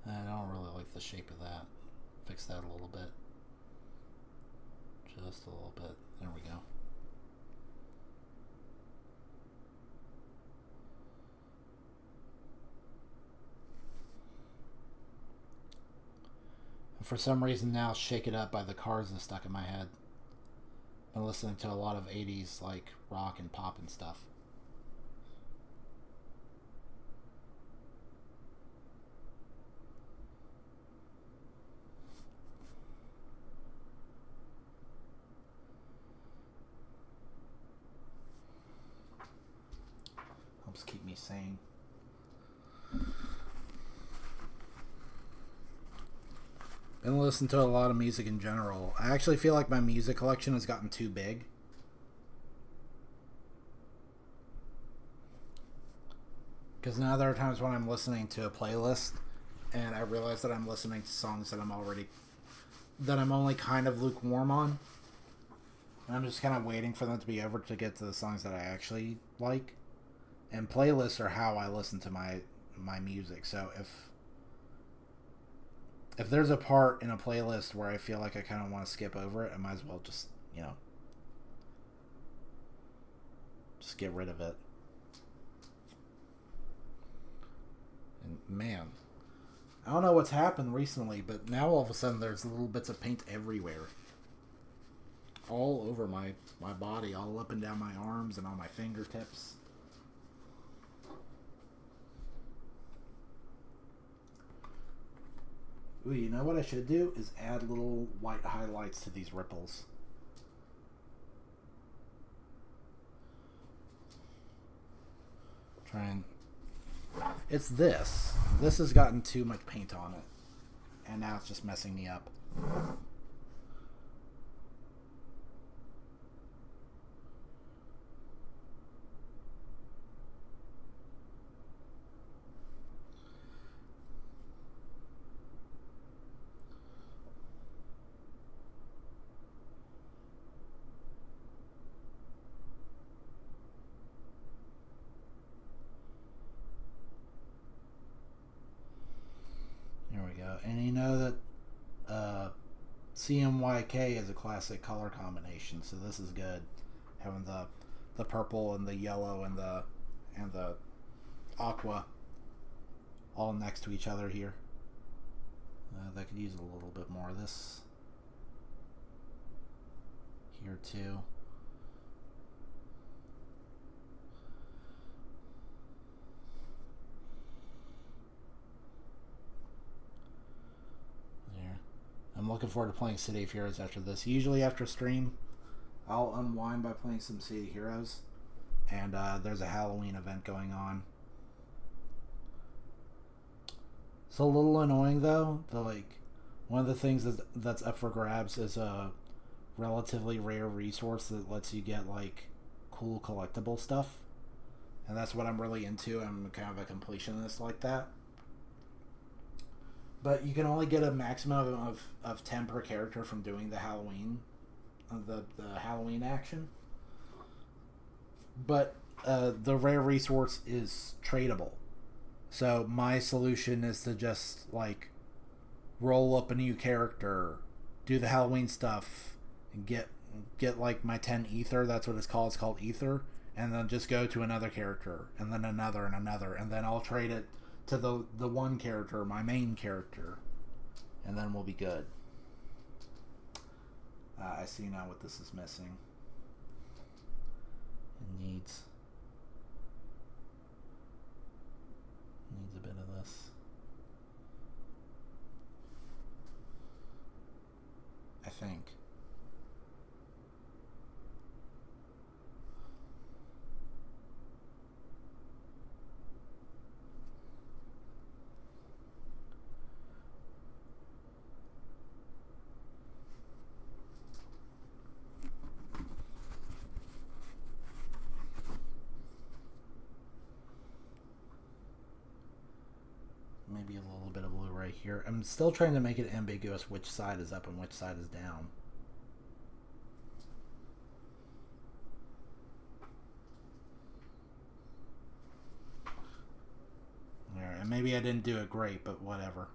A: I don't really like the shape of that. Fix that a little bit. Just a little bit. There we go. And for some reason now, Shake It Up by The Cars is stuck in my head. I've been listening to a lot of 80s like rock and pop and stuff. Helps keep me sane. Been listening to a lot of music in general. I actually feel like my music collection has gotten too big. Because now there are times when I'm listening to a playlist and I realize that I'm listening to songs that I'm only kind of lukewarm on. And I'm just kind of waiting for them to be over to get to the songs that I actually like. And playlists are how I listen to my music. So if there's a part in a playlist where I feel like I kind of want to skip over it, I might as well just get rid of it. And man, I don't know what's happened recently, but now all of a sudden there's little bits of paint everywhere. All over my body, all up and down my arms and on my fingertips. Ooh, you know what I should do is add little white highlights to these ripples. Try and... It's this. This has gotten too much paint on it. And now it's just messing me up. And you know that CMYK is a classic color combination, so this is good. Having the purple and the yellow and the aqua all next to each other here. That could use a little bit more of this here too. There. I'm looking forward to playing City of Heroes after this. Usually after stream, I'll unwind by playing some City of Heroes, and there's a Halloween event going on. It's a little annoying though. One of the things that's up for grabs is a relatively rare resource that lets you get like cool collectible stuff, and that's what I'm really into. I'm kind of a completionist like that. But you can only get a maximum of 10 per character from doing the Halloween action. But the rare resource is tradable. So my solution is to just like roll up a new character, do the Halloween stuff, and get like my 10 ether. That's what it's called. It's called ether, and then just go to another character, and then another, and then I'll trade it to the one character, my main character, and then we'll be good. I see now what this is missing. It needs a bit of this. I think. Maybe a little bit of blue right here. I'm still trying to make it ambiguous which side is up and which side is down. Alright, and maybe I didn't do it great, but whatever.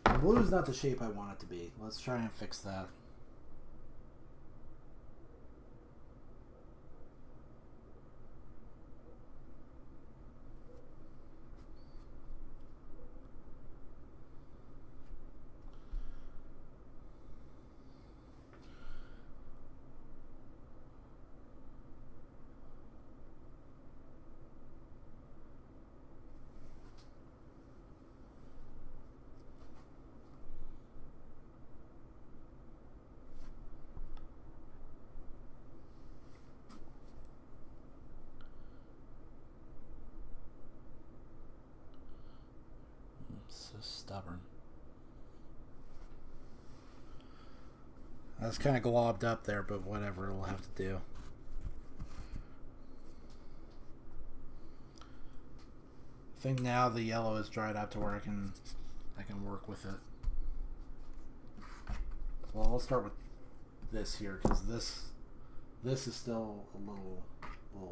A: The blue is not the shape I want it to be. Let's try and fix that. So stubborn. That's kind of globbed up there, but whatever, it'll have to do. I think now the yellow is dried out to where I can work with it. Well, I'll start with this here because this is still a little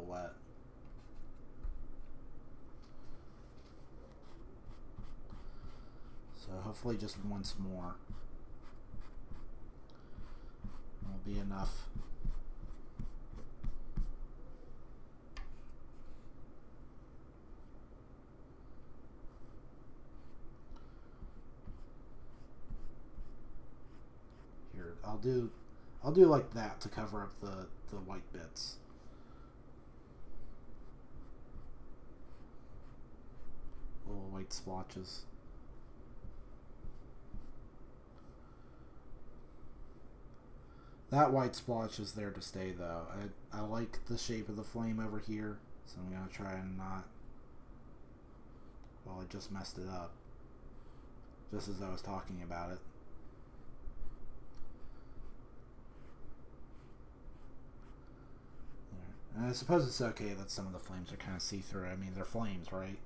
A: wet. So hopefully just once more will be enough. Here, I'll do like that to cover up the white bits. Little white splotches. That white splotch is there to stay, though. I like the shape of the flame over here, so I'm going to try and not... Well, I just messed it up. Just as I was talking about it. There. And I suppose it's okay that some of the flames are kind of see-through. I mean, they're flames, right?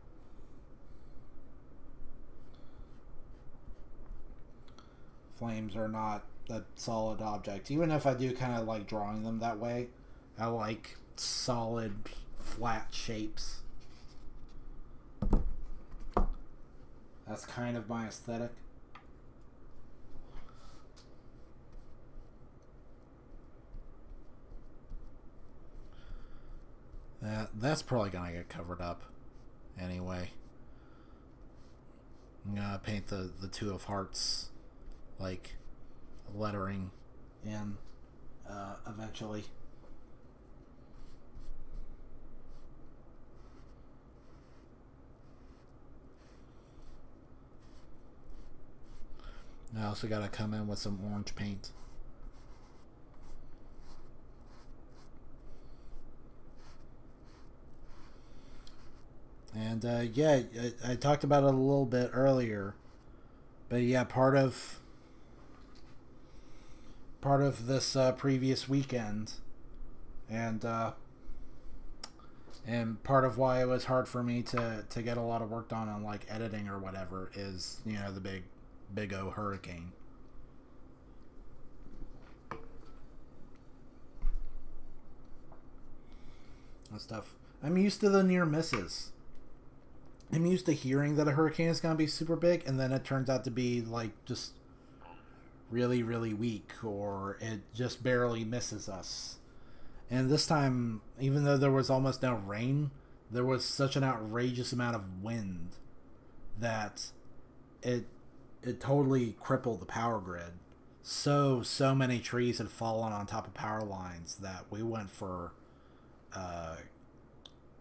A: Flames are not a solid object. Even if I do kind of like drawing them that way, I like solid, flat shapes. That's kind of my aesthetic. That's probably gonna get covered up anyway. I'm gonna paint the Two of Hearts like lettering in eventually. I also gotta come in with some orange paint. And yeah, I talked about it a little bit earlier, but yeah, part of this previous weekend, and part of why it was hard for me to get a lot of work done on like editing or whatever is, you know, the big O hurricane. And stuff. I'm used to the near misses. I'm used to hearing that a hurricane is going to be super big, and then it turns out to be like just really, really weak, or it just barely misses us. And this time, even though there was almost no rain, there was such an outrageous amount of wind that it it totally crippled the power grid. So many trees had fallen on top of power lines that we went for uh,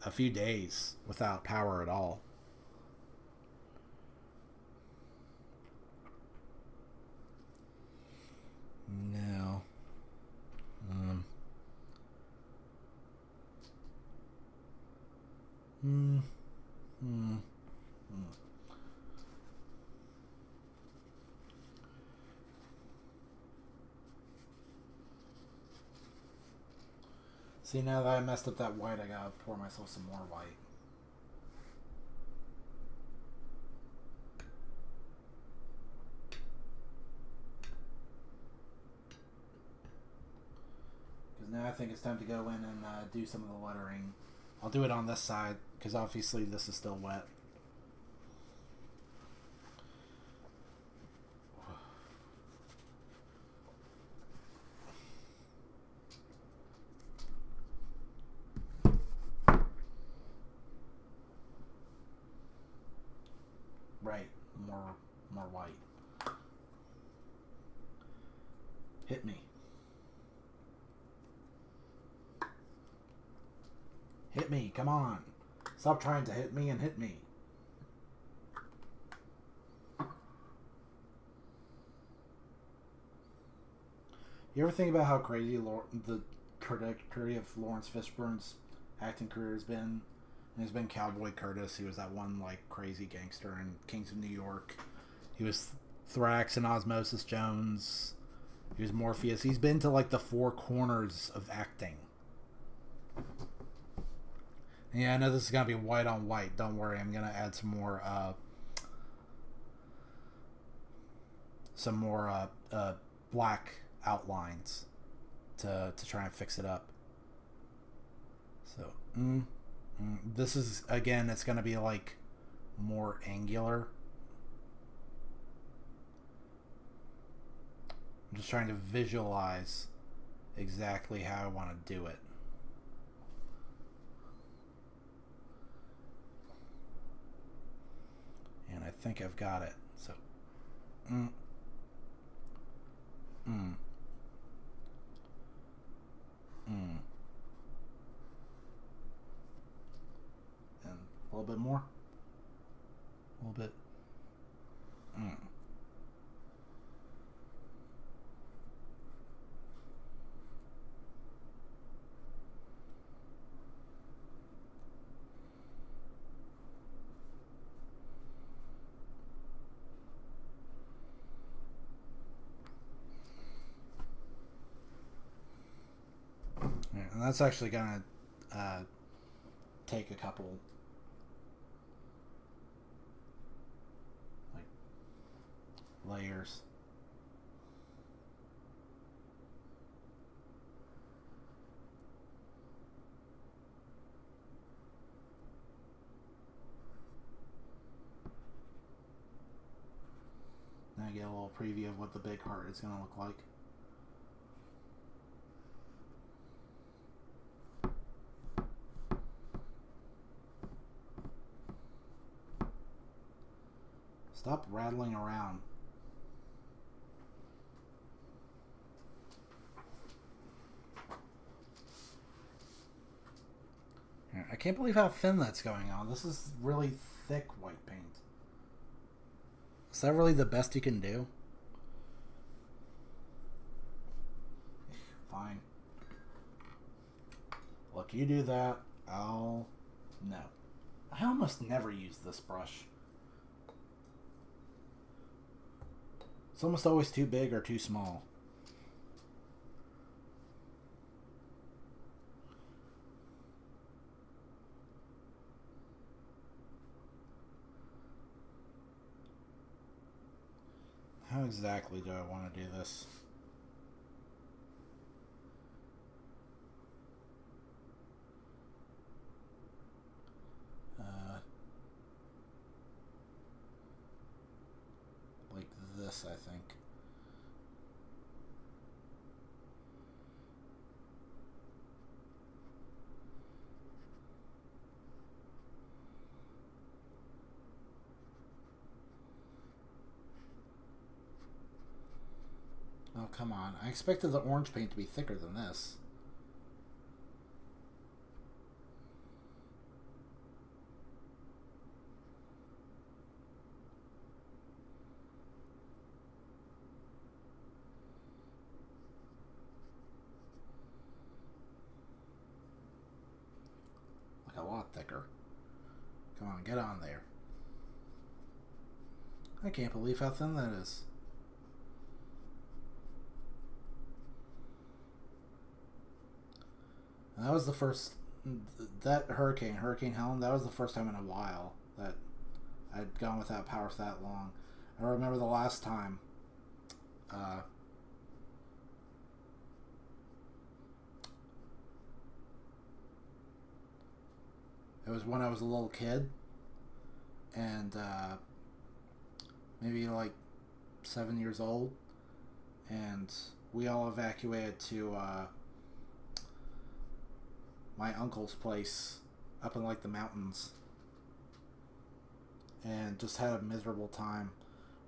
A: a few days without power at all. No. Um. Hmm. Hmm. Hmm. See, now that I messed up that white, I gotta pour myself some more white. Because now I think it's time to go in and do some of the lettering. I'll do it on this side, because obviously this is still wet. Right, more white. Hit me. Hit me, come on. Stop trying to hit me and hit me. You ever think about how crazy the trajectory of Lawrence Fishburne's acting career has been? And there's been Cowboy Curtis. He was that one like crazy gangster in Kings of New York. He was Thrax and Osmosis Jones. He was Morpheus. He's been to like the four corners of acting. Yeah, I know this is gonna be white on white. Don't worry, I'm gonna add some more black outlines to try and fix it up. So, this is again, it's gonna be like more angular. I'm just trying to visualize exactly how I want to do it. And I think I've got it. So, mm, mm, mm. And a little bit more. A little bit. Mm. Yeah, and that's actually gonna take a couple like layers. And I get a little preview of what the big heart is going to look like. Stop rattling around. I can't believe how thin that's going on. This is really thick white paint. Is that really the best you can do? Fine. Look, you do that, I'll... No. I almost never use this brush. It's almost always too big or too small. How exactly do I want to do this? Like this, I think. Oh, come on. I expected the orange paint to be thicker than this. Like a lot thicker. Come on, get on there. I can't believe how thin that is. And that was the first... That Hurricane Helen, that was the first time in a while that I'd gone without power for that long. I remember the last time... it was when I was a little kid. And maybe like 7 years old. And we all evacuated to... my uncle's place up in like the mountains, and just had a miserable time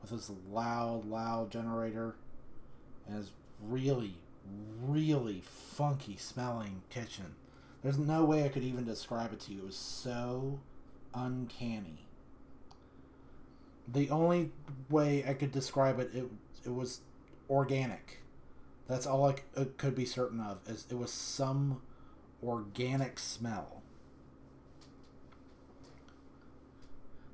A: with this loud generator and his really funky smelling kitchen. There's no way I could even describe it to you. It was so uncanny. The only way I could describe it, it was organic. That's all I could be certain of, is it was some organic smell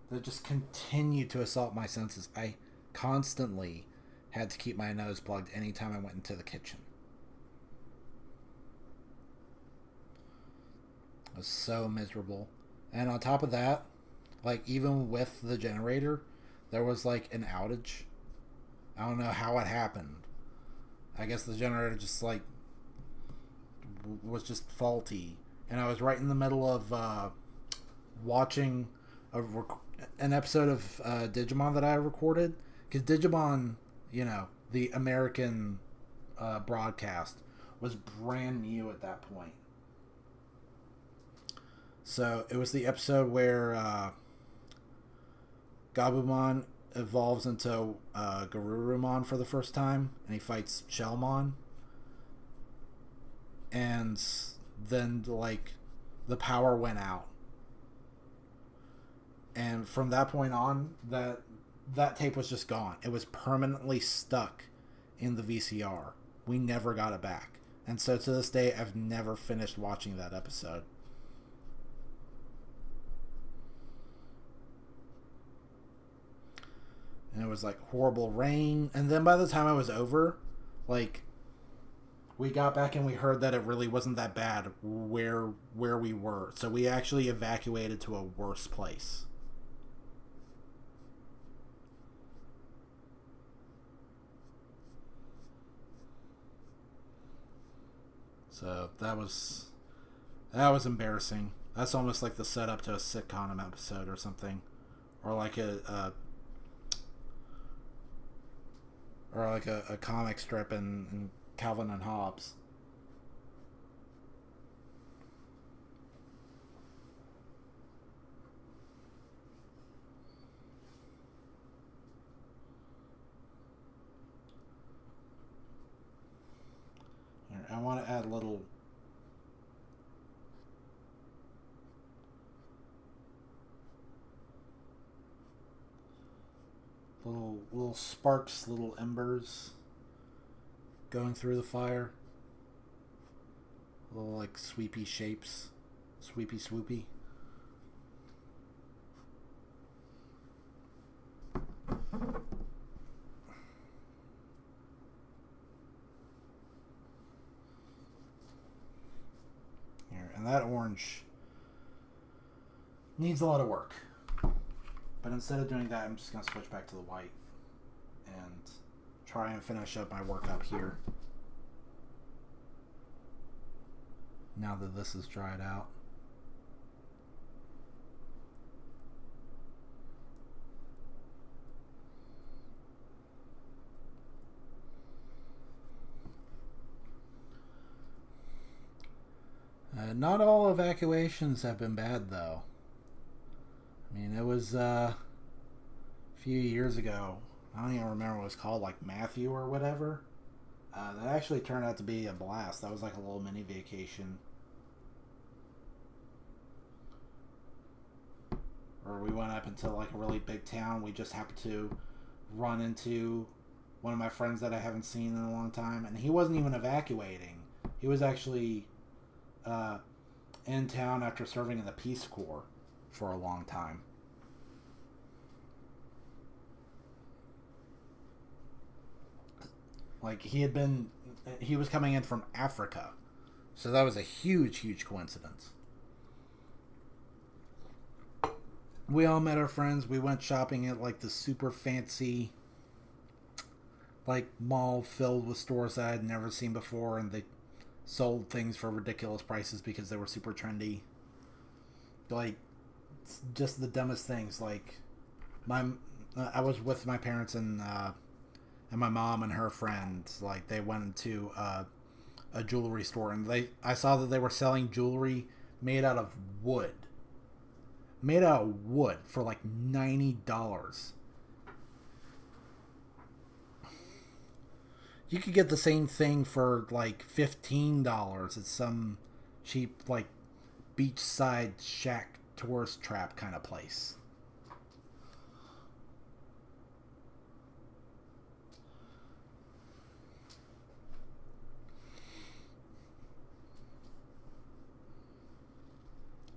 A: that just continued to assault my senses. I constantly had to keep my nose plugged anytime I went into the kitchen. It was so miserable. And on top of that, like, even with the generator, there was like an outage. I don't know how it happened. I guess the generator just like was just faulty, and I was right in the middle of watching an episode of Digimon that I recorded, because Digimon, you know, the American broadcast was brand new at that point. So it was the episode where Gabumon evolves into Garurumon for the first time, and he fights Shellmon. And then, like, the power went out. And from that point on, that tape was just gone. It was permanently stuck in the VCR. We never got it back. And so to this day, I've never finished watching that episode. And it was, like, horrible rain. And then by the time I was over, like... we got back and we heard that it really wasn't that bad where we were. So we actually evacuated to a worse place. So that was embarrassing. That's almost like the setup to a sitcom episode or something. Or like a or like a comic strip in Calvin and Hobbes. I want to add little sparks, little embers going through the fire. Little like sweepy shapes, sweepy swoopy. Here, and that orange needs a lot of work. But instead of doing that, I'm just going to switch back to the white and try and finish up my work up here. Now that this is dried out. Not all evacuations have been bad, though. I mean, it was a few years ago. I don't even remember what it was called, like Matthew or whatever. That actually turned out to be a blast. That was like a little mini vacation. Or we went up into like a really big town. We just happened to run into one of my friends that I haven't seen in a long time, and he wasn't even evacuating. He was actually in town after serving in the Peace Corps for a long time. Like he was coming in from Africa, so that was a huge coincidence. We all met our friends. We went shopping at like the super fancy like mall filled with stores that I had never seen before, and they sold things for ridiculous prices because they were super trendy. Like just the dumbest things. Like I was with my parents and my mom and her friends. Like they went into a jewelry store, and I saw that they were selling jewelry made out of wood. Made out of wood for like $90. You could get the same thing for like $15 at some cheap like beachside shack tourist trap kind of place.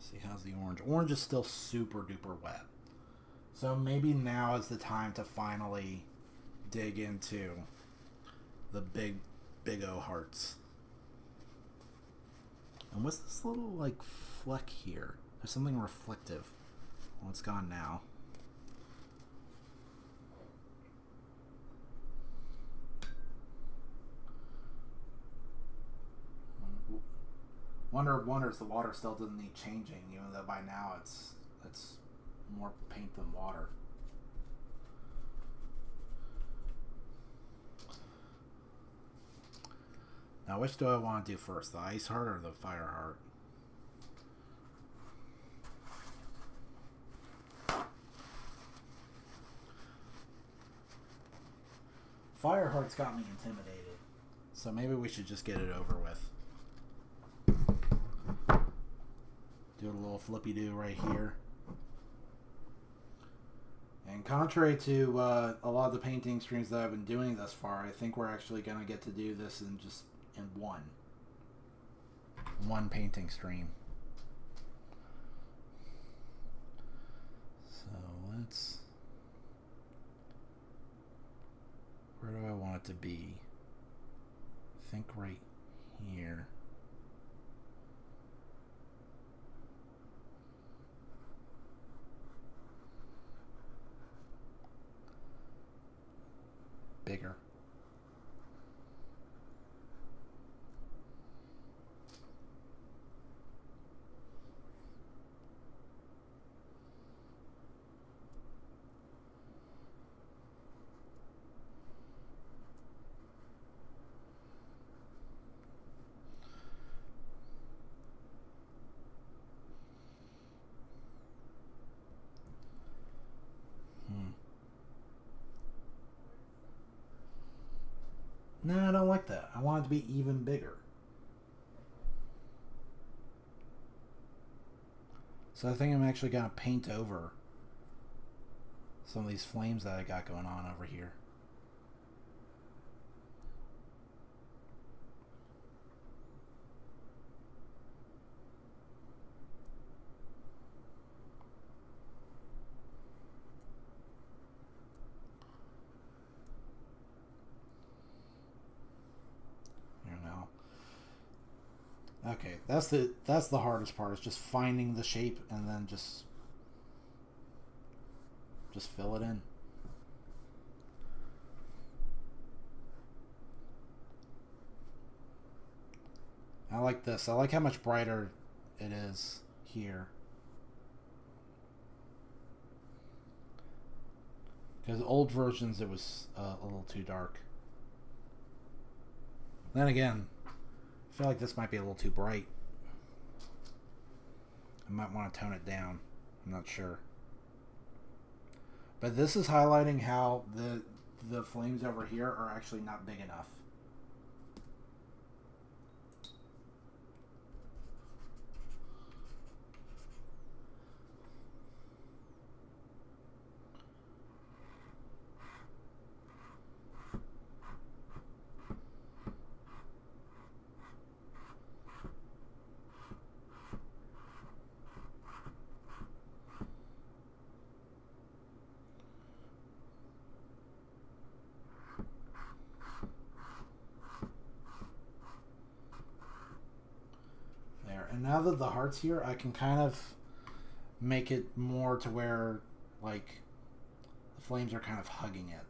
A: See, how's the orange? Orange is still super duper wet. So maybe now is the time to finally dig into the big O hearts. And what's this little like fleck here? There's something reflective. Well, it's gone now. Wonders the water still doesn't need changing, even though by now it's more paint than water. Now, which do I want to do first, the ice heart or the fire heart? Fire heart's got me intimidated, so maybe we should just get it over with. Do a little flippy do right here. And contrary to a lot of the painting streams that I've been doing thus far, I think we're actually going to get to do this in one painting stream. So let's... Where do I want it to be? I think right here. Bigger. No, I don't like that. I want it to be even bigger. So I think I'm actually going to paint over some of these flames that I got going on over here. Okay, that's the hardest part, is just finding the shape and then just fill it in. I like this. I like how much brighter it is here. Because old versions it was a little too dark. Then again, I feel like this might be a little too bright. I might want to tone it down. I'm not sure. But this is highlighting how the flames over here are actually not big enough. And now that the heart's here, I can kind of make it more to where, like, the flames are kind of hugging it.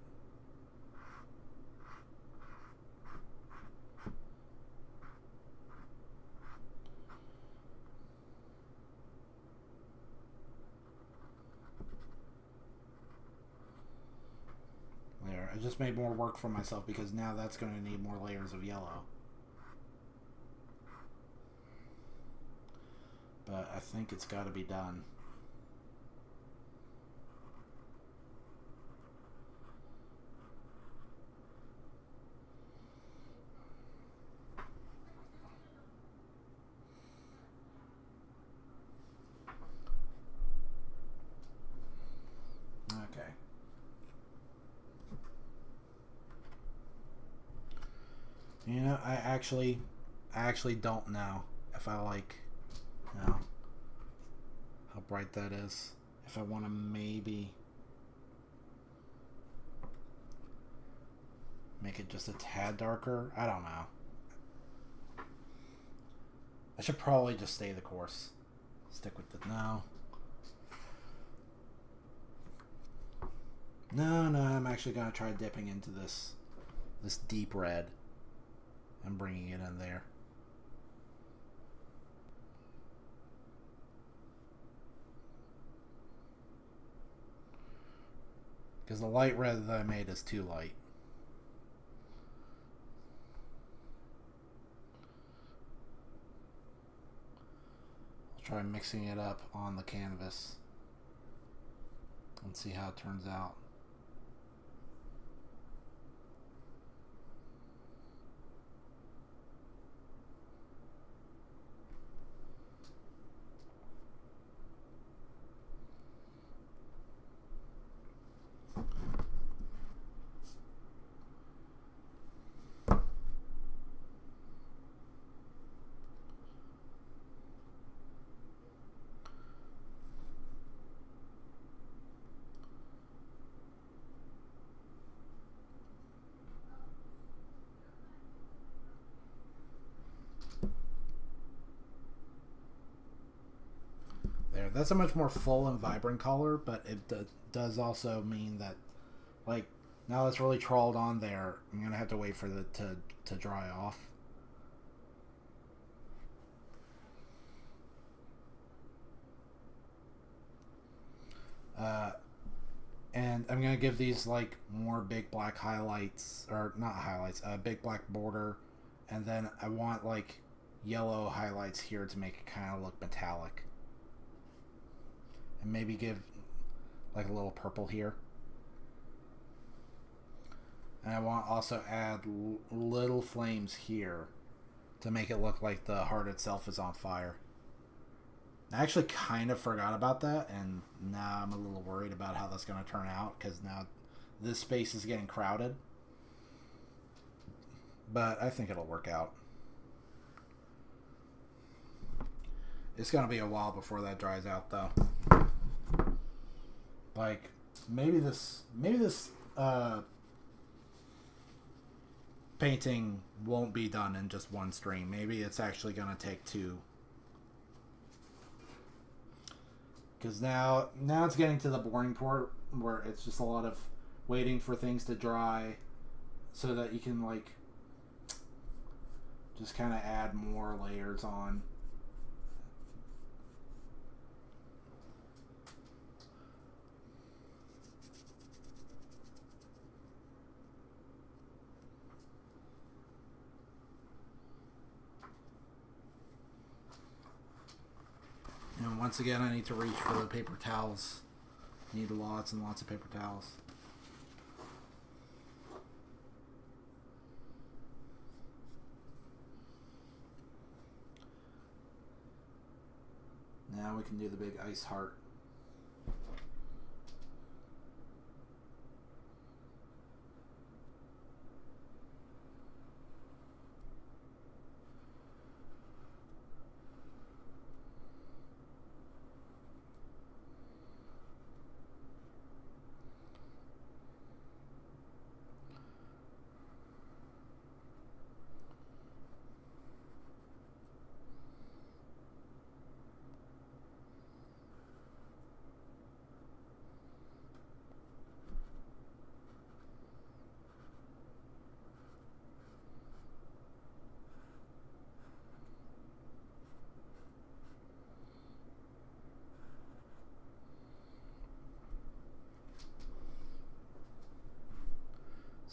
A: There, I just made more work for myself because now that's going to need more layers of yellow. But I think it's got to be done. Okay. You know, I actually don't know if I like, you know, how bright that is. If I want to maybe make it just a tad darker, I don't know. I should probably just stay the course. Stick with it now. No, I'm actually going to try dipping into this deep red and bringing it in there. Because the light red that I made is too light. I'll try mixing it up on the canvas and see how it turns out. There, that's a much more full and vibrant color, but it does also mean that, like, now that's really trawled on there, I'm gonna have to wait for it to dry off. And I'm gonna give these like more big black highlights, or not highlights, big black border, and then I want like yellow highlights here to make it kind of look metallic, and maybe give like a little purple here. And I want to also add little flames here to make it look like the heart itself is on fire. I actually kind of forgot about that, and now I'm a little worried about how that's going to turn out, because now this space is getting crowded. But I think it'll work out. It's going to be a while before that dries out, though. Like, maybe this painting won't be done in just one stream. Maybe it's actually going to take two. Because now it's getting to the boring part where it's just a lot of waiting for things to dry so that you can, like, just kind of add more layers on. And once again, I need to reach for the paper towels. Need lots and lots of paper towels. Now we can do the big ice heart.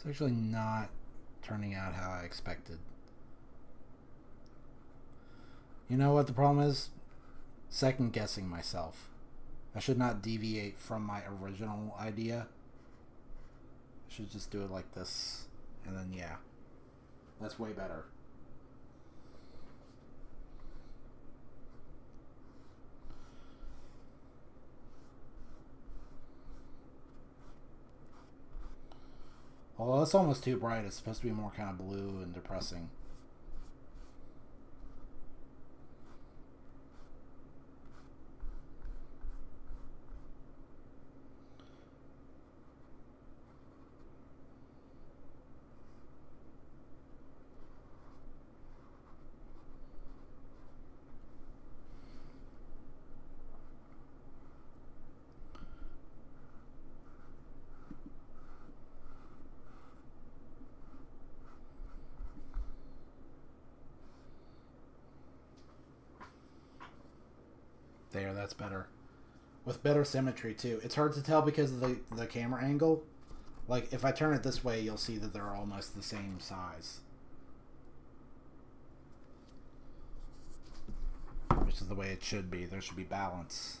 A: It's actually not turning out how I expected. You know what the problem is? Second guessing myself. I should not deviate from my original idea. I should just do it like this. And then, yeah. That's way better. Although that's almost too bright. It's supposed to be more kind of blue and depressing. There, that's better. With better symmetry, too. It's hard to tell because of the camera angle. Like, if I turn it this way, you'll see that they're almost the same size. Which is the way it should be. There should be balance.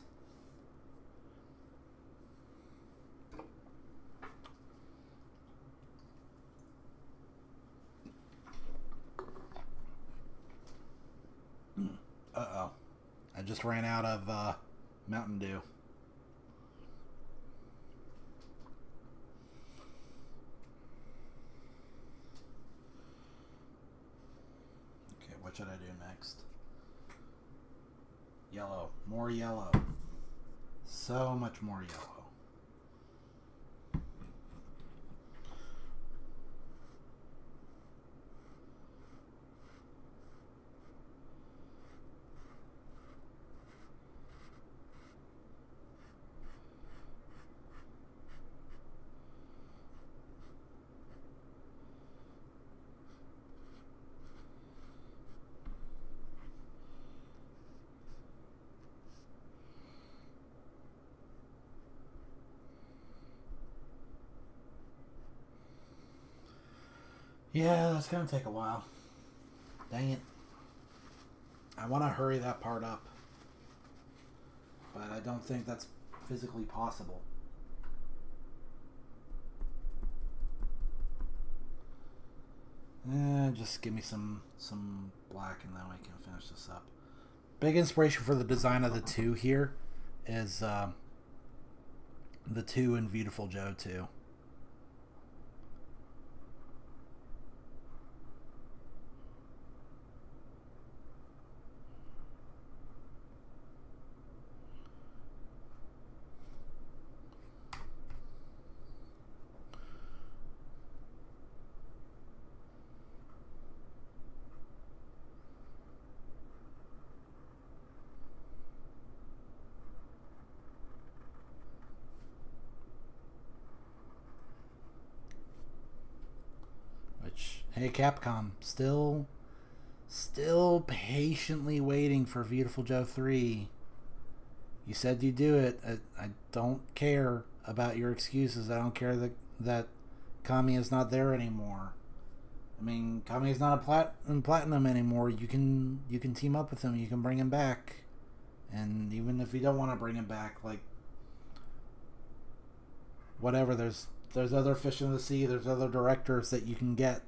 A: Uh-oh. I just ran out of Mountain Dew. Okay, what should I do next? Yellow. More yellow. So much more yellow. Yeah, that's gonna take a while. Dang it. I want to hurry that part up. But I don't think that's physically possible. just give me some black, and then we can finish this up. Big inspiration for the design of the 2 here is the 2 in Beautiful Joe 2. Which, hey, Capcom, still patiently waiting for Beautiful Joe 3. You said you'd do it. I don't care about your excuses. I don't care that Kami is not there anymore. I mean, Kami is not in Platinum anymore. You can team up with him. You can bring him back. And even if you don't want to bring him back, like, whatever, there's other fish in the sea. There's other directors that you can get.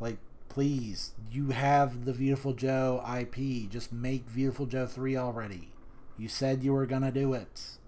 A: Like, please, you have the Beautiful Joe IP. Just make Beautiful Joe 3 already. You said you were gonna do it.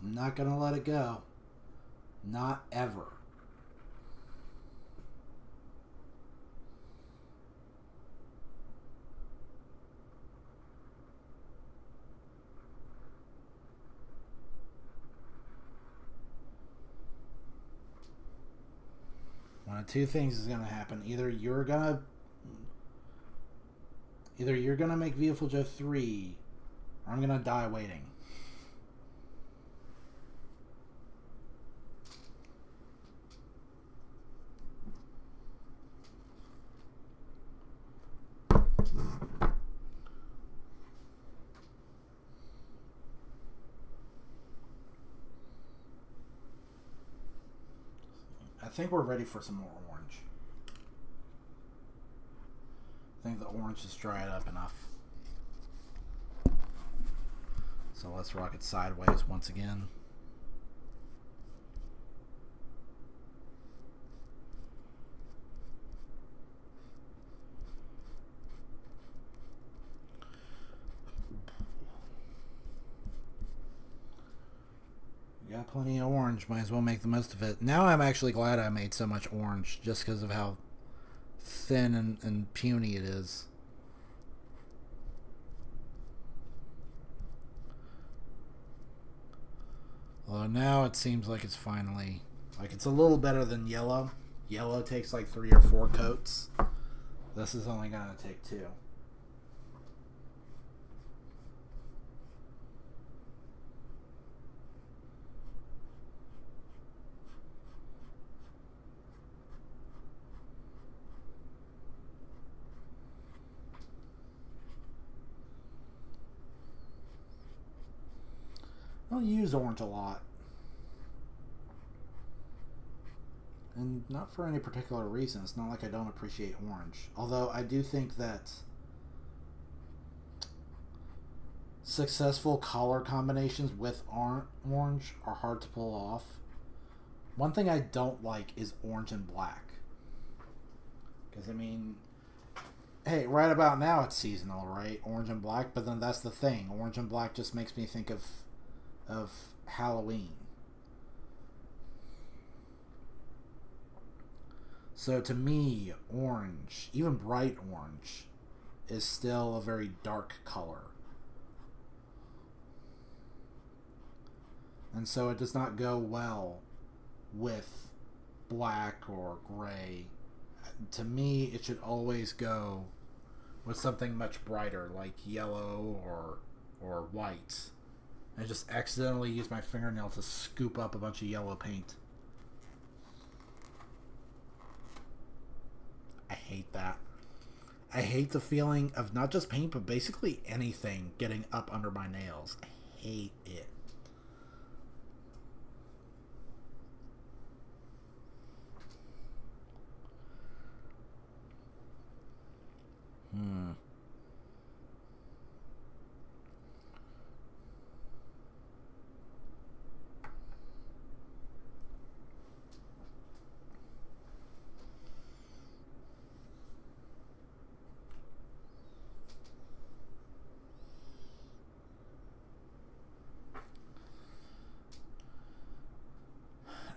A: I'm not gonna let it go. Not ever. One of 2 things is gonna happen. Either you're gonna make Beautiful Joe 3, or I'm gonna die waiting. I think we're ready for some more orange. I think the orange has dried up enough. So let's rock it sideways once again. Got plenty of orange, might as well make the most of it. Now I'm actually glad I made so much orange, just because of how thin and puny it is. Although now it seems like it's finally, like, it's a little better than yellow. Yellow takes like 3 or 4 coats. This is only going to take 2. I don't use orange a lot. And not for any particular reason. It's not like I don't appreciate orange. Although I do think that successful color combinations with orange are hard to pull off. One thing I don't like is orange and black. Because, I mean, hey, right about now it's seasonal, right? Orange and black, but then that's the thing. Orange and black just makes me think of Halloween. So to me, orange, even bright orange, is still a very dark color. And so it does not go well with black or gray. To me, it should always go with something much brighter, like yellow or white. I just accidentally used my fingernail to scoop up a bunch of yellow paint. I hate that. I hate the feeling of not just paint, but basically anything getting up under my nails. I hate it. Hmm.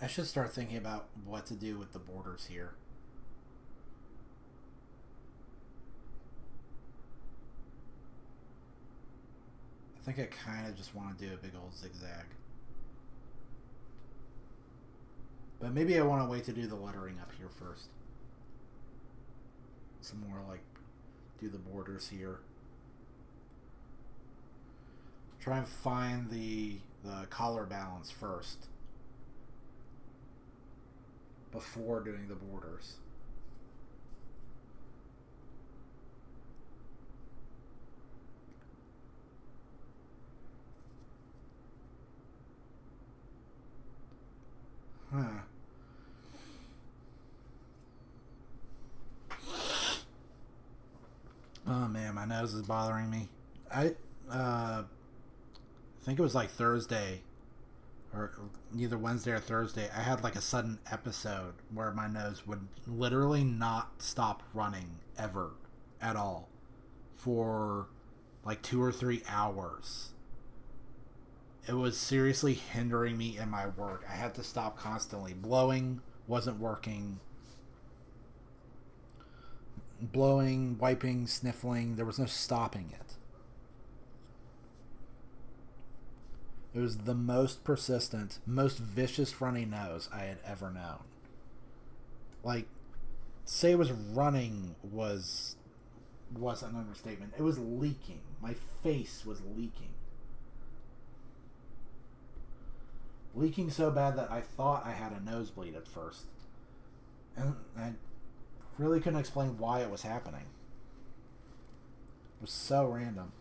A: I should start thinking about what to do with the borders here. I think I kind of just want to do a big old zigzag. But maybe I want to wait to do the lettering up here first. Some more like do the borders here. Try and find the collar balance first before doing the borders. Huh. Oh man, my nose is bothering me. I think it was like Thursday or either Wednesday or Thursday. I had like a sudden episode where my nose would literally not stop running ever at all for like 2 or 3 hours. It was seriously hindering me in my work. I had to stop constantly. Blowing wasn't working. Blowing, wiping, sniffling, there was no stopping it. It was the most persistent, most vicious runny nose I had ever known. Like, say it was running was an understatement. It was leaking. My face was leaking. Leaking so bad that I thought I had a nosebleed at first. And I really couldn't explain why it was happening. It was so random.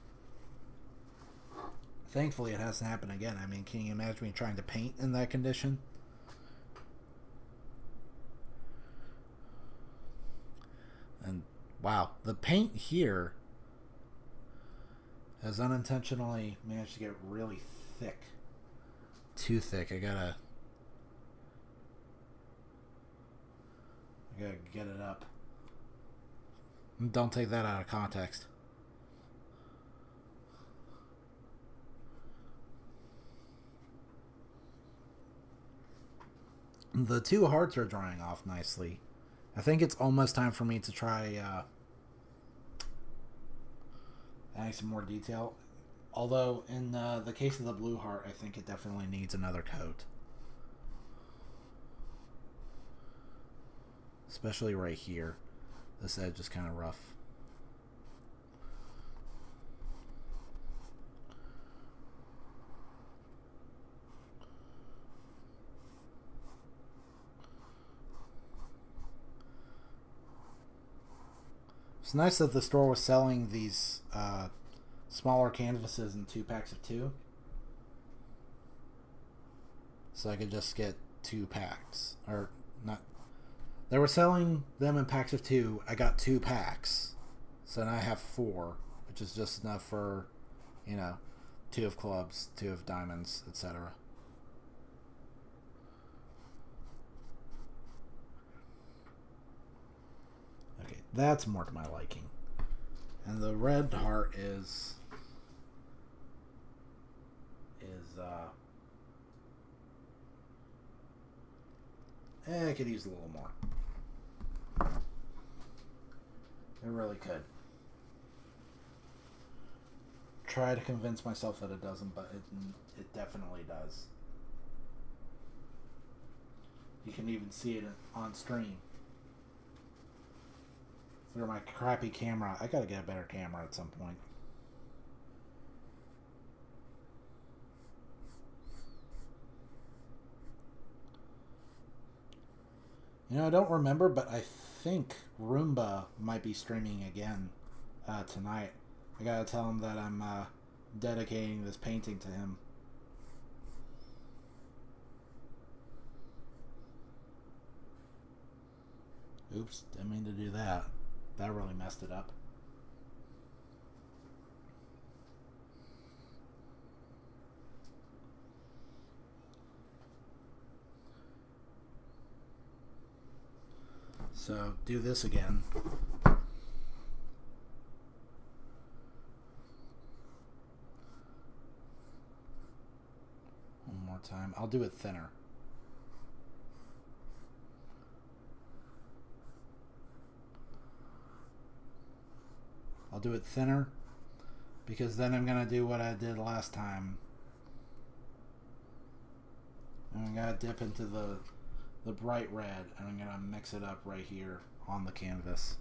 A: Thankfully, it hasn't happened again. I mean, can you imagine me trying to paint in that condition? And wow, the paint here has unintentionally managed to get really thick. Too thick. I gotta get it up. Don't take that out of context. The two hearts are drying off nicely. I think it's almost time for me to try adding some more detail. Although, in the case of the blue heart, I think it definitely needs another coat. Especially right here. This edge is kind of rough. It's nice that the store was selling these smaller canvases in 2 packs of 2. So I could just get 2 packs. Or, not. They were selling them in packs of 2. I got 2 packs. So now I have 4, which is just enough for, 2 of clubs, 2 of diamonds, etc. Okay, that's more to my liking. And the red heart is I could use a little more. It really could. Try to convince myself that it doesn't, but it definitely does. You can even see it on screen. Through my crappy camera. I gotta get a better camera at some point. I don't remember, but I think Roomba might be streaming again tonight. I gotta tell him that I'm dedicating this painting to him. Oops, didn't mean to do that. That really messed it up. So, do this again. One more time. I'll do it thinner. I'll do it thinner because then I'm going to do what I did last time. I'm going to dip into the bright red and I'm going to mix it up right here on the canvas.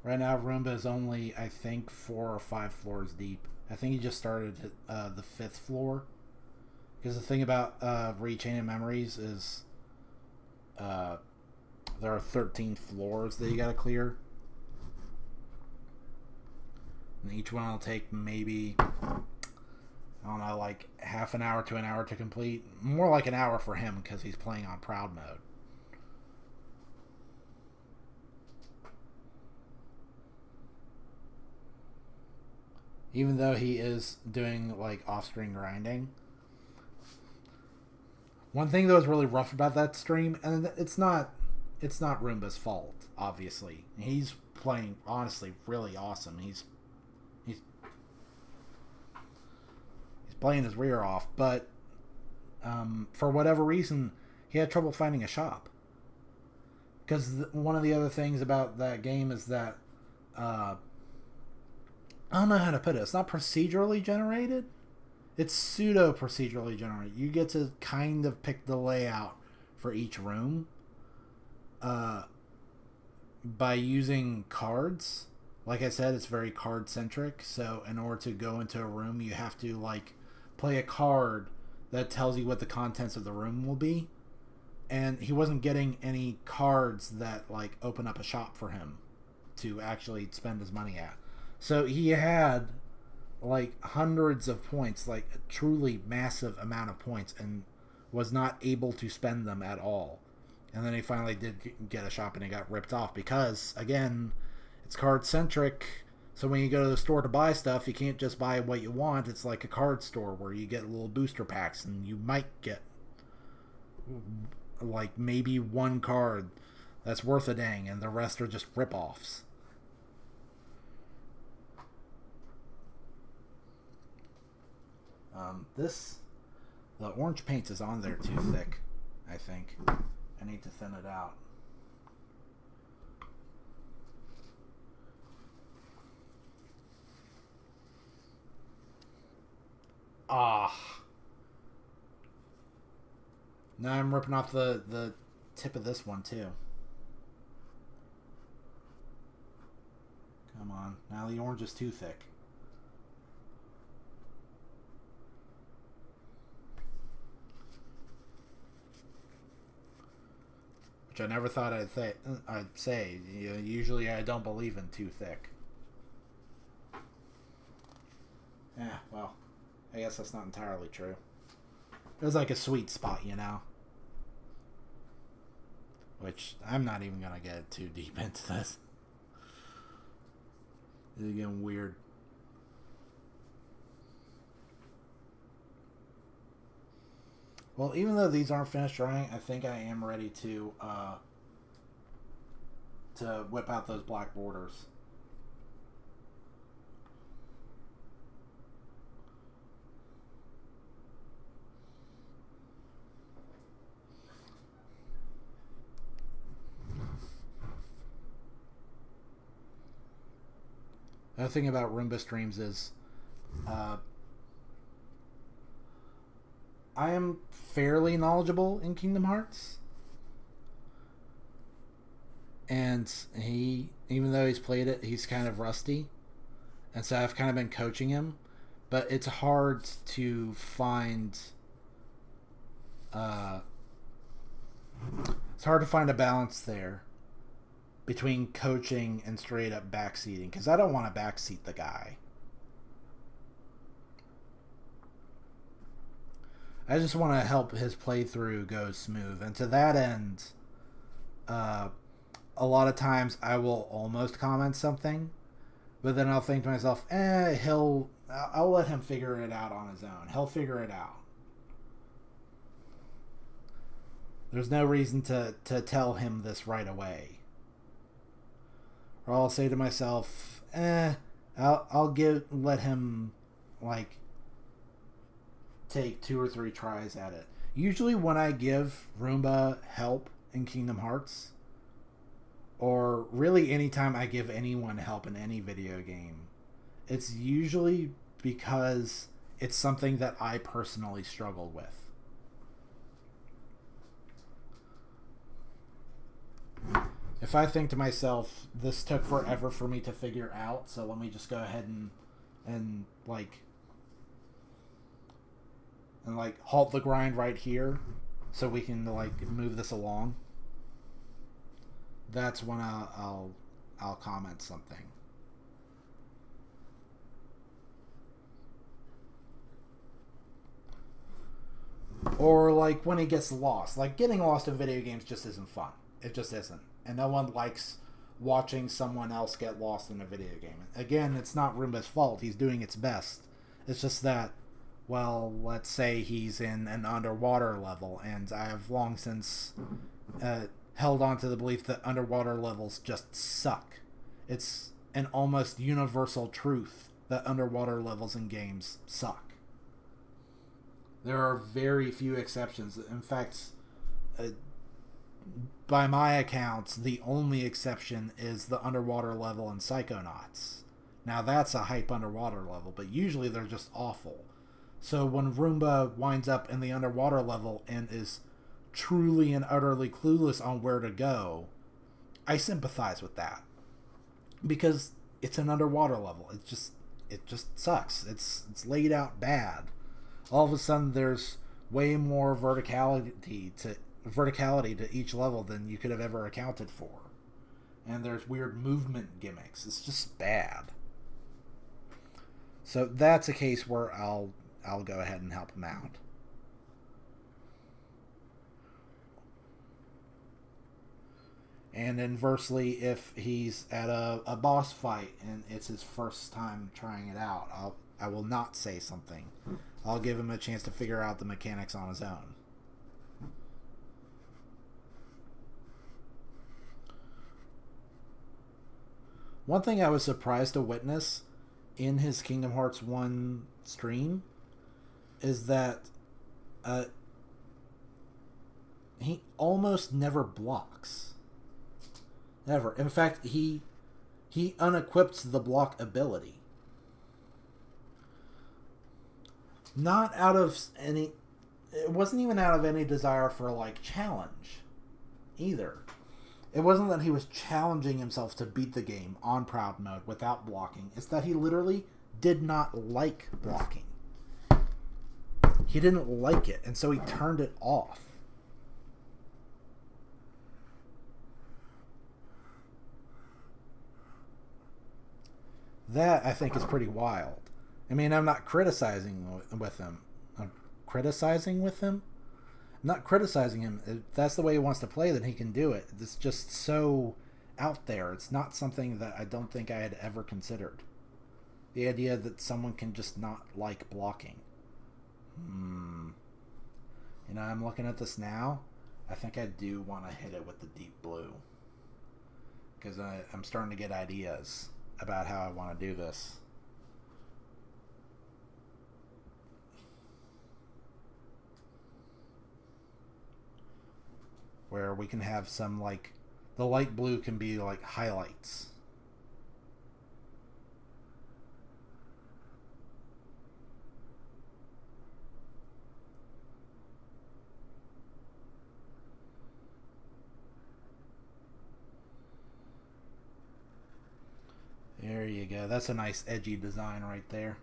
A: Right now, Roomba is only, I think, 4 or 5 floors deep. I think he just started the 5th floor. Because the thing about Rechain Memories is there are 13 floors that you gotta clear. And each one will take maybe, I don't know, like half an hour to an hour to complete. More like an hour for him because he's playing on Proud Mode. Even though he is doing like off-screen grinding. One thing that was really rough about that stream, and it's not Roomba's fault, obviously. He's playing honestly really awesome. He's playing his rear off, but for whatever reason, he had trouble finding a shop. Because one of the other things about that game is that I don't know how to put it. It's not procedurally generated. It's pseudo procedurally generated. You get to kind of pick the layout for each room by using cards. Like I said, it's very card centric. So in order to go into a room, you have to like play a card that tells you what the contents of the room will be. And he wasn't getting any cards that like open up a shop for him to actually spend his money at. So he had like hundreds of points, like a truly massive amount of points, and was not able to spend them at all. And then he finally did get a shop and he got ripped off because, again, it's card centric. So when you go to the store to buy stuff, you can't just buy what you want. It's like a card store where you get little booster packs and you might get like maybe one card that's worth a dang and the rest are just rip-offs. The orange paint is on there too thick, I think. I need to thin it out. Ah. Now I'm ripping off the tip of this one too. Come on. Now the orange is too thick. Which I never thought I'd say. You know, usually I don't believe in too thick. Yeah, well, I guess that's not entirely true. There's like a sweet spot, you know? Which, I'm not even going to get too deep into this. This is getting weird. Well, even though these aren't finished drying, I think I am ready to whip out those black borders. The other thing about Roomba streams is I am fairly knowledgeable in Kingdom Hearts. and even though he's played it, he's kind of rusty, and so I've kind of been coaching him, but it's hard to find. It's hard to find a balance there between coaching and straight up backseating, because I don't want to backseat the guy. I just want to help his playthrough go smooth, and to that end, a lot of times I will almost comment something, but then I'll think to myself, I'll let him figure it out on his own. He'll figure it out. There's no reason to tell him this right away. Or I'll say to myself, I'll let him like take 2 or 3 tries at it. Usually when I give Roomba help in Kingdom Hearts, or really anytime I give anyone help in any video game, it's usually because it's something that I personally struggled with. If I think to myself, this took forever for me to figure out, so let me just go ahead and halt the grind right here so we can like move this along, that's when I'll comment something. Or like when he gets lost. Like getting lost in video games just isn't fun. It just isn't. And no one likes watching someone else get lost in a video game. Again, it's not Roomba's fault. He's doing its best. It's just that, well, let's say he's in an underwater level, and I have long since held on to the belief that underwater levels just suck. It's an almost universal truth that underwater levels in games suck. There are very few exceptions. In fact, by my accounts, the only exception is the underwater level in Psychonauts. Now that's a hype underwater level, but usually they're just awful. So when Roomba winds up in the underwater level and is truly and utterly clueless on where to go, I sympathize with that. Because it's an underwater level. It just sucks. It's laid out bad. All of a sudden there's way more verticality to each level than you could have ever accounted for. And there's weird movement gimmicks. It's just bad. So that's a case where I'll go ahead and help him out. And inversely, if he's at a boss fight and it's his first time trying it out, I will not say something. I'll give him a chance to figure out the mechanics on his own. One thing I was surprised to witness in his Kingdom Hearts 1 stream is that he almost never blocks. Never. In fact, he unequips the block ability. Not out of any... It wasn't even out of any desire for, like, challenge either. It wasn't that he was challenging himself to beat the game on Proud Mode without blocking. It's that he literally did not like blocking. He didn't like it, and so he turned it off. That, I think, is pretty wild. I mean, I'm not criticizing with him. I'm criticizing with him? I'm not criticizing him. If that's the way he wants to play, then he can do it. It's just so out there. It's not something that I don't think I had ever considered. The idea that someone can just not like blocking. You know, I'm looking at this now. I think I do want to hit it with the deep blue. Because I'm starting to get ideas about how I want to do this. Where we can have some, like, the light blue can be like highlights. go. That's a nice edgy design right there.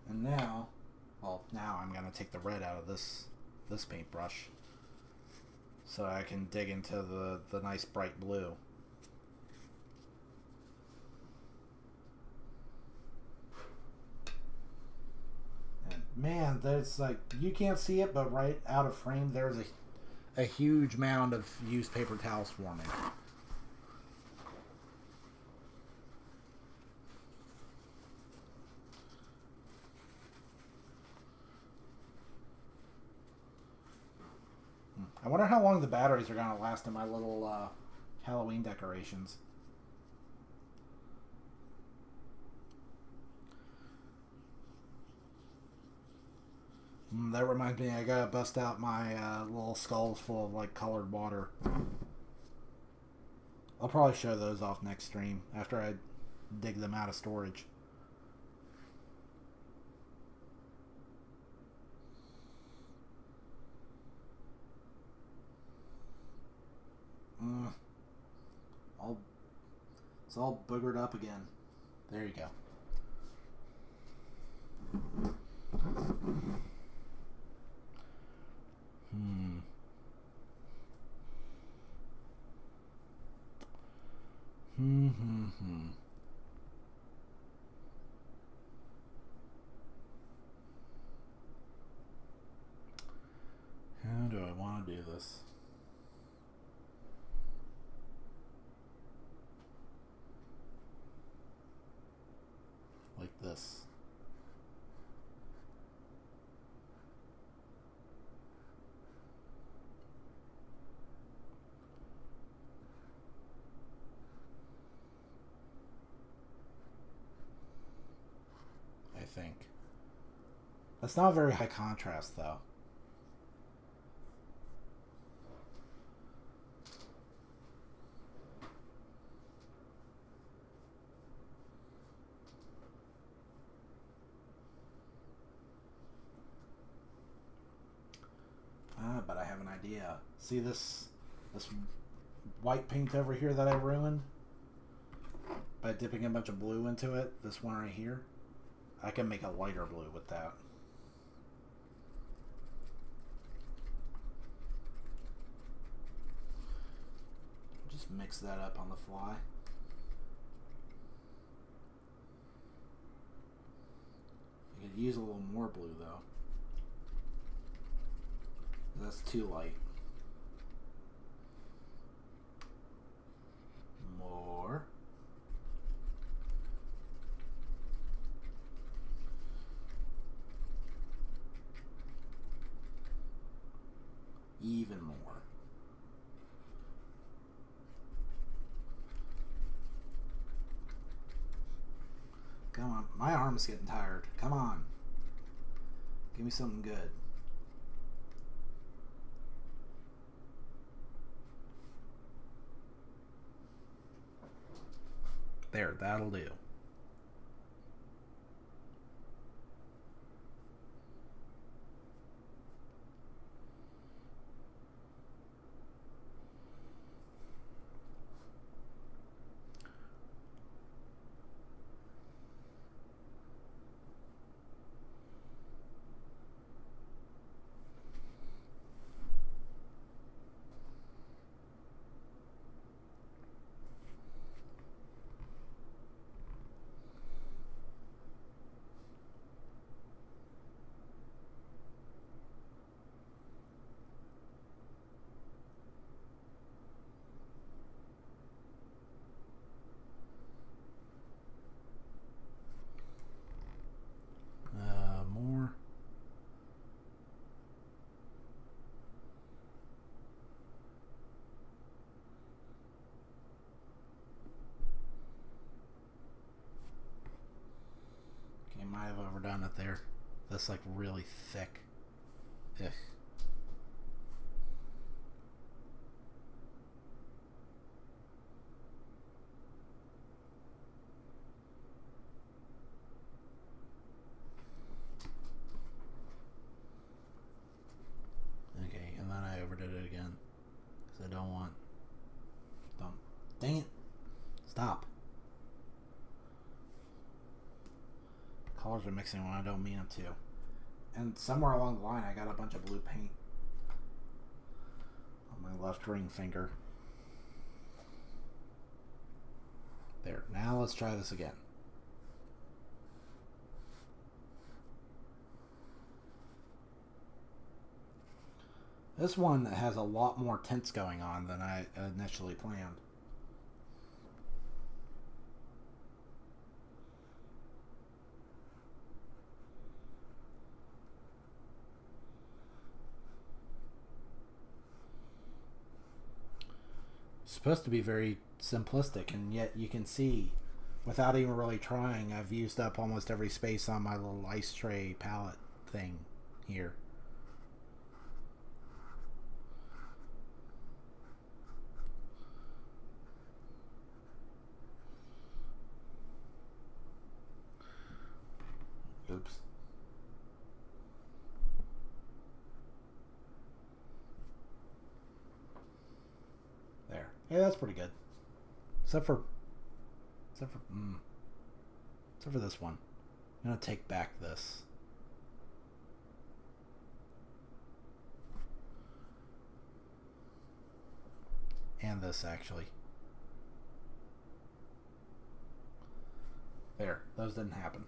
A: And now, well, now I'm going to take the red out of this paintbrush so I can dig into the nice bright blue. And man, there's like, you can't see it, but right out of frame there's a huge mound of used paper towels forming. I wonder how long the batteries are going to last in my little Halloween decorations. That reminds me, I gotta bust out my little skulls full of like colored water. I'll probably show those off next stream after I dig them out of storage. It's all boogered up again. There you go. How do I want to do this? Like this. I think. That's not very high contrast though. But I have an idea. See this white paint over here that I ruined? By dipping a bunch of blue into it, this one right here, I can make a lighter blue with that. Just mix that up on the fly. I could use a little more blue though. That's too light. More. Even more. Come on. My arm's getting tired. Come on. Give me something good. There, that'll do. More. Okay, might have overdone it there. That's like really thick. Ugh. Colors are mixing when I don't mean them to. And somewhere along the line, I got a bunch of blue paint on my left ring finger. There. Now let's try this again. This one has a lot more tints going on than I initially planned. It's supposed to be very simplistic, and yet you can see, without even really trying, I've used up almost every space on my little ice tray palette thing here. Oops. There. Hey, that's pretty good. Except for this one. I'm gonna take back this. And this, actually. There. Those didn't happen.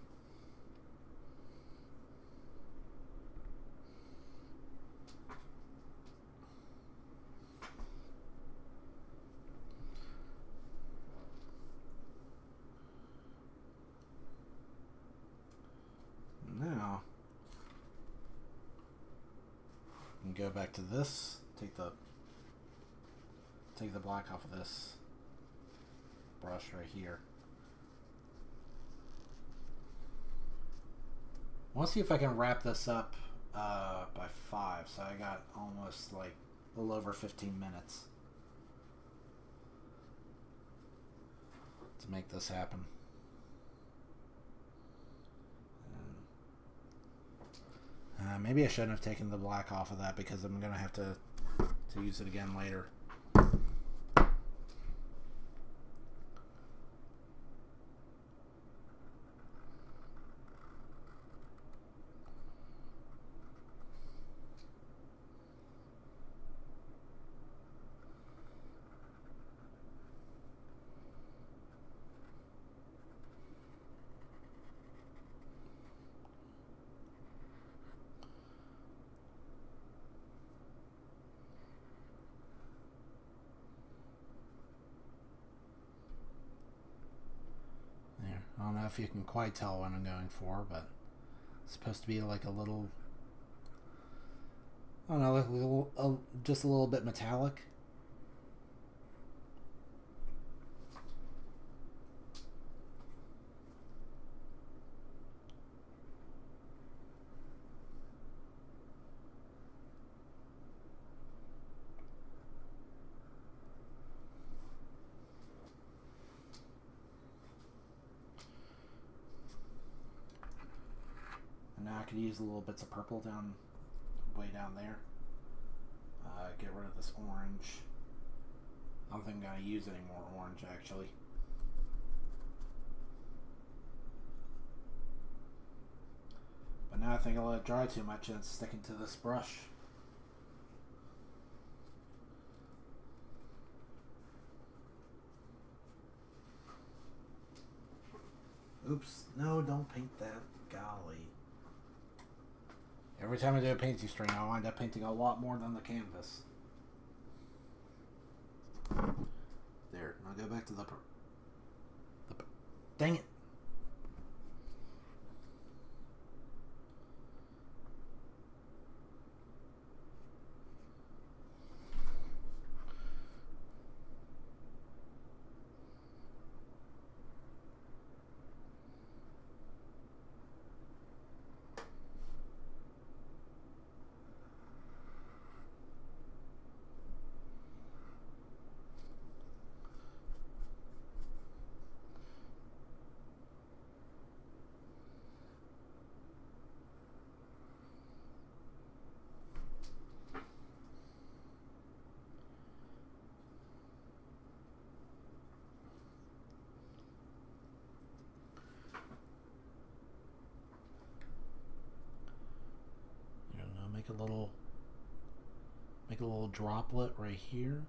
A: Now, you can go back to this, take the black off of this brush right here. I want to see if I can wrap this up by 5, so I got almost like a little over 15 minutes to make this happen. Maybe I shouldn't have taken the black off of that because I'm going to have to use it again later. I don't know if you can quite tell what I'm going for, but it's supposed to be like a little, I don't know, like a little, just a little bit metallic. Now I could use little bits of purple way down there. Get rid of this orange. I don't think I'm going to use any more orange, actually. But now I think I'll let it dry too much and it's sticking to this brush. Oops. No, don't paint that. Golly. Every time I do a painting string, I wind up painting a lot more than the canvas. There. Now go back to the dang it. make a little droplet right here.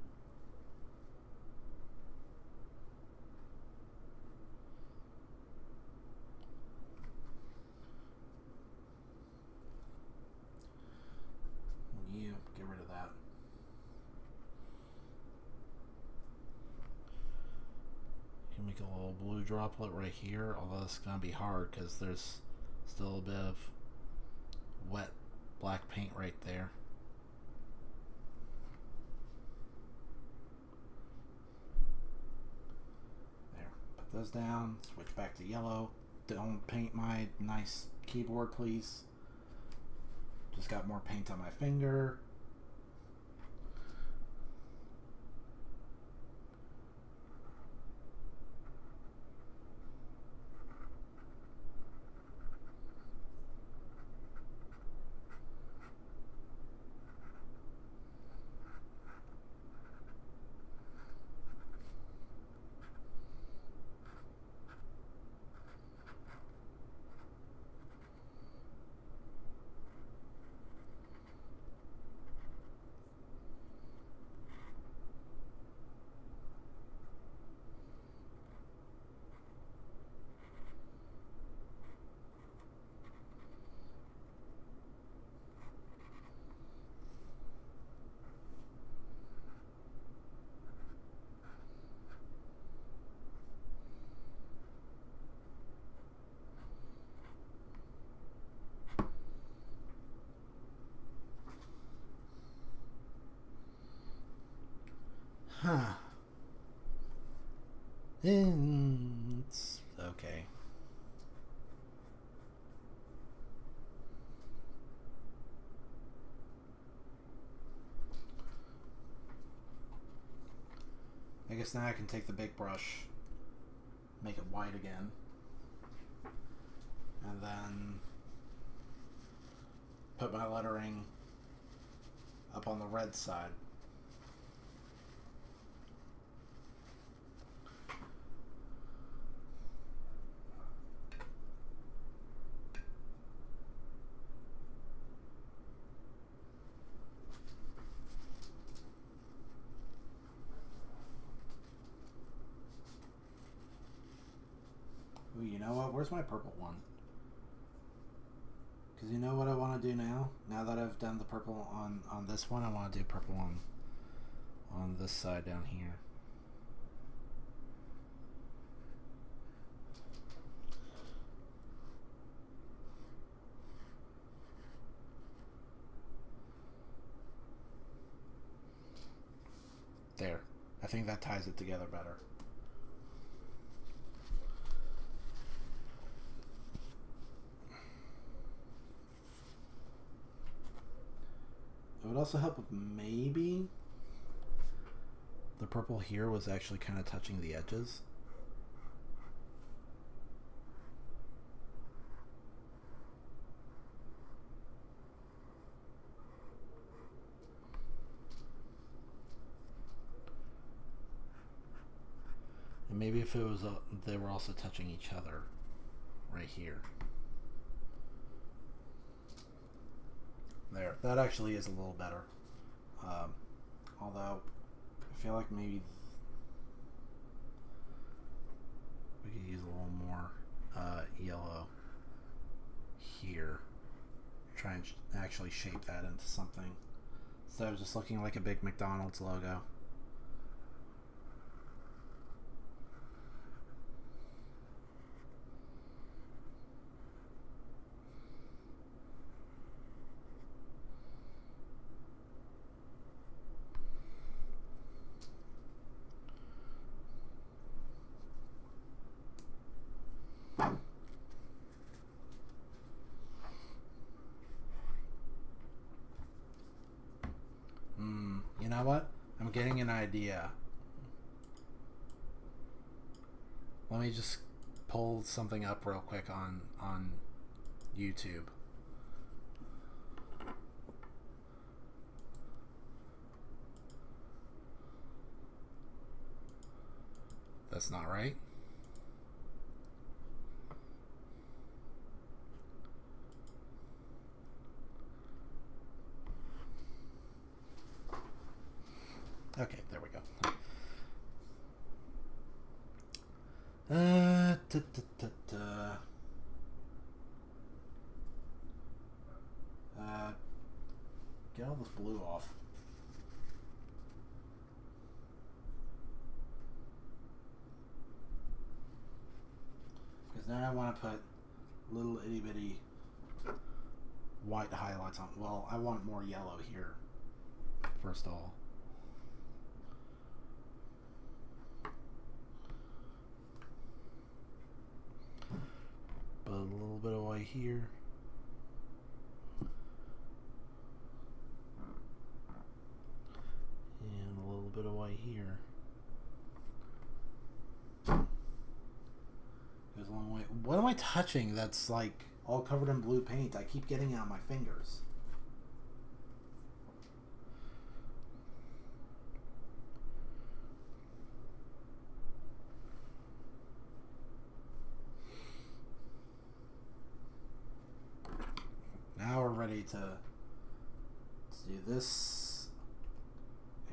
A: Yeah, get rid of that. You can make a little blue droplet right here, although it's going to be hard because there's still a bit of wet black paint right there. There, put those down, switch back to yellow. Don't paint my nice keyboard, please. Just got more paint on my finger. Huh. It's okay. I guess now I can take the big brush, make it white again, and then put my lettering up on the red side. Ooh, you know what? Where's my purple one? Because you know what I want to do now? Now that I've done the purple on this one, I want to do purple on this side down here. There. I think that ties it together better. It would also help if maybe the purple here was actually kind of touching the edges. And maybe if it was they were also touching each other right here. There, that actually is a little better. Although I feel like maybe we could use a little more yellow here. Try and actually shape that into something instead of just looking like a big McDonald's logo. You know what? I'm getting an idea. Let me just pull something up real quick on YouTube. That's not right. Da, da, da, da. Uh, get all this blue off. Because now I want to put little itty bitty white highlights on. Well, I want more yellow here, first of all. But a little bit of white here. And a little bit of white here. Goes a long way. What am I touching that's like all covered in blue paint? I keep getting it on my fingers. Now we're ready to do this.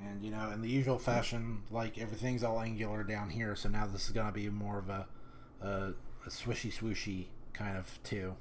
A: And, you know, in the usual fashion, like, everything's all angular down here, so now this is going to be more of a swishy swooshy kind of too.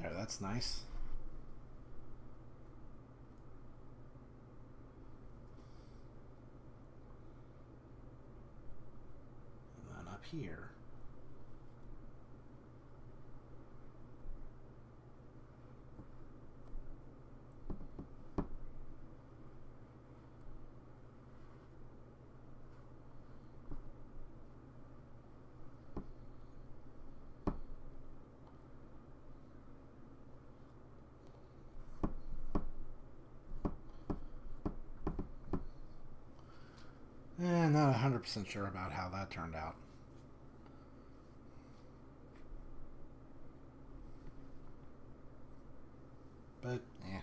A: There, that's nice. And then up here. Not 100% sure about how that turned out. But, yeah.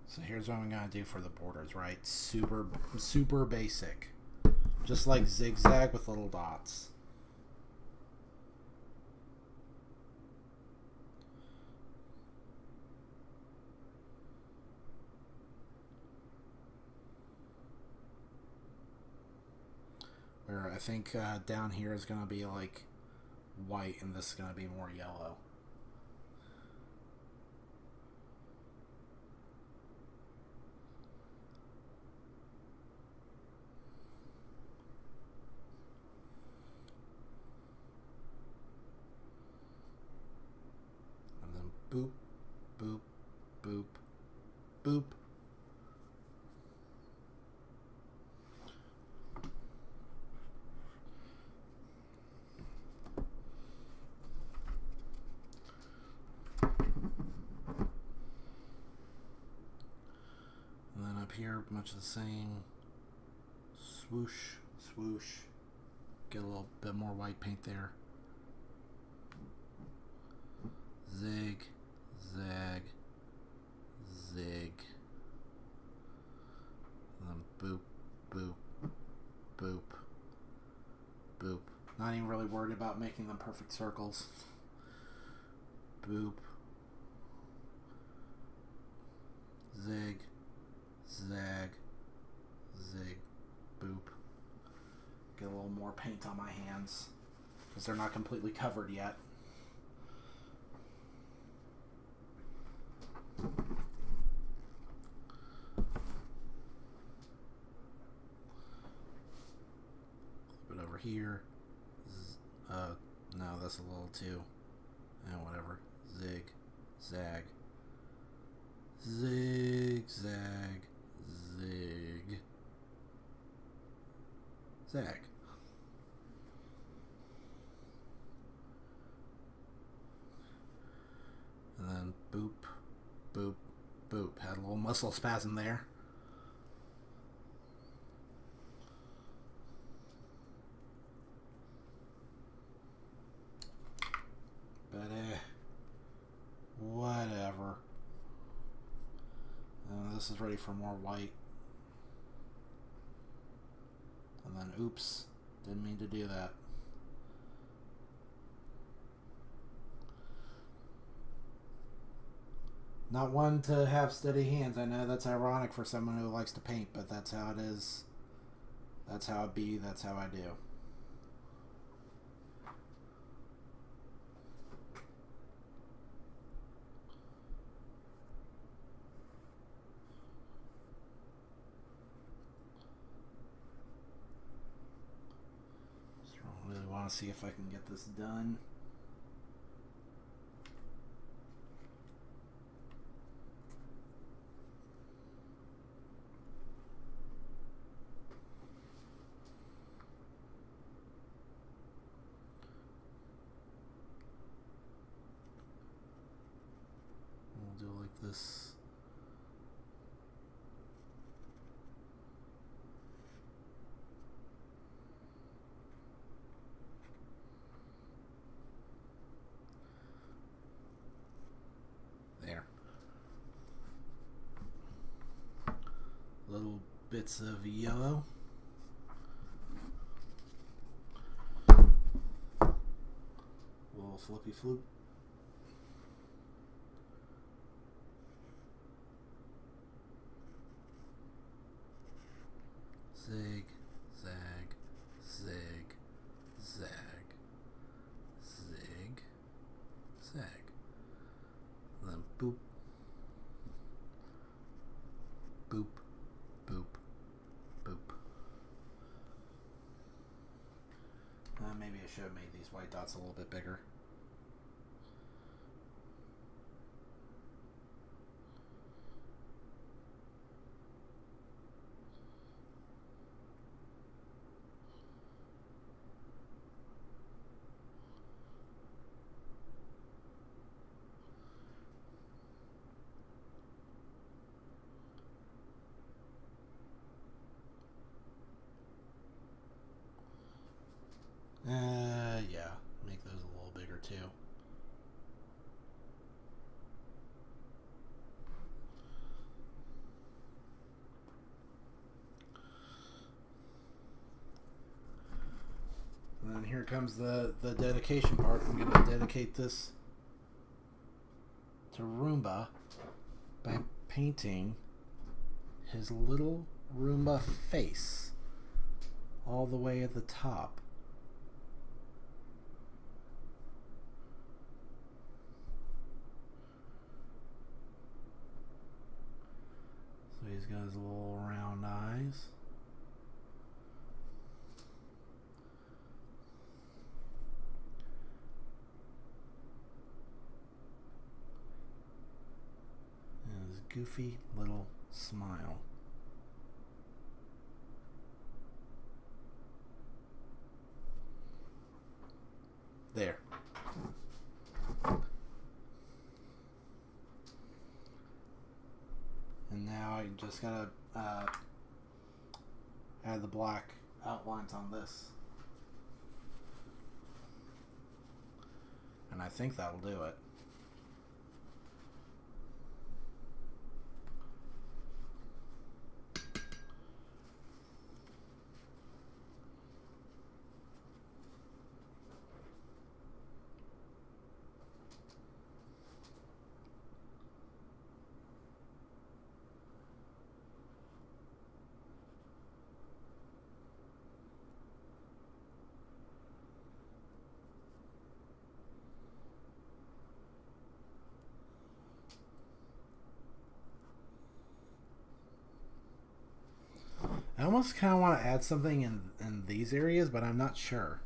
A: So here's what I'm going to do for the borders, right? Super basic. Just like zigzag with little dots. Where I think down here is going to be like white and this is going to be more yellow. And then boop, boop, boop, boop. Here, much the same. Swoosh, swoosh. Get a little bit more white paint there. Zig, zag, zig. And then boop, boop, boop, boop. Not even really worried about making them perfect circles. Boop. Zig. Zag, zig, boop. Get a little more paint on my hands because they're not completely covered yet. A little bit over here. No, that's a little too. Whatever. Zig, zag, zig, zag. Zig. Zag. Boop, boop, boop. Had a little muscle spasm there. But, whatever. This is ready for more white. And then, oops, didn't mean to do that. Not one to have steady hands. I know that's ironic for someone who likes to paint, but that's how it is. That's how it be. That's how I do. Just really want to see if I can get this done. Do it like this. There. Little bits of yellow. Little flippy floop. Zig, zag, zig, zag, zig, zag. And then boop, boop, boop, boop. Maybe I should have made these white dots a little bit bigger. Yeah, make those a little bigger too. And then here comes the dedication part. I'm going to dedicate this to Roomba by painting his little Roomba face all the way at the top. So he's got his little round eyes. And his goofy little smile. There. And now I just gotta add the black outlines on this. And I think that'll do it. I almost kind of want to add something in these areas, but I'm not sure.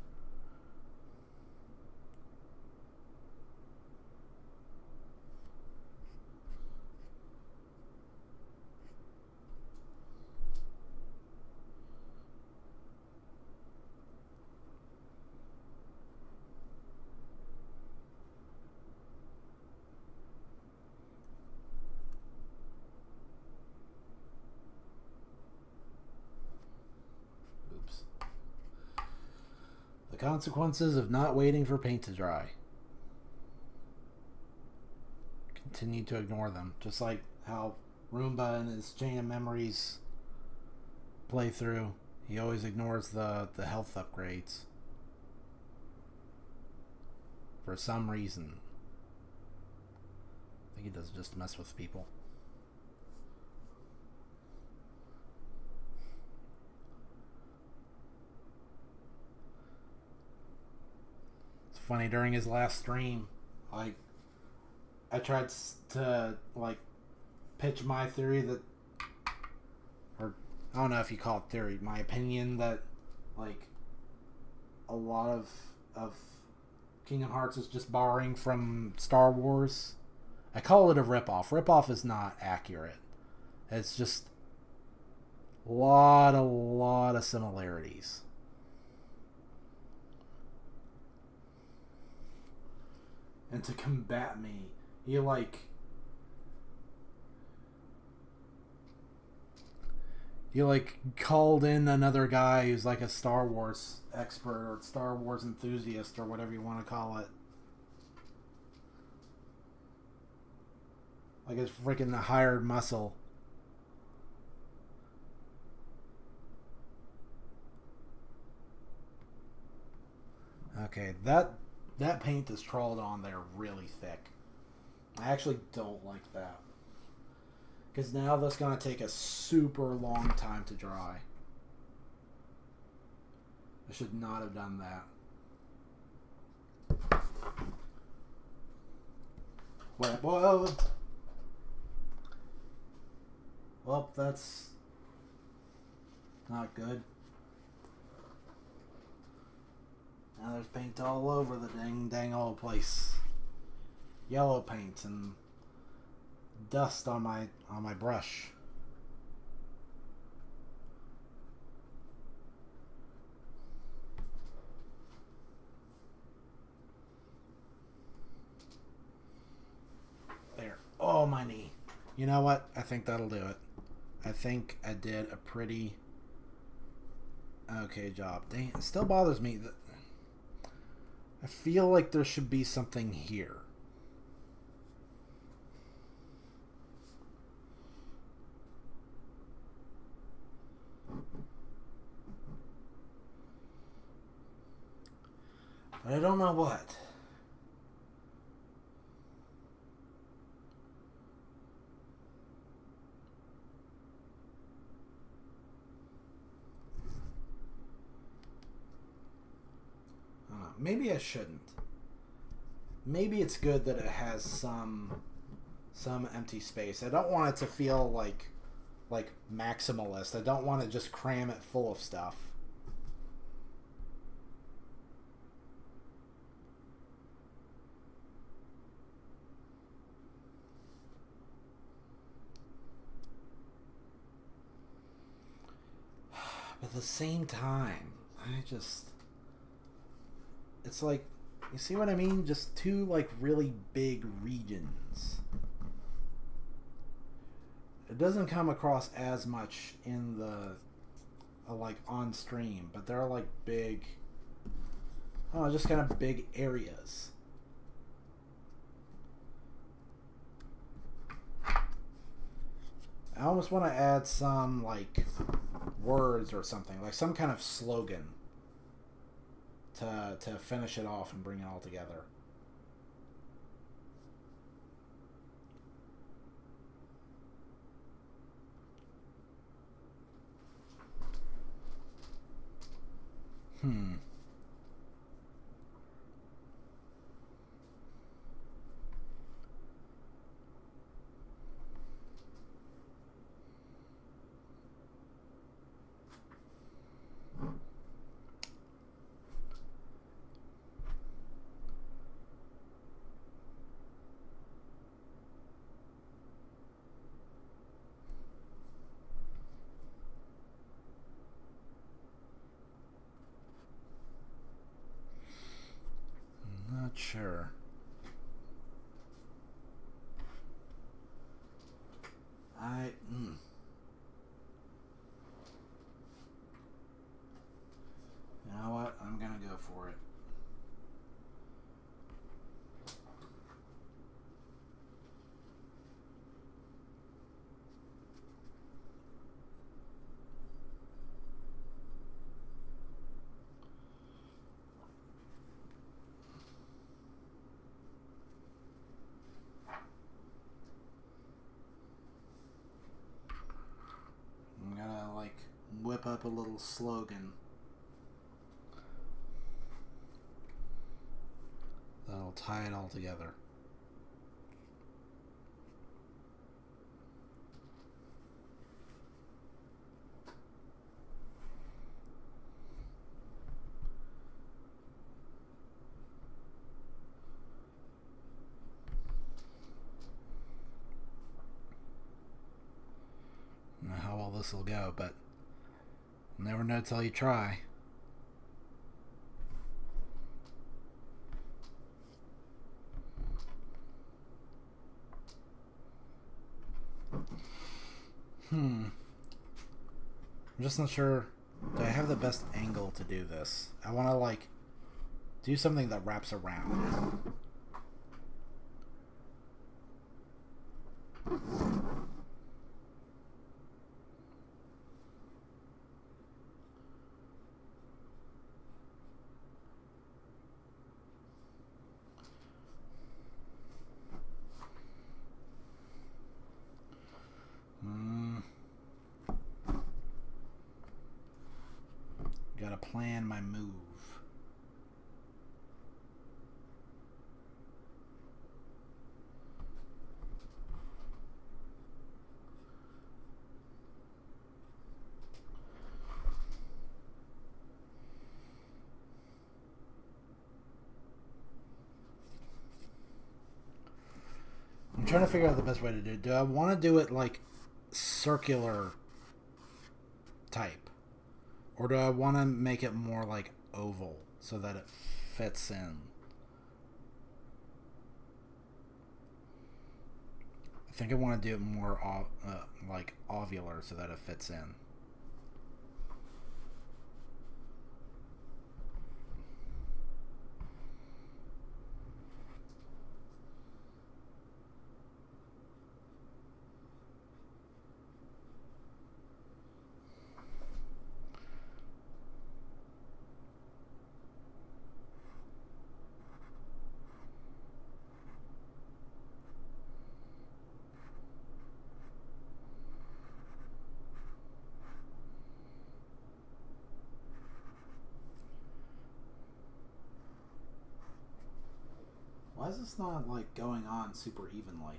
A: consequences of not waiting for paint to dry. Continue to ignore them. Just like how Roomba and his Chain of Memories playthrough, he always ignores the health upgrades. For some reason. I think he does just mess with people. It's funny, during his last stream, like, I tried to, like, pitch my theory that, or I don't know if you call it theory, my opinion that, like, a lot of Kingdom Hearts is just borrowing from Star Wars. I call it a ripoff. Ripoff is not accurate. It's just a lot of similarities. And to combat me, he called in another guy who's like a Star Wars expert or Star Wars enthusiast or whatever you want to call it. Like it's freaking the hired muscle. Okay, that paint is trawled on there really thick. I actually don't like that. Because now that's going to take a super long time to dry. I should not have done that. Whoa. Well, that's not good. Now there's paint all over the dang old place. Yellow paint and dust on my brush. There. Oh, my knee. You know what? I think that'll do it. I think I did a pretty okay job. Dang, it still bothers me that I feel like there should be something here. But I don't know what. Maybe I shouldn't. Maybe it's good that it has some empty space. I don't want it to feel like maximalist. I don't want to just cram it full of stuff. But at the same time, it's like, you see what I mean? Just two like really big regions. It doesn't come across as much in the like on stream, but they're like big, just kind of big areas. I almost want to add some like words or something, like some kind of slogan to finish it off and bring it all together. Not sure. You know what? I'm gonna go for it. up a little slogan that'll tie it all together. I don't know how all this will go, but you'll never know till you try. I'm just not sure. Do I have the best angle to do this? I want to, like, do something that wraps around. Gotta plan my move. I'm trying to figure out the best way to do it. Do I want to do it like circular type? Or do I want to make it more like oval so that it fits in? I think I want to do it more like ovular so that it fits in. Why is this not like going on super even like?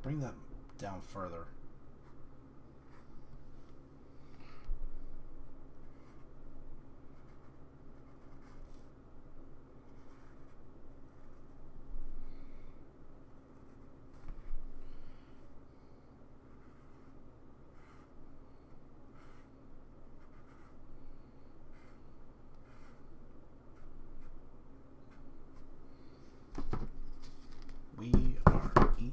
A: Bring that down further. We are each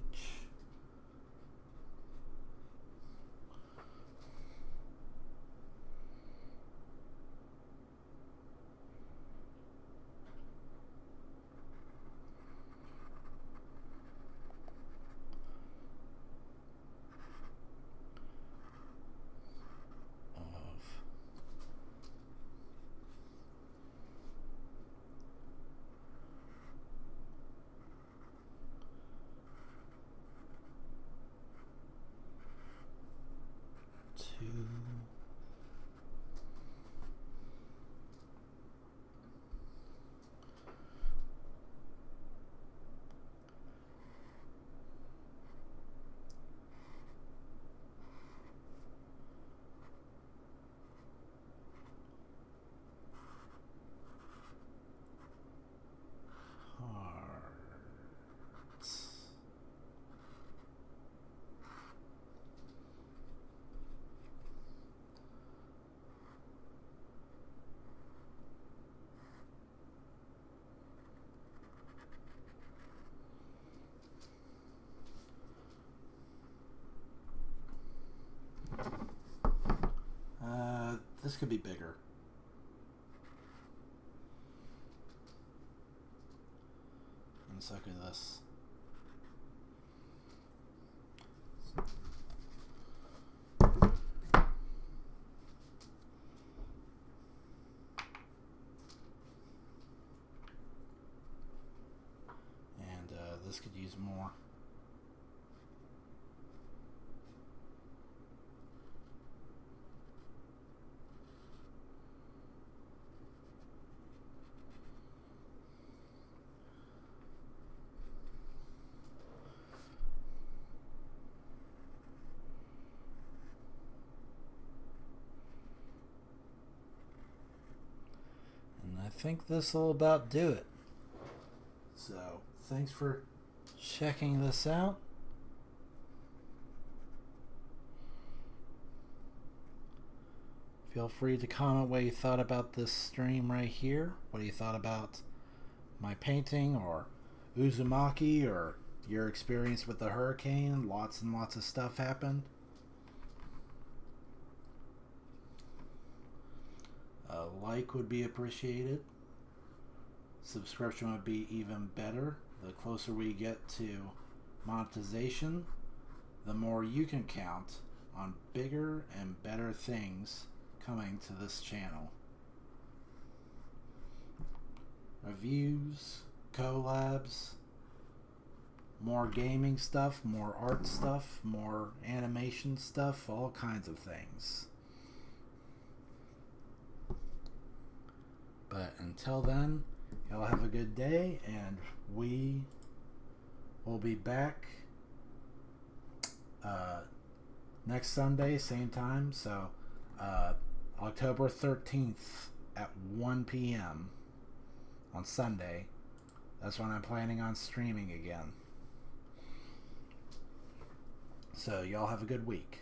A: This could be bigger. And so could this. And this could use more. I think this will about do it. So, thanks for checking this out. Feel free to comment what you thought about this stream right here. What you thought about my painting or Uzumaki or your experience with the hurricane. Lots and lots of stuff happened. A like would be appreciated. Subscription would be even better. The closer we get to monetization, the more you can count on bigger and better things coming to this channel. Reviews, collabs, more gaming stuff, more art stuff, more animation stuff, all kinds of things. But until then, y'all have a good day, and we will be back next Sunday, same time. So October 13th at 1 p.m. on Sunday. That's when I'm planning on streaming again. So y'all have a good week.